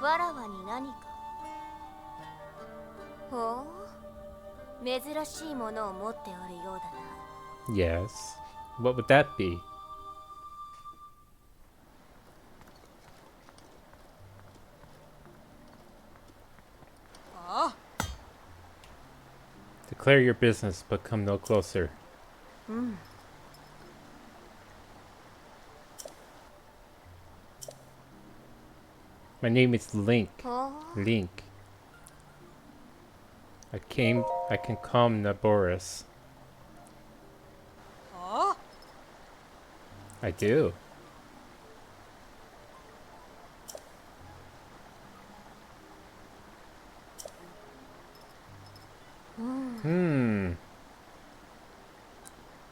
Speaker 3: わらわに何か。ほう、珍しいものを持っておるようだな。
Speaker 1: Yes. What would that be? Declare your business, but come no closer. My name is Link. Link. I can calm Naboris. I do. A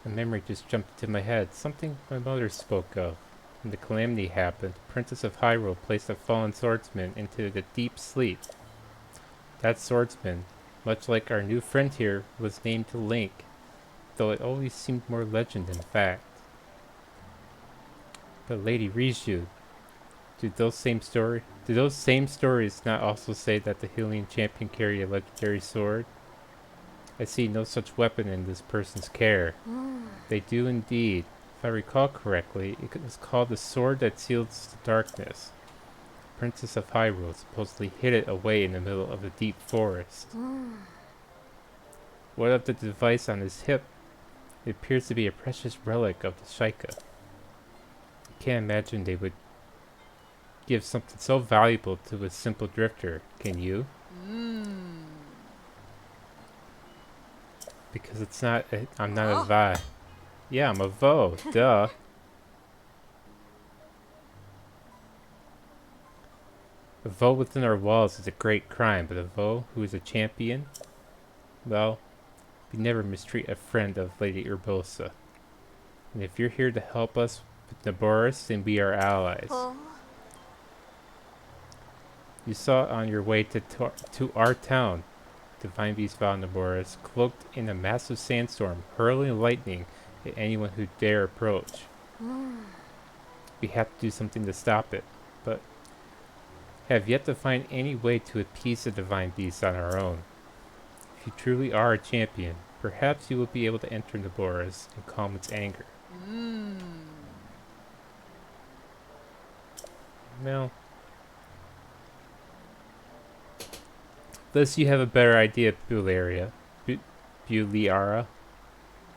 Speaker 1: memory just jumped into my head. Something my mother spoke of. When the calamity happened, the Princess of Hyrule placed a fallen swordsman into the deep sleep. That swordsman, much like our new friend here, was named Link, though it always seemed more legend than fact. But Lady Riju, do those same stories not also say that the Hylian champion carried a legendary sword? I see no such weapon in this person's care. They do indeed. If I recall correctly, it was called the Sword That Seals the Darkness. The Princess of Hyrule supposedly hid it away in the middle of the deep forest. What of the device on his hip? It appears to be a precious relic of the Sheikah. I can't imagine they would give something so valuable to a simple drifter. Can you? Because it's not. I'm not a Vi. Yeah, I'm a Vo. Duh. A Vo within our walls is a great crime, but a Vo who is a champion? Well, we never mistreat a friend of Lady Urbosa. And if you're here to help us with Naboris, then we are allies. You saw it on your way to our town. Divine Beast Val Naboris, cloaked in a massive sandstorm, hurling lightning at anyone who dare approach. We have to do something to stop it, but have yet to find any way to appease the Divine Beast on our own. If you truly are a champion, perhaps you will be able to enter Naboris and calm its anger. Well, unless you have a better idea, Buliara,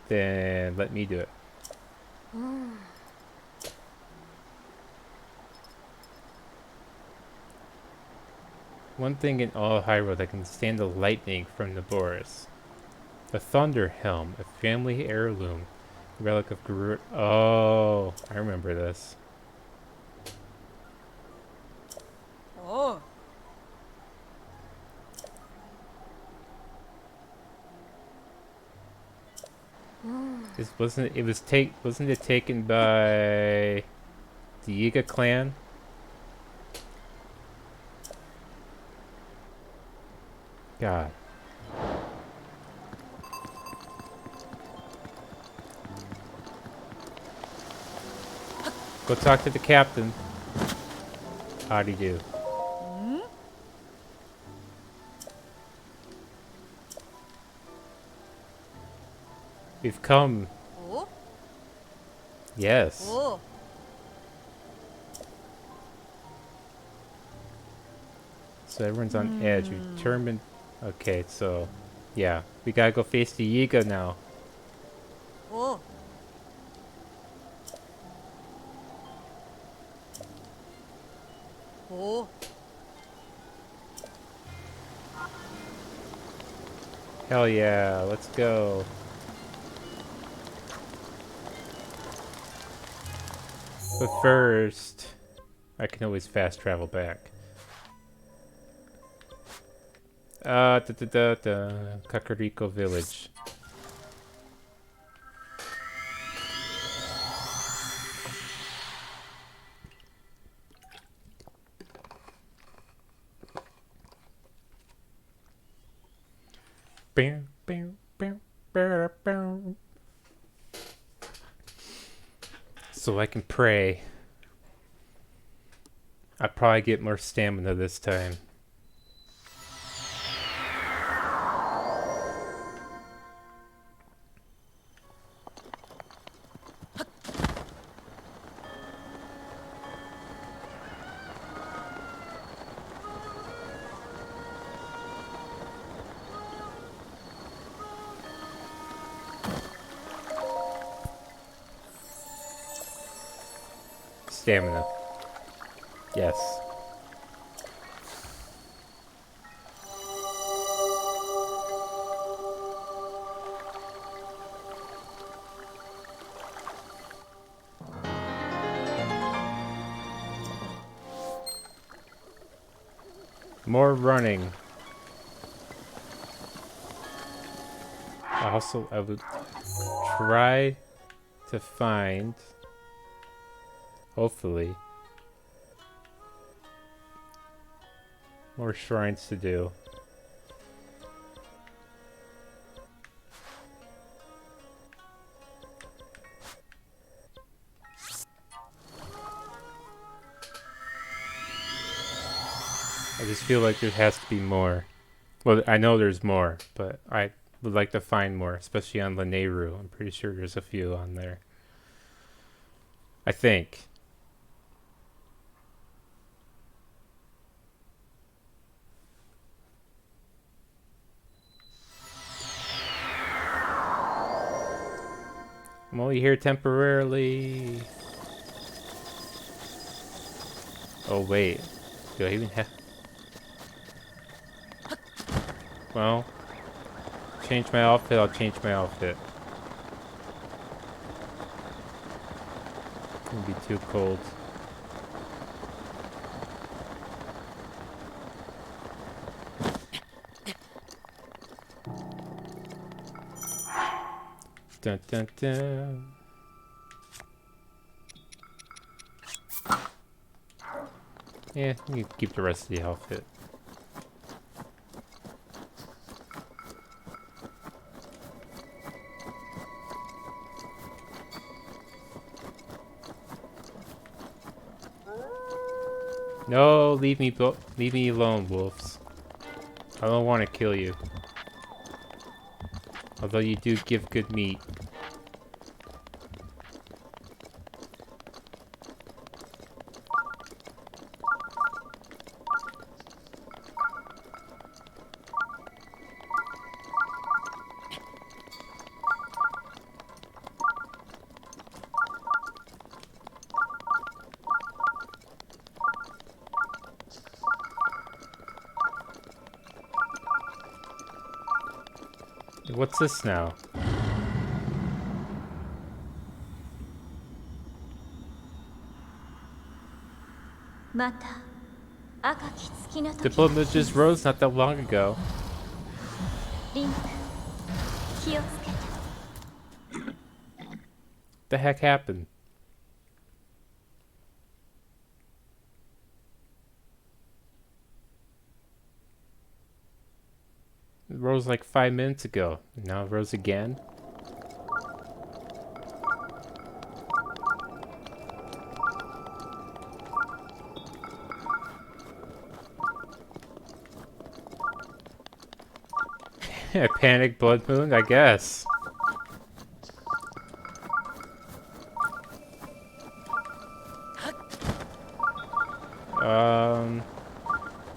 Speaker 1: then let me do it. One thing in all of Hyrule that can stand the lightning from Naboris. A Thunder Helm, a family heirloom, relic of Garuda. Oh, I remember this.
Speaker 4: Oh.
Speaker 1: This wasn't it taken by the Yiga clan? God. Go talk to the captain. How'd he do? We've come.
Speaker 4: Oh.
Speaker 1: Yes.
Speaker 4: Oh.
Speaker 1: So everyone's on edge. We determined. Okay, so yeah, we gotta go face the Yiga now.
Speaker 4: Oh. Oh.
Speaker 1: Hell yeah, let's go. But first, I can always fast travel back. Kakariko Village. Bam, bam, bam, bam, bam. So I can pray. I probably get more stamina this time. Stamina. Yes. More running. Also, I would try to find, hopefully, more shrines to do. I just feel like there has to be more. Well, I know there's more, but I would like to find more, especially on Lanayru. I'm pretty sure there's a few on there. I think. I'm only here temporarily. Oh, wait. Do I even have... Well, change my outfit, I'll change my outfit. It'll be too cold. Dun dun dun. Yeah, you can keep the rest of the outfit. No, leave me alone, wolves. I don't want to kill you. Although you do give good meat. What's this now? The blood moon just rose not that long ago. The heck happened? It rose like 5 minutes ago. Now it rose again? Panic blood moon, I guess.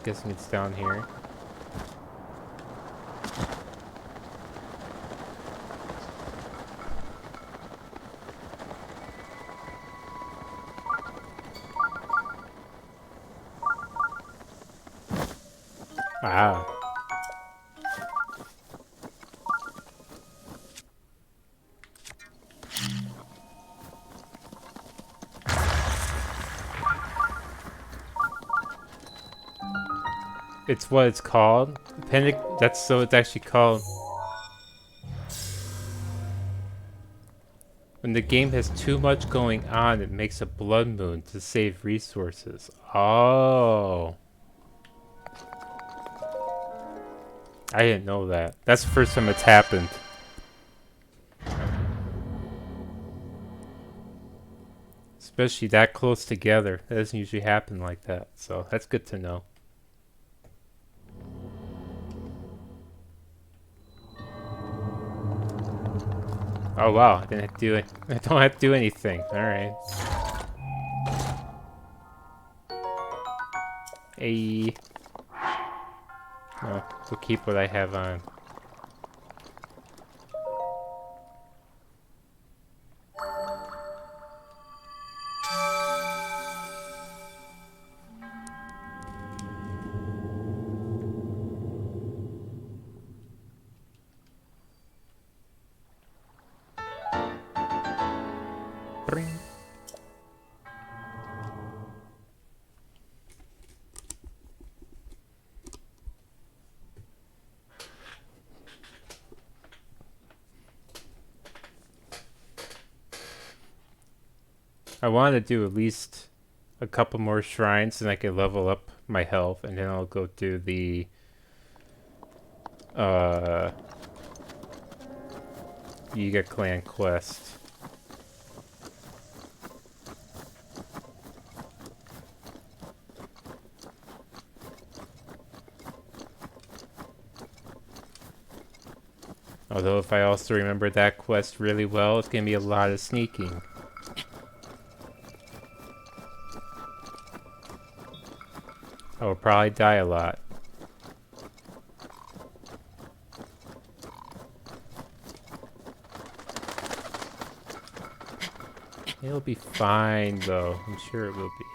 Speaker 1: Guessing it's down here. Ah. It's what it's called. Panic. That's so it's actually called. When the game has too much going on, it makes a blood moon to save resources. Oh. I didn't know that. That's the first time it's happened. Especially that close together. That doesn't usually happen like that. So that's good to know. Oh wow, I didn't have to do it. I don't have to do anything. Alright. Hey. No, we'll keep what I have on. Bring. I want to do at least a couple more shrines and I can level up my health, and then I'll go do the Yiga Clan quest. Although if I also remember that quest really well, it's gonna be a lot of sneaking. I will probably die a lot. It'll be fine though, I'm sure it will be.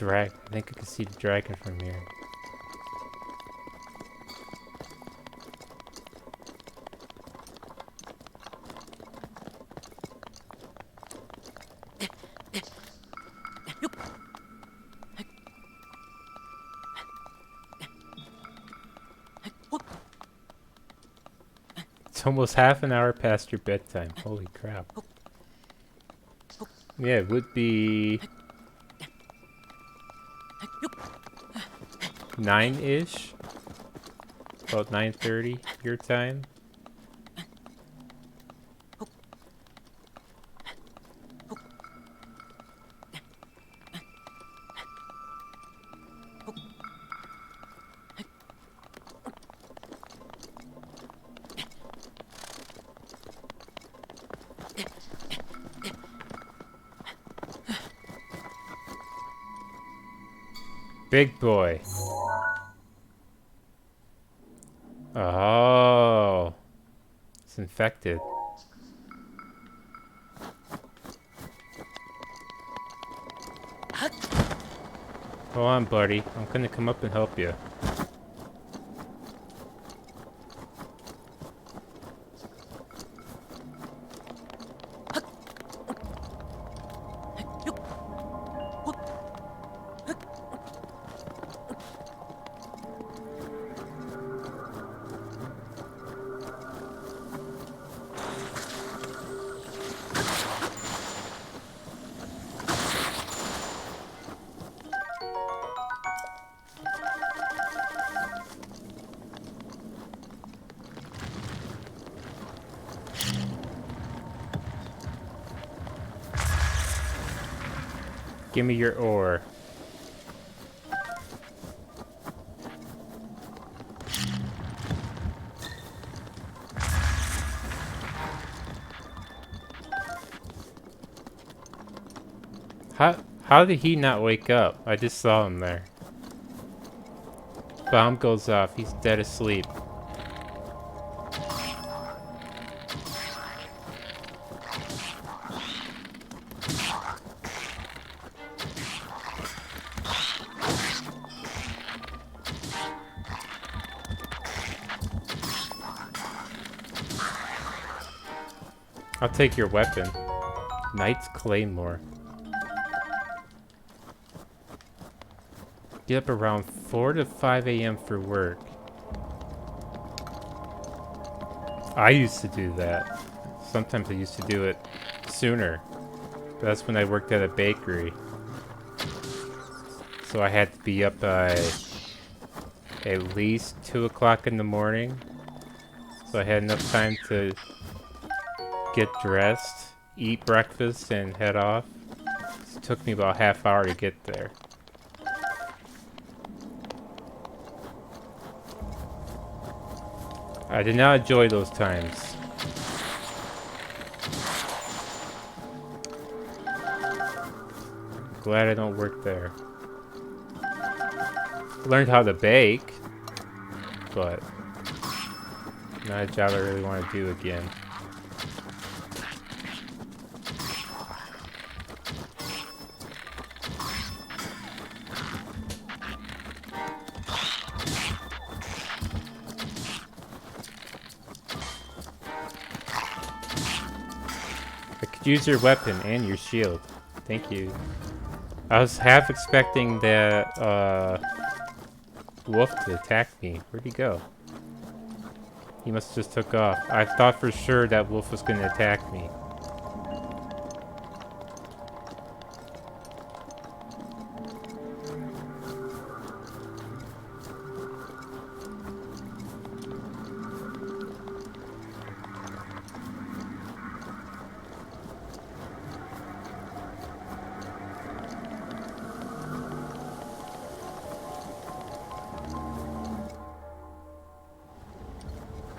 Speaker 1: I think I can see the dragon from here. It's almost half an hour past your bedtime. Holy crap. Yeah, it would be 9-ish, about 9:30 your time. Big boy. Oh, it's infected. Hold on, buddy. I'm gonna come up and help you. Give me your ore. How did he not wake up? I just saw him there. Bomb goes off. He's dead asleep. I'll take your weapon. Knight's Claymore. Get up around 4 to 5 a.m. for work. I used to do that. Sometimes I used to do it sooner. But that's when I worked at a bakery. So I had to be up by at least 2 o'clock in the morning. So I had enough time to get dressed, eat breakfast, and head off. It took me about a half hour to get there. I did not enjoy those times. Glad I don't work there. Learned how to bake, but not a job I really want to do again. Use your weapon and your shield. Thank you. I was half expecting that wolf to attack me. Where'd he go? He must have just took off. I thought for sure that wolf was gonna attack me.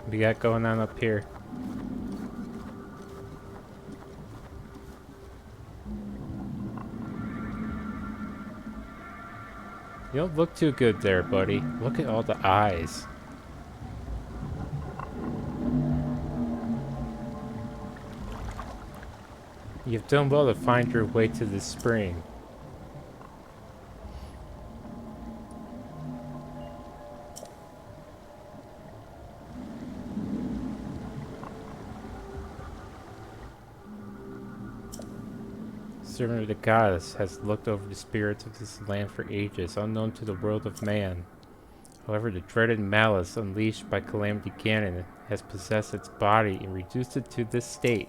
Speaker 1: What we got going on up here? You don't look too good there, buddy. Look at all the eyes. You've done well to find your way to the spring. Servant of the goddess has looked over the spirits of this land for ages, unknown to the world of man. However, the dreaded malice unleashed by Calamity Ganon has possessed its body and reduced it to this state.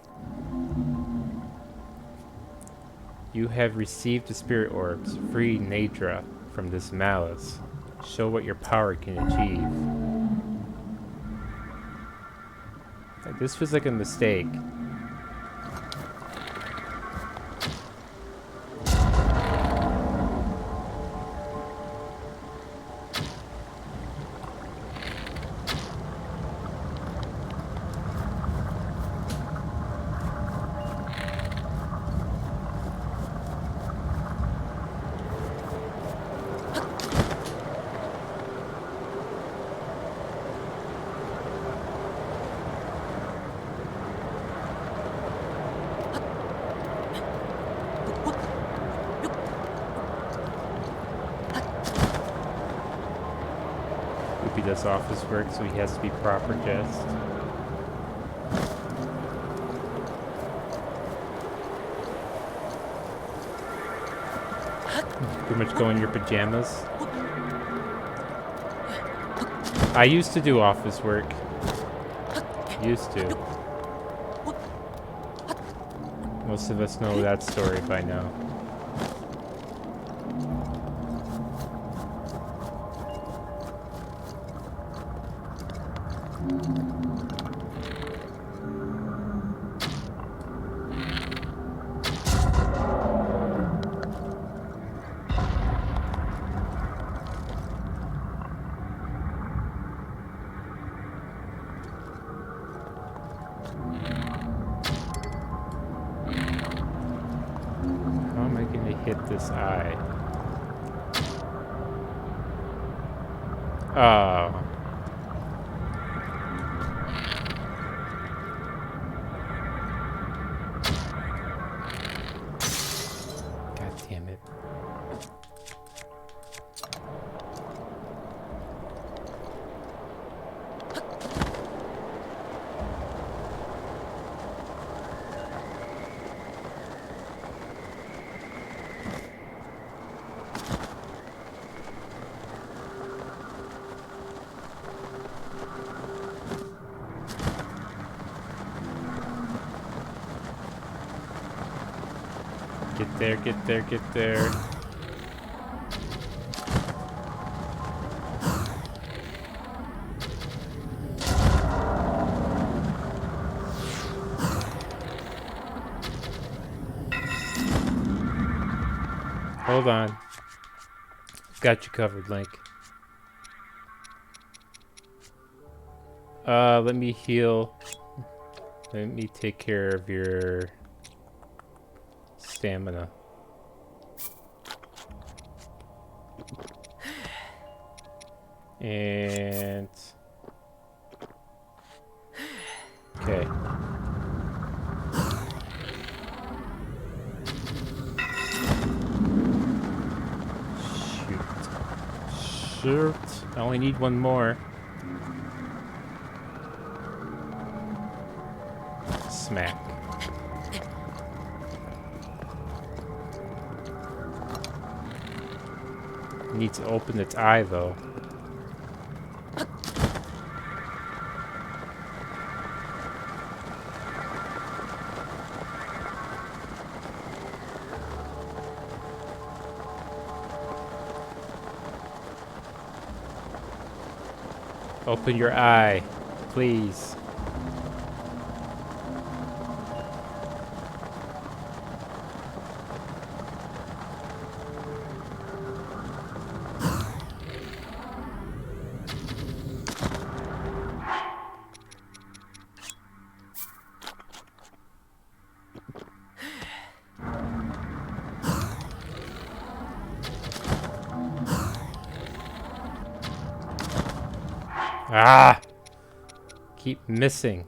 Speaker 1: You have received the spirit orbs. Free Nadra from this malice. Show what your power can achieve. This feels like a mistake. He does office work, so he has to be proper dressed. Pretty much go in your pajamas. I used to do office work. Used to. Most of us know that story by now. Hit this eye. Oh. God damn it. Get there, get there, get there. Hold on. Got you covered, Link. Let me heal. Let me take care of your stamina. And okay. Shoot. I only need one more. Smack. Need to open its eye though. Open your eye, please. Ah! Keep missing.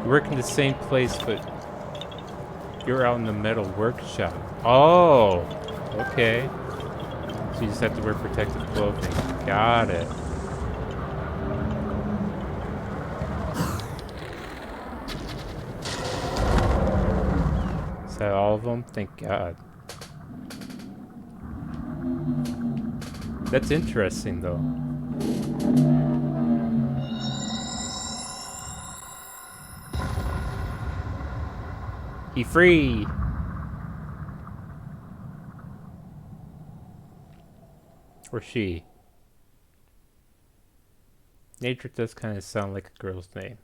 Speaker 1: You work in the same place, but you're out in the metal workshop. Oh! Okay. So you just have to wear protective clothing. Got it. Is that all of them? Thank God. That's interesting, though. He free! Or she. Nature does kind of sound like a girl's name.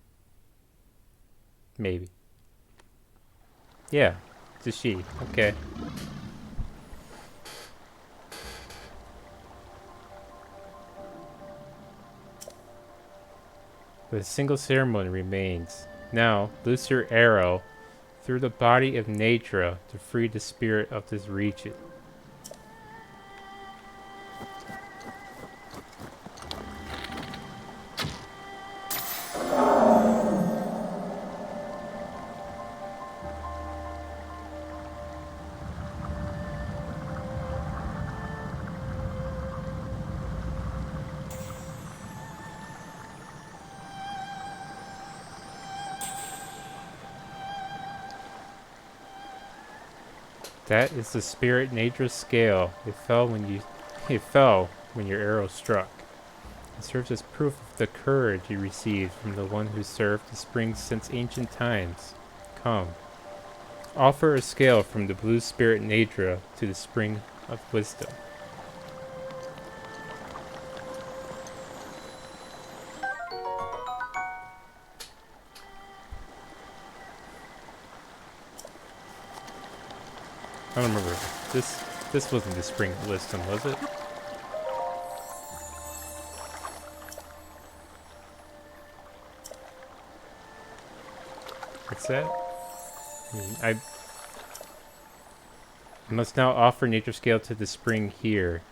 Speaker 1: Maybe. Yeah, it's a she. Okay. But a single ceremony remains. Now, loose your arrow through the body of Natura to free the spirit of this region. That is the spirit Natura scale. It fell when your arrow struck. It serves as proof of the courage you received from the one who served the spring since ancient times. Come. Offer a scale from the blue spirit Natura to the spring of wisdom. I don't remember. This wasn't the spring of wisdom, was it? What's that? I must now offer nature scale to the spring here.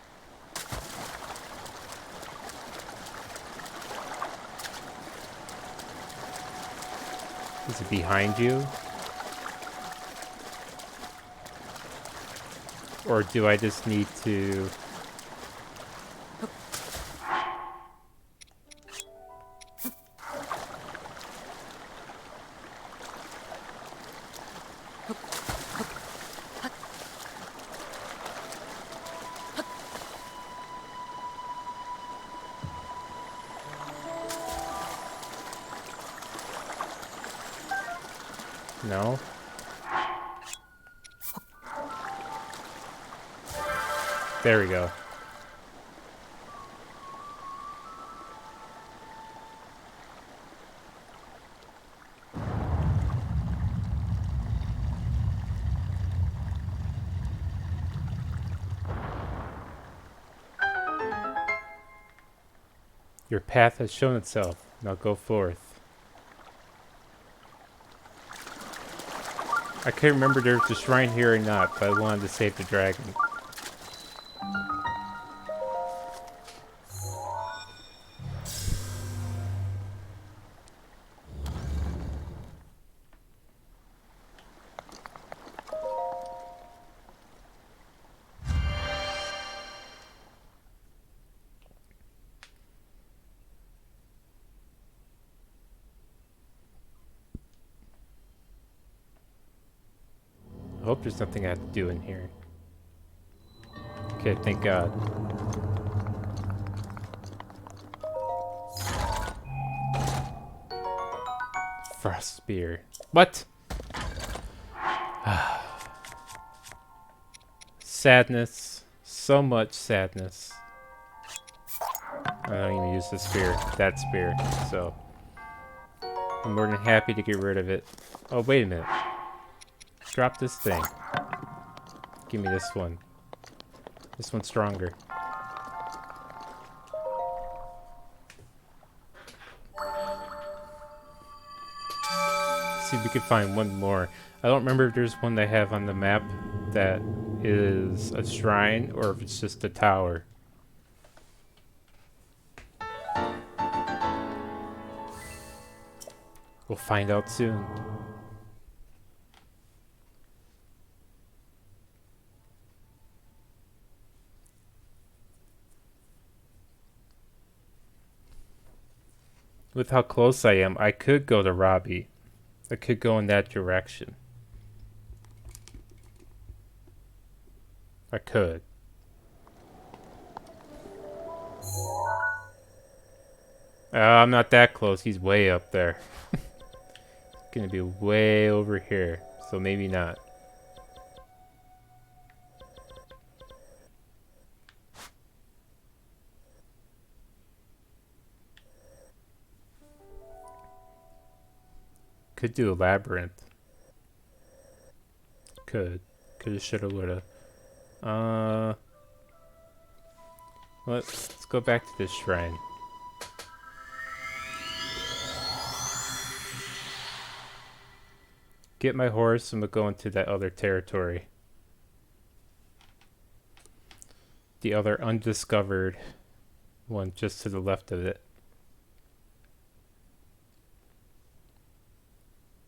Speaker 1: Is it behind you? Or do I just need to... No? There we go. Your path has shown itself. Now go forth. I can't remember if there's a shrine here or not, but I wanted to save the dragon. hope there's nothing I have to do in here. Okay, thank God. Frost spear. What? Sadness. So much sadness. I don't even use the spear. That spear. So I'm more than happy to get rid of it. Oh, wait a minute. Drop this thing. Give me this one. This one's stronger. See if we can find one more. I don't remember if there's one they have on the map that is a shrine or if it's just a tower. We'll find out soon. With how close I am, I could go to Robbie. I could go in that direction. I could. I'm not that close. He's way up there. Gonna be way over here, so maybe not. Could do a labyrinth. Coulda, shoulda, woulda. Let's go back to this shrine. Get my horse and we'll go into that other territory. The other undiscovered one just to the left of it.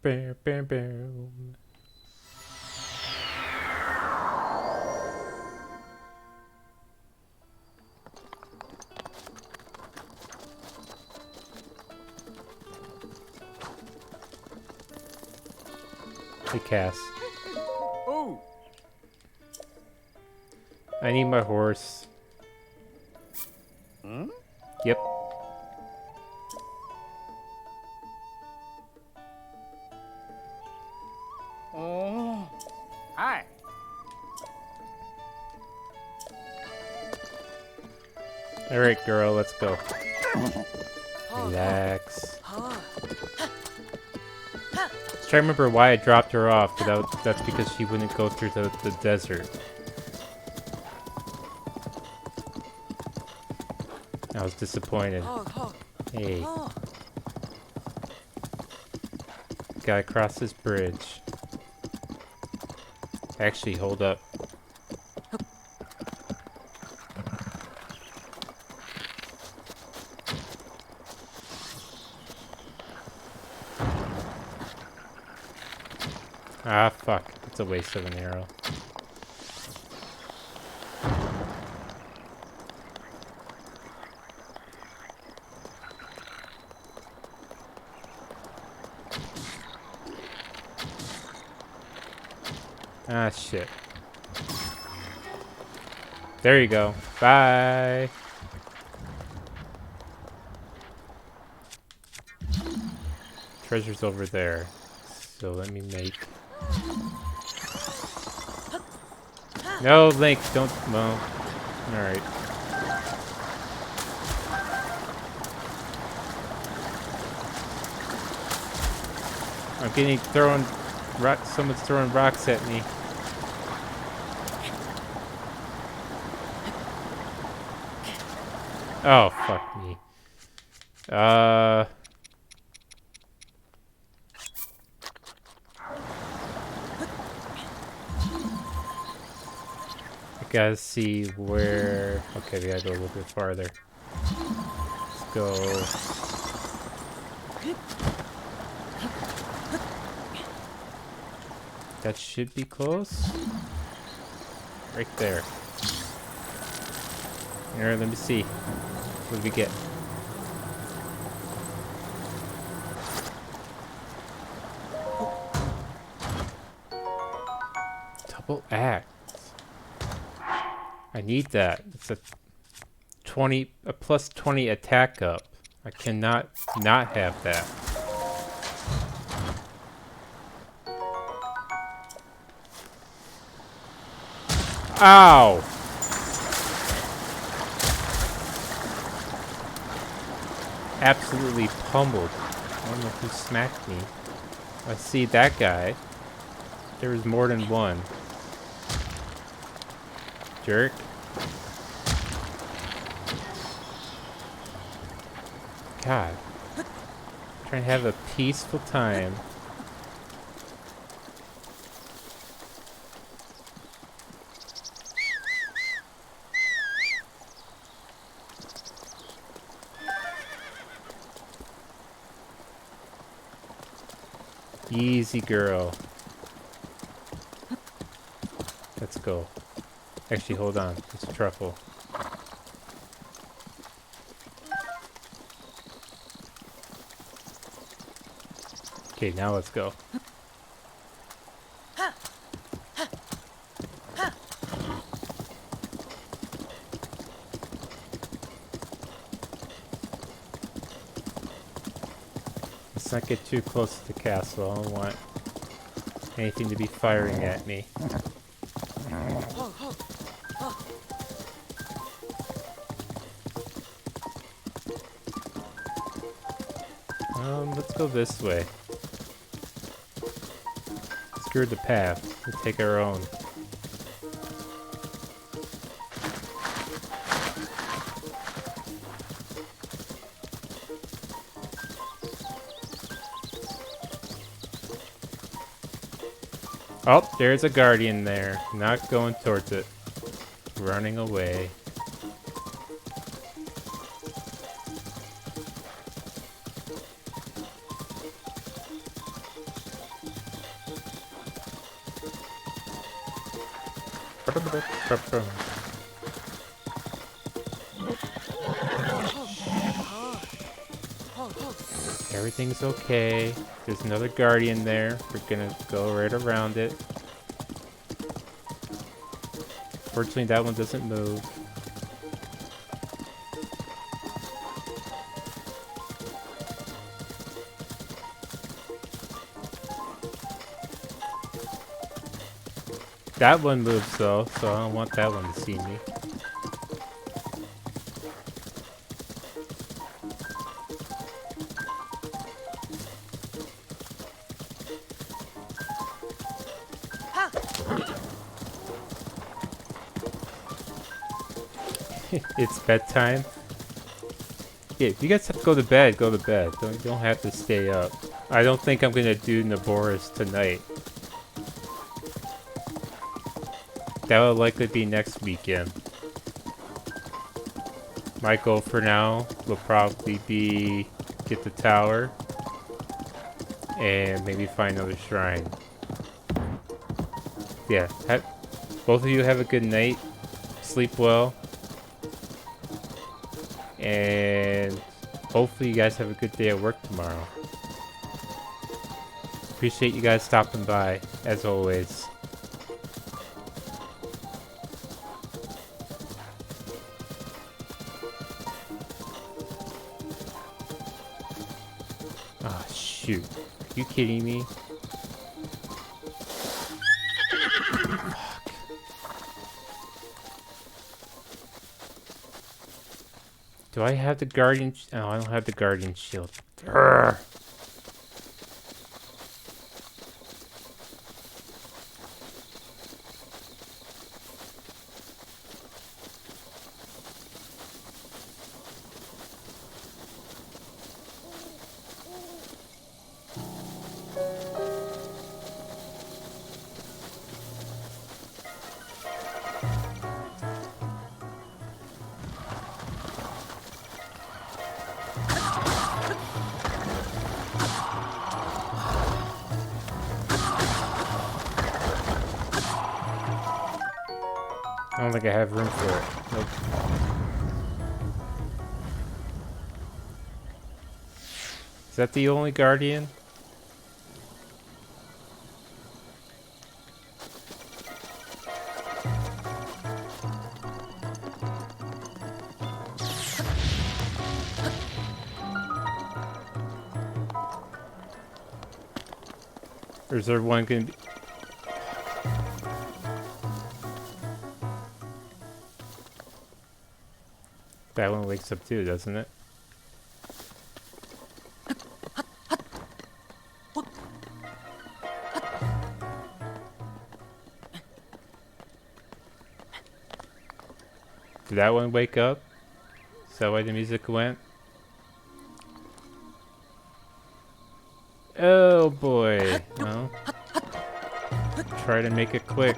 Speaker 1: Bam, bam, bam. Hey, Cass.
Speaker 2: Oh.
Speaker 1: I need my horse.
Speaker 2: Hmm?
Speaker 1: Yep.
Speaker 2: Oh. Hi.
Speaker 1: Alright, girl, let's go. Relax. I trying to remember why I dropped her off, but that's because she wouldn't go through the desert. I was disappointed. Hey. Gotta cross this bridge. Actually, hold up. Ah, fuck. It's a waste of an arrow. Ah, shit. There you go. Bye. Treasure's over there. So let me make... No, Link, don't... Well, alright. I'm getting thrown... Someone's throwing rocks at me. Oh, fuck me. I gotta see where... Okay, we gotta go a little bit farther. Let's go... That should be close. Right there. Here, let me see. What do we get? Triple axe. I need that. It's a plus 20 attack up. I cannot not have that. Ow! Absolutely pummeled. I don't know who smacked me. I see that guy. There was more than one. Jerk. God. Trying to have a peaceful time. Easy girl. Let's go. Actually, hold on. It's a truffle. Okay, now let's go. Let's not get too close to the castle. I don't want anything to be firing at me. Let's go this way. Screw the path. We'll take our own. Oh, there's a guardian there. Not going towards it. Running away. Everything's okay. There's another guardian there. We're gonna go right around it. Fortunately, that one doesn't move. That one moves though, so I don't want that one to see me. It's bedtime. Yeah, if you guys have to go to bed, go to bed. Don't have to stay up. I don't think I'm gonna do Naboris tonight. That will likely be next weekend. My goal for now will probably be get the tower and maybe find another shrine. Yeah, both of you have a good night. Sleep well. And hopefully you guys have a good day at work tomorrow. Appreciate you guys stopping by, as always. Oh, shoot. Are you kidding me? Do I have the guardian? Oh, I don't have the guardian shield. Urgh. I don't think I have room for it. Nope. Is that the only guardian? Or is there one gonna be... That one wakes up too, doesn't it? Did that one wake up? Is that why the music went? Oh boy. Well, try to make it quick.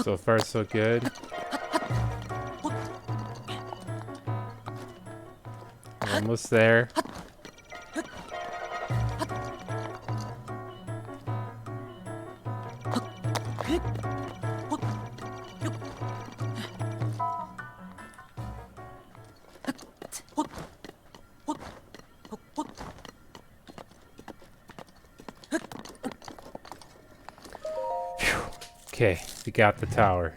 Speaker 1: So far, so good. Almost there. Okay, we got the tower.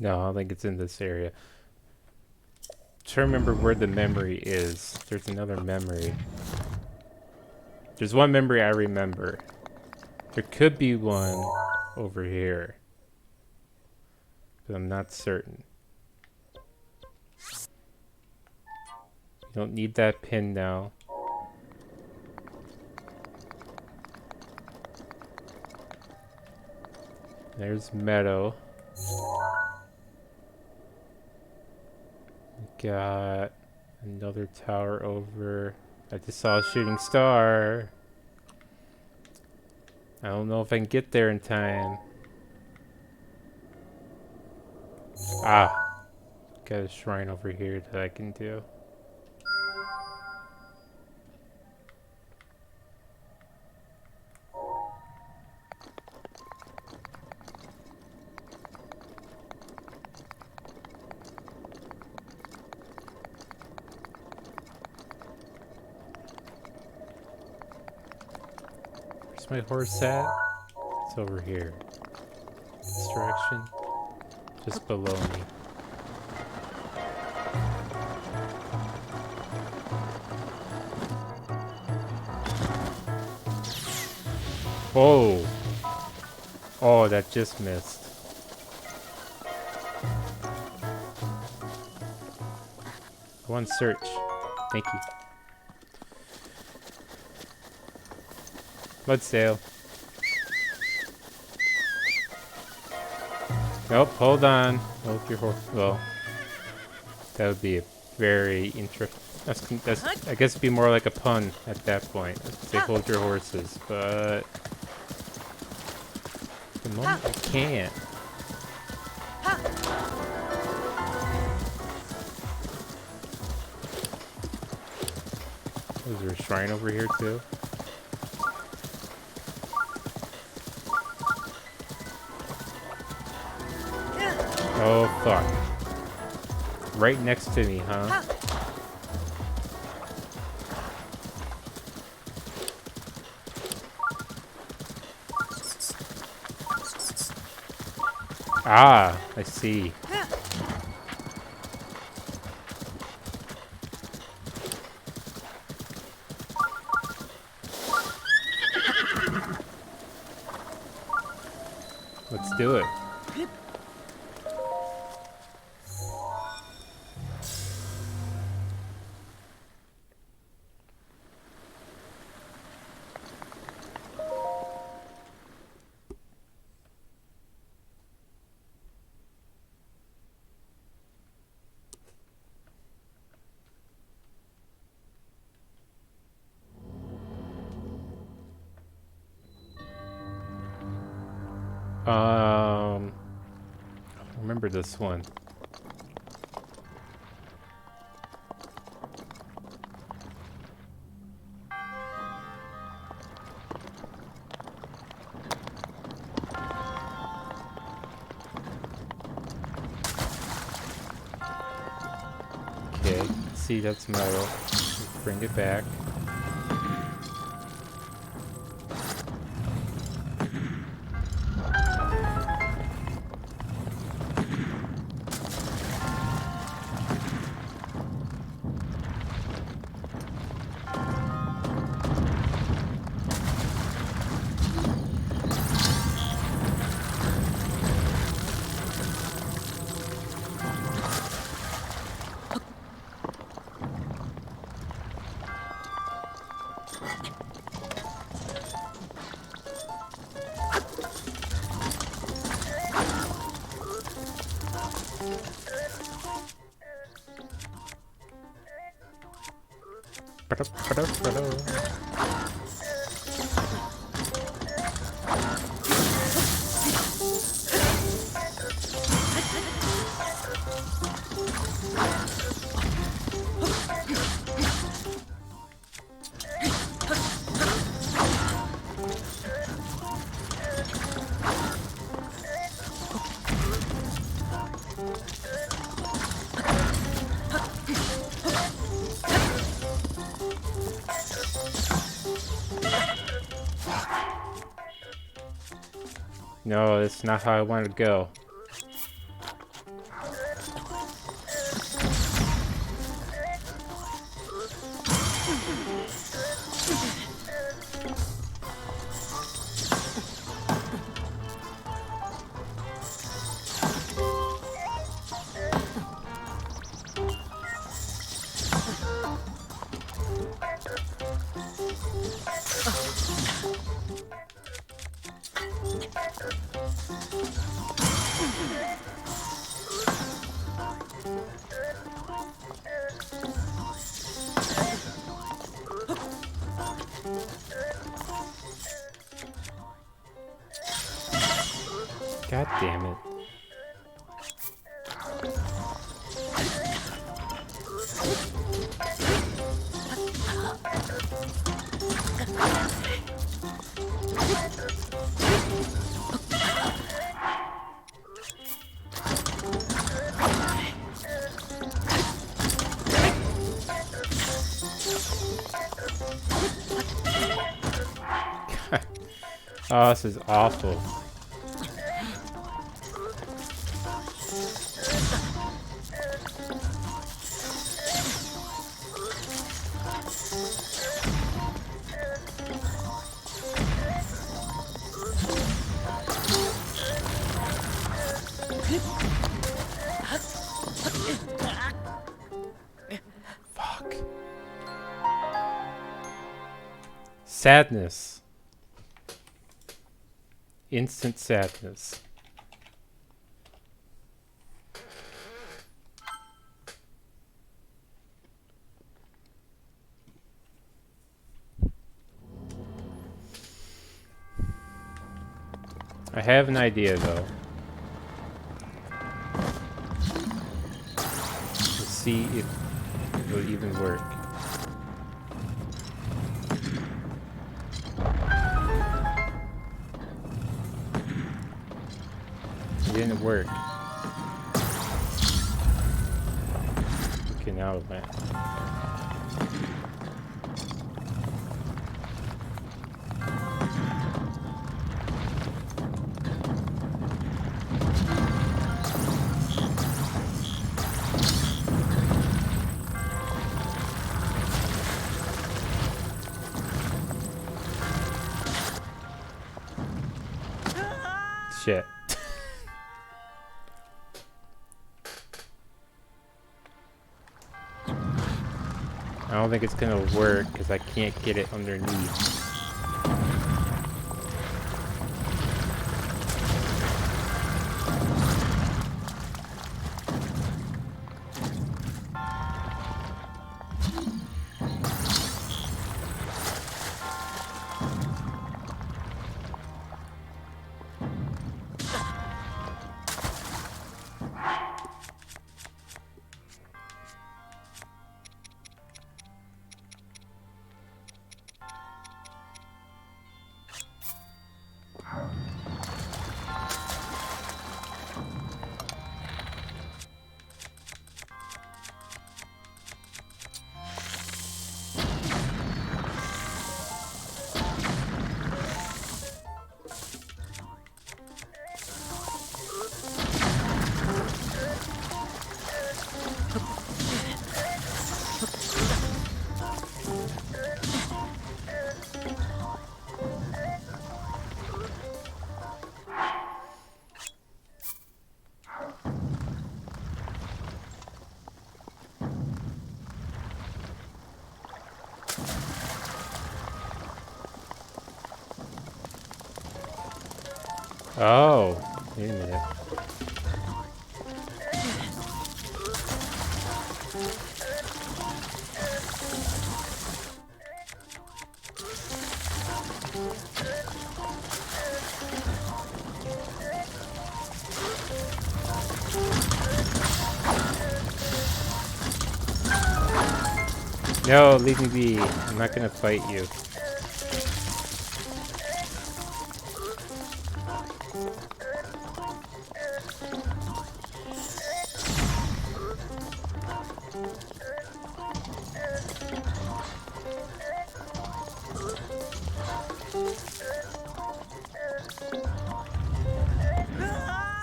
Speaker 1: No, I don't think it's in this area. Trying to remember where the memory is. There's another memory. There's one memory I remember. There could be one over here, but I'm not certain. You don't need that pin now. There's Meadow. Got another tower over. I just saw a shooting star. I don't know if I can get there in time. Ah, got a shrine over here that I can do. My horse at? It's over here. This direction. Just below me. Whoa! Oh, that just missed. One search. Thank you. Bloodsail. Nope, hold on. Hold your horse. Well, that would be a very interesting. That's I guess it'd be more like a pun at that point. Say hold your horses, but at the moment I can't. Is there a shrine over here too? Oh, fuck. Right next to me, huh? Ah, I see. Let's do it. Remember this one. Okay, see, that's metal. Bring it back. No, that's not how I wanted to go. God damn it. Oh, this is awful. Fuck. Sadness. Instant sadness. I have an idea though. Let's see if it will even work. It didn't work. Okay, now it went. Shit. I don't think it's gonna work because I can't get it underneath. Oh, wait a minute. No, leave me be. I'm not gonna fight you.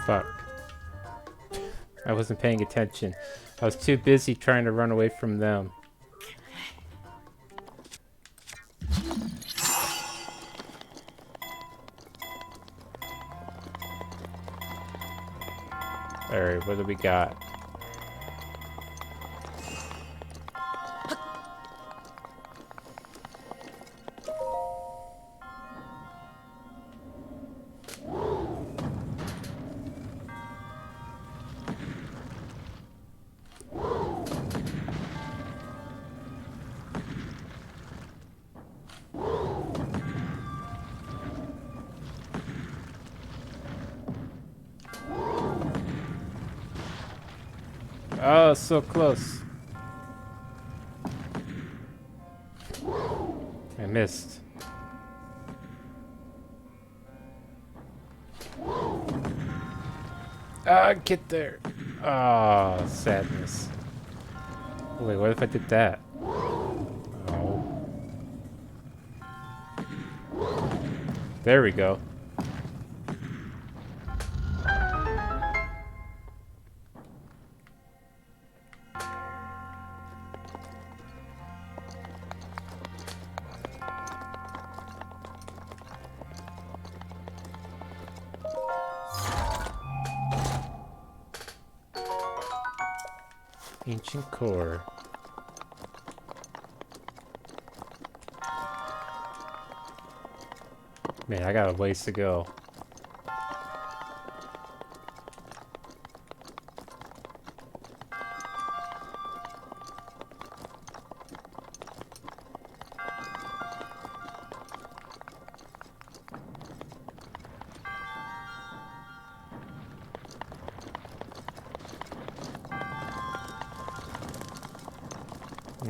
Speaker 1: Fuck. I wasn't paying attention. I was too busy trying to run away from them. Alright, what do we got? Oh, so close. I missed. Ah, get there. Ah, sadness. Wait, what if I did that? Oh. There we go. Ancient core. Man, I got a ways to go.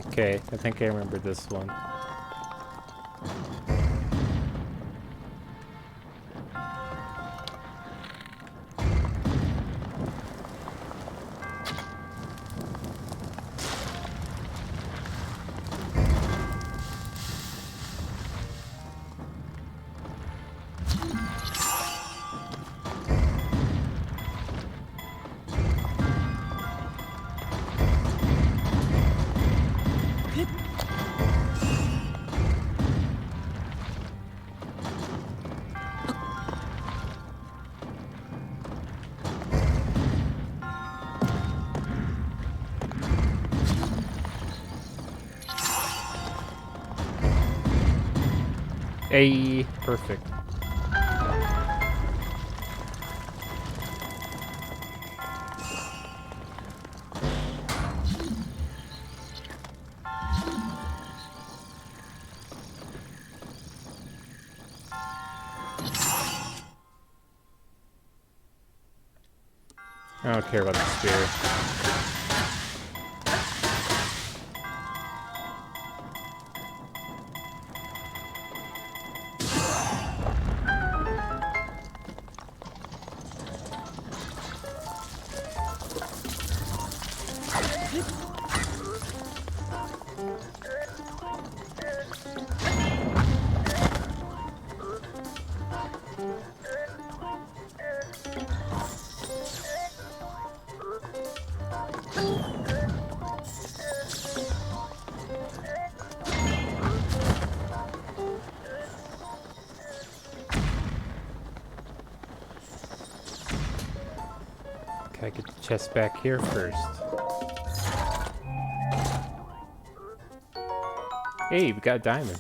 Speaker 1: Okay, I think I remember this one. Hey, perfect. I don't care about the spear. Gotta get the chest back here first. Hey, we got a diamond.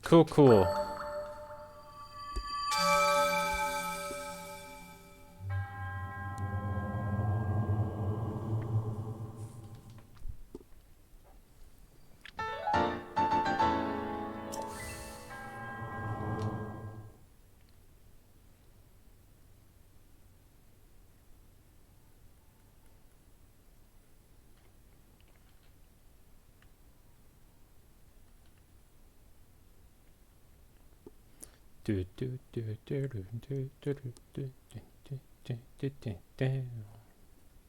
Speaker 1: Cool, cool.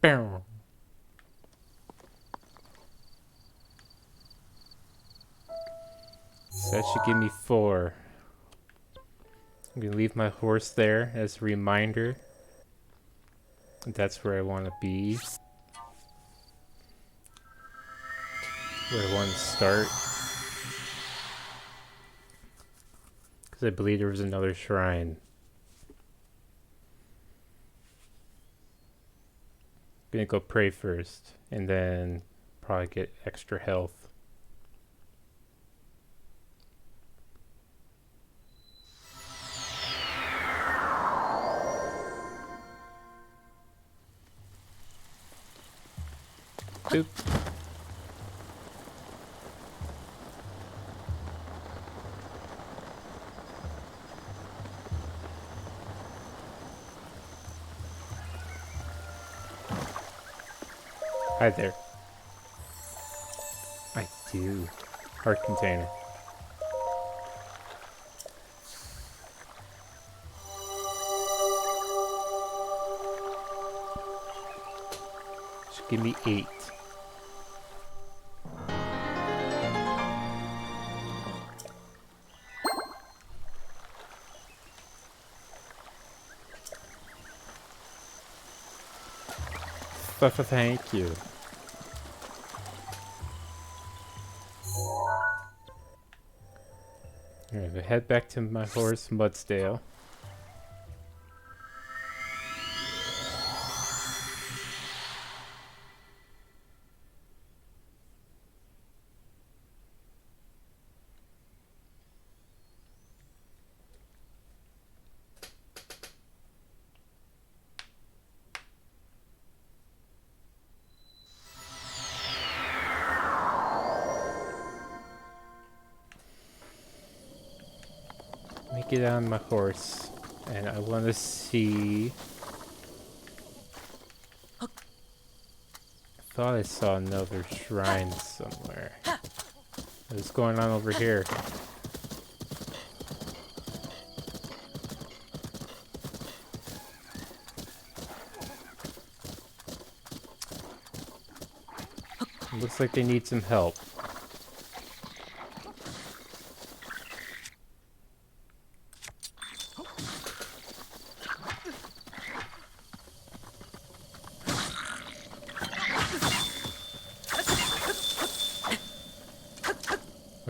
Speaker 1: Bow. So that should give me 4. I'm gonna leave my horse there as a reminder. That's where I want to be. Where I want to start. Because I believe there was another shrine. Gonna go pray first, and then probably get extra health. Boop. Hi there. I do. Heart container. Should give me 8. Thank you. Alright, we head back to my horse, Mudsdale. Get on my horse, and I want to see. I thought I saw another shrine somewhere. What's going on over here? Looks like they need some help.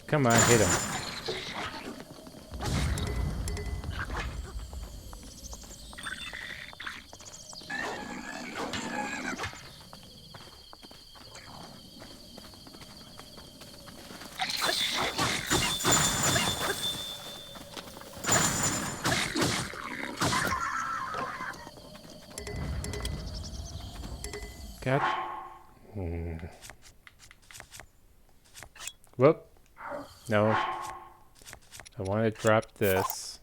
Speaker 1: Come on, hit him. God. Whoop. No. I want to drop this.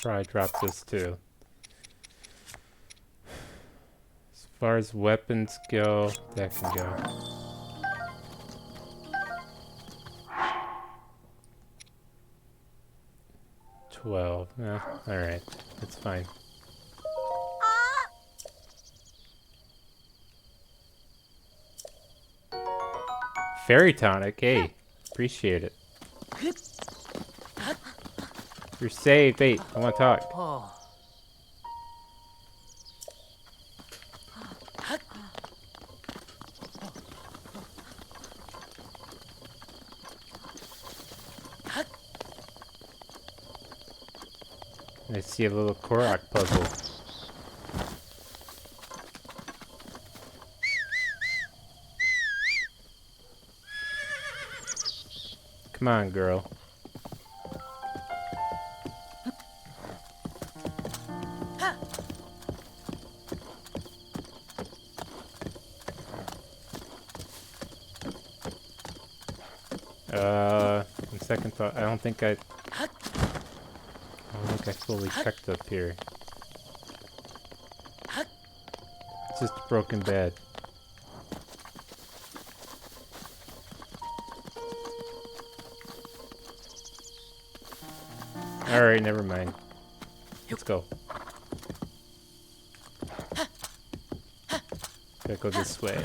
Speaker 1: Probably drop this too. As far as weapons go, that can go. $12. Yeah, alright. That's fine. Fairy tonic, hey. Appreciate it. You're safe. Hey, I want to talk. I see a little Korok puzzle. Come on, girl. On second thought, I don't think I fully checked up here. It's just a broken bed. Alright, never mind. Let's go. Gotta go this way.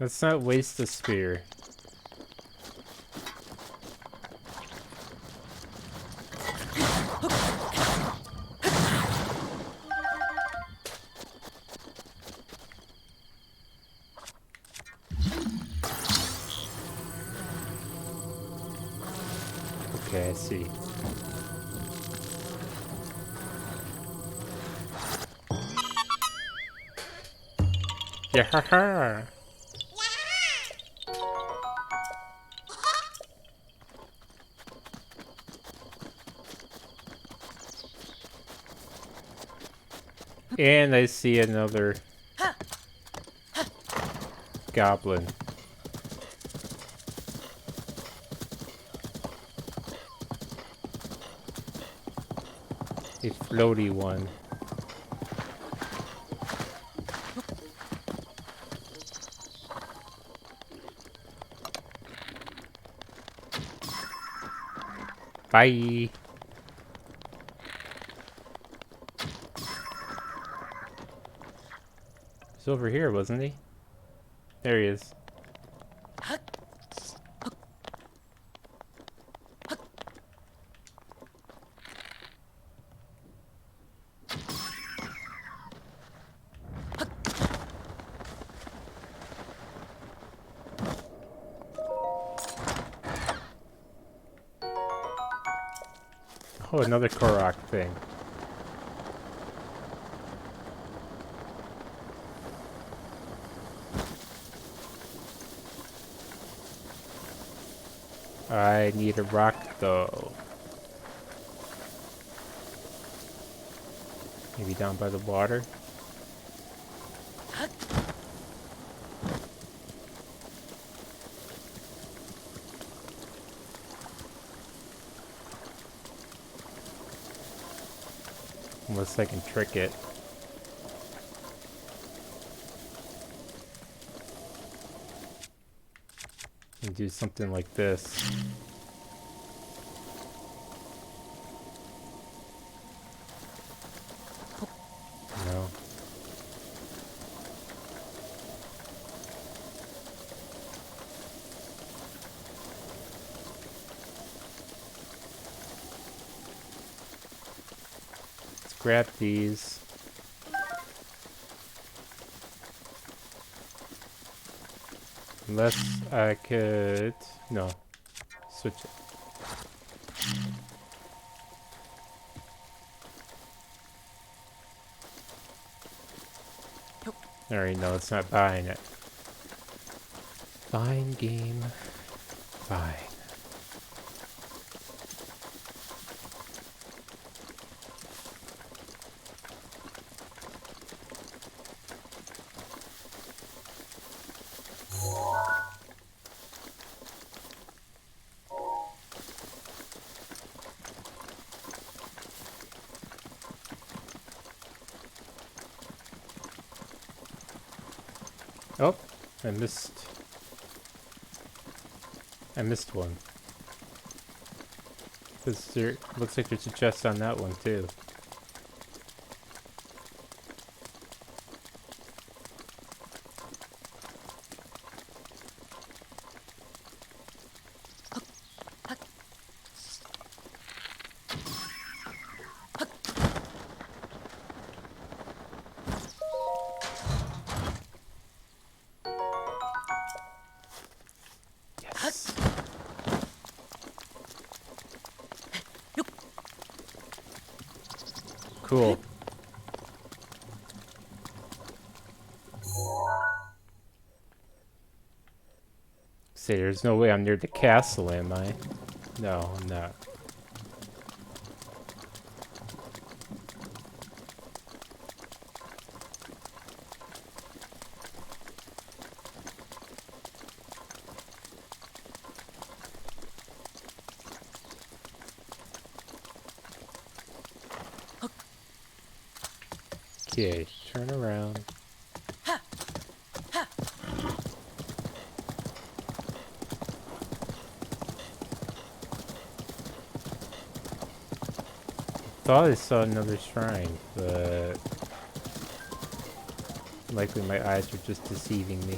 Speaker 1: Let's not waste a spear. Okay, I see. Yeah, ha ha! And I see another goblin. A floaty one. Bye. He's over here, wasn't he? There he is. Oh, another Korok thing. I need a rock, though. Maybe down by the water? Unless I can trick it. And do something like this. No. Let's grab these. Unless I could... No. Switch it. Alright, no, it's not buying it. Fine game. Fine. Oh, I missed one. Because there looks like there's a chest on that one too. cool. Say, there's no way I'm near the castle, am I? No, I'm not. Okay, turn around. Thought I saw another shrine, but likely my eyes are just deceiving me.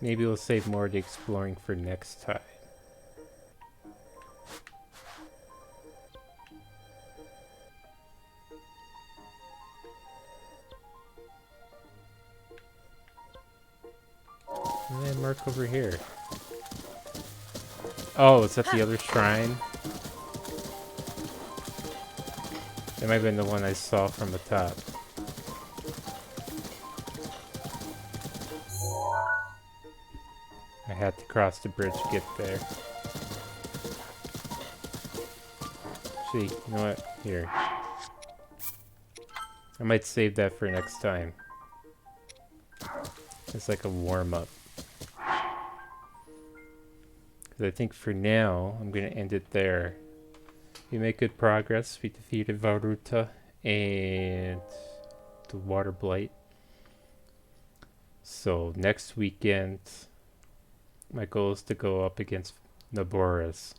Speaker 1: Maybe we'll save more of the exploring for next time. And then mark over here. Oh, is that the other shrine? That might have been the one I saw from the top. I had to cross the bridge to get there. Actually, you know what? Here. I might save that for next time. It's like a warm-up. Because I think for now, I'm going to end it there. We made good progress. We defeated Ruta and the Waterblight. So next weekend, my goal is to go up against Naboras.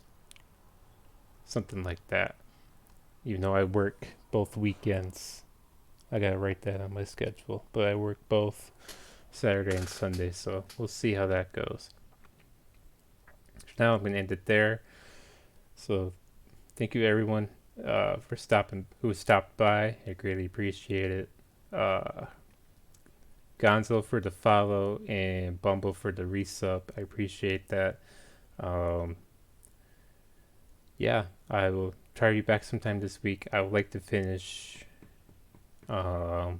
Speaker 1: Something like that. Even though I work both weekends. I gotta write that on my schedule. But I work both Saturday and Sunday, so we'll see how that goes. For now, I'm going to end it there. So thank you everyone for who stopped by. I greatly appreciate it. Gonzo for the follow and Bumble for the resub. I appreciate that. Yeah, I will try to be back sometime this week. I would like to finish the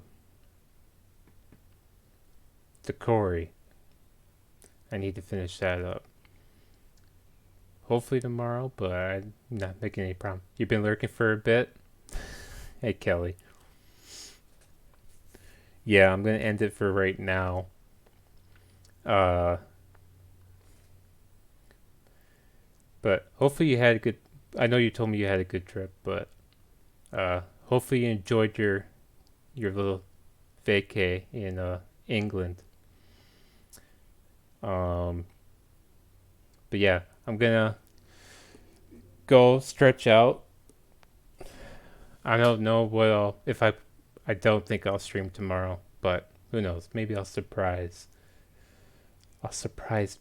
Speaker 1: Corey. I need to finish that up. Hopefully tomorrow, but I'm not making any promise. You've been lurking for a bit? Hey, Kelly. Yeah, I'm going to end it for right now. But hopefully you had a good... I know you told me you had a good trip, but hopefully you enjoyed your little vacay in England. But yeah, I'm gonna go stretch out. I don't know what I don't think I'll stream tomorrow, but who knows? Maybe I'll surprise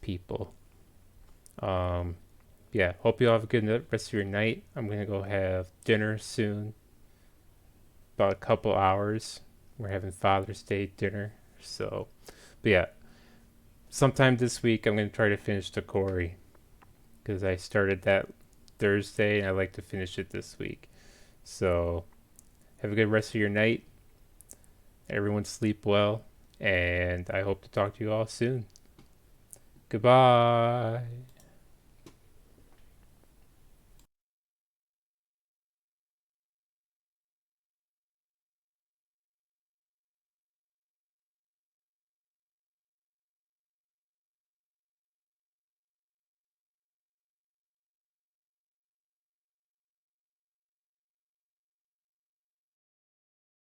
Speaker 1: people. Yeah, hope you all have a good rest of your night. I'm gonna go have dinner soon. About a couple hours. We're having Father's Day dinner. So, but yeah, sometime this week I'm gonna try to finish the Corey, because I started that Thursday and I like to finish it this week. So, have a good rest of your night. Everyone sleep well, and I hope to talk to you all soon. Goodbye.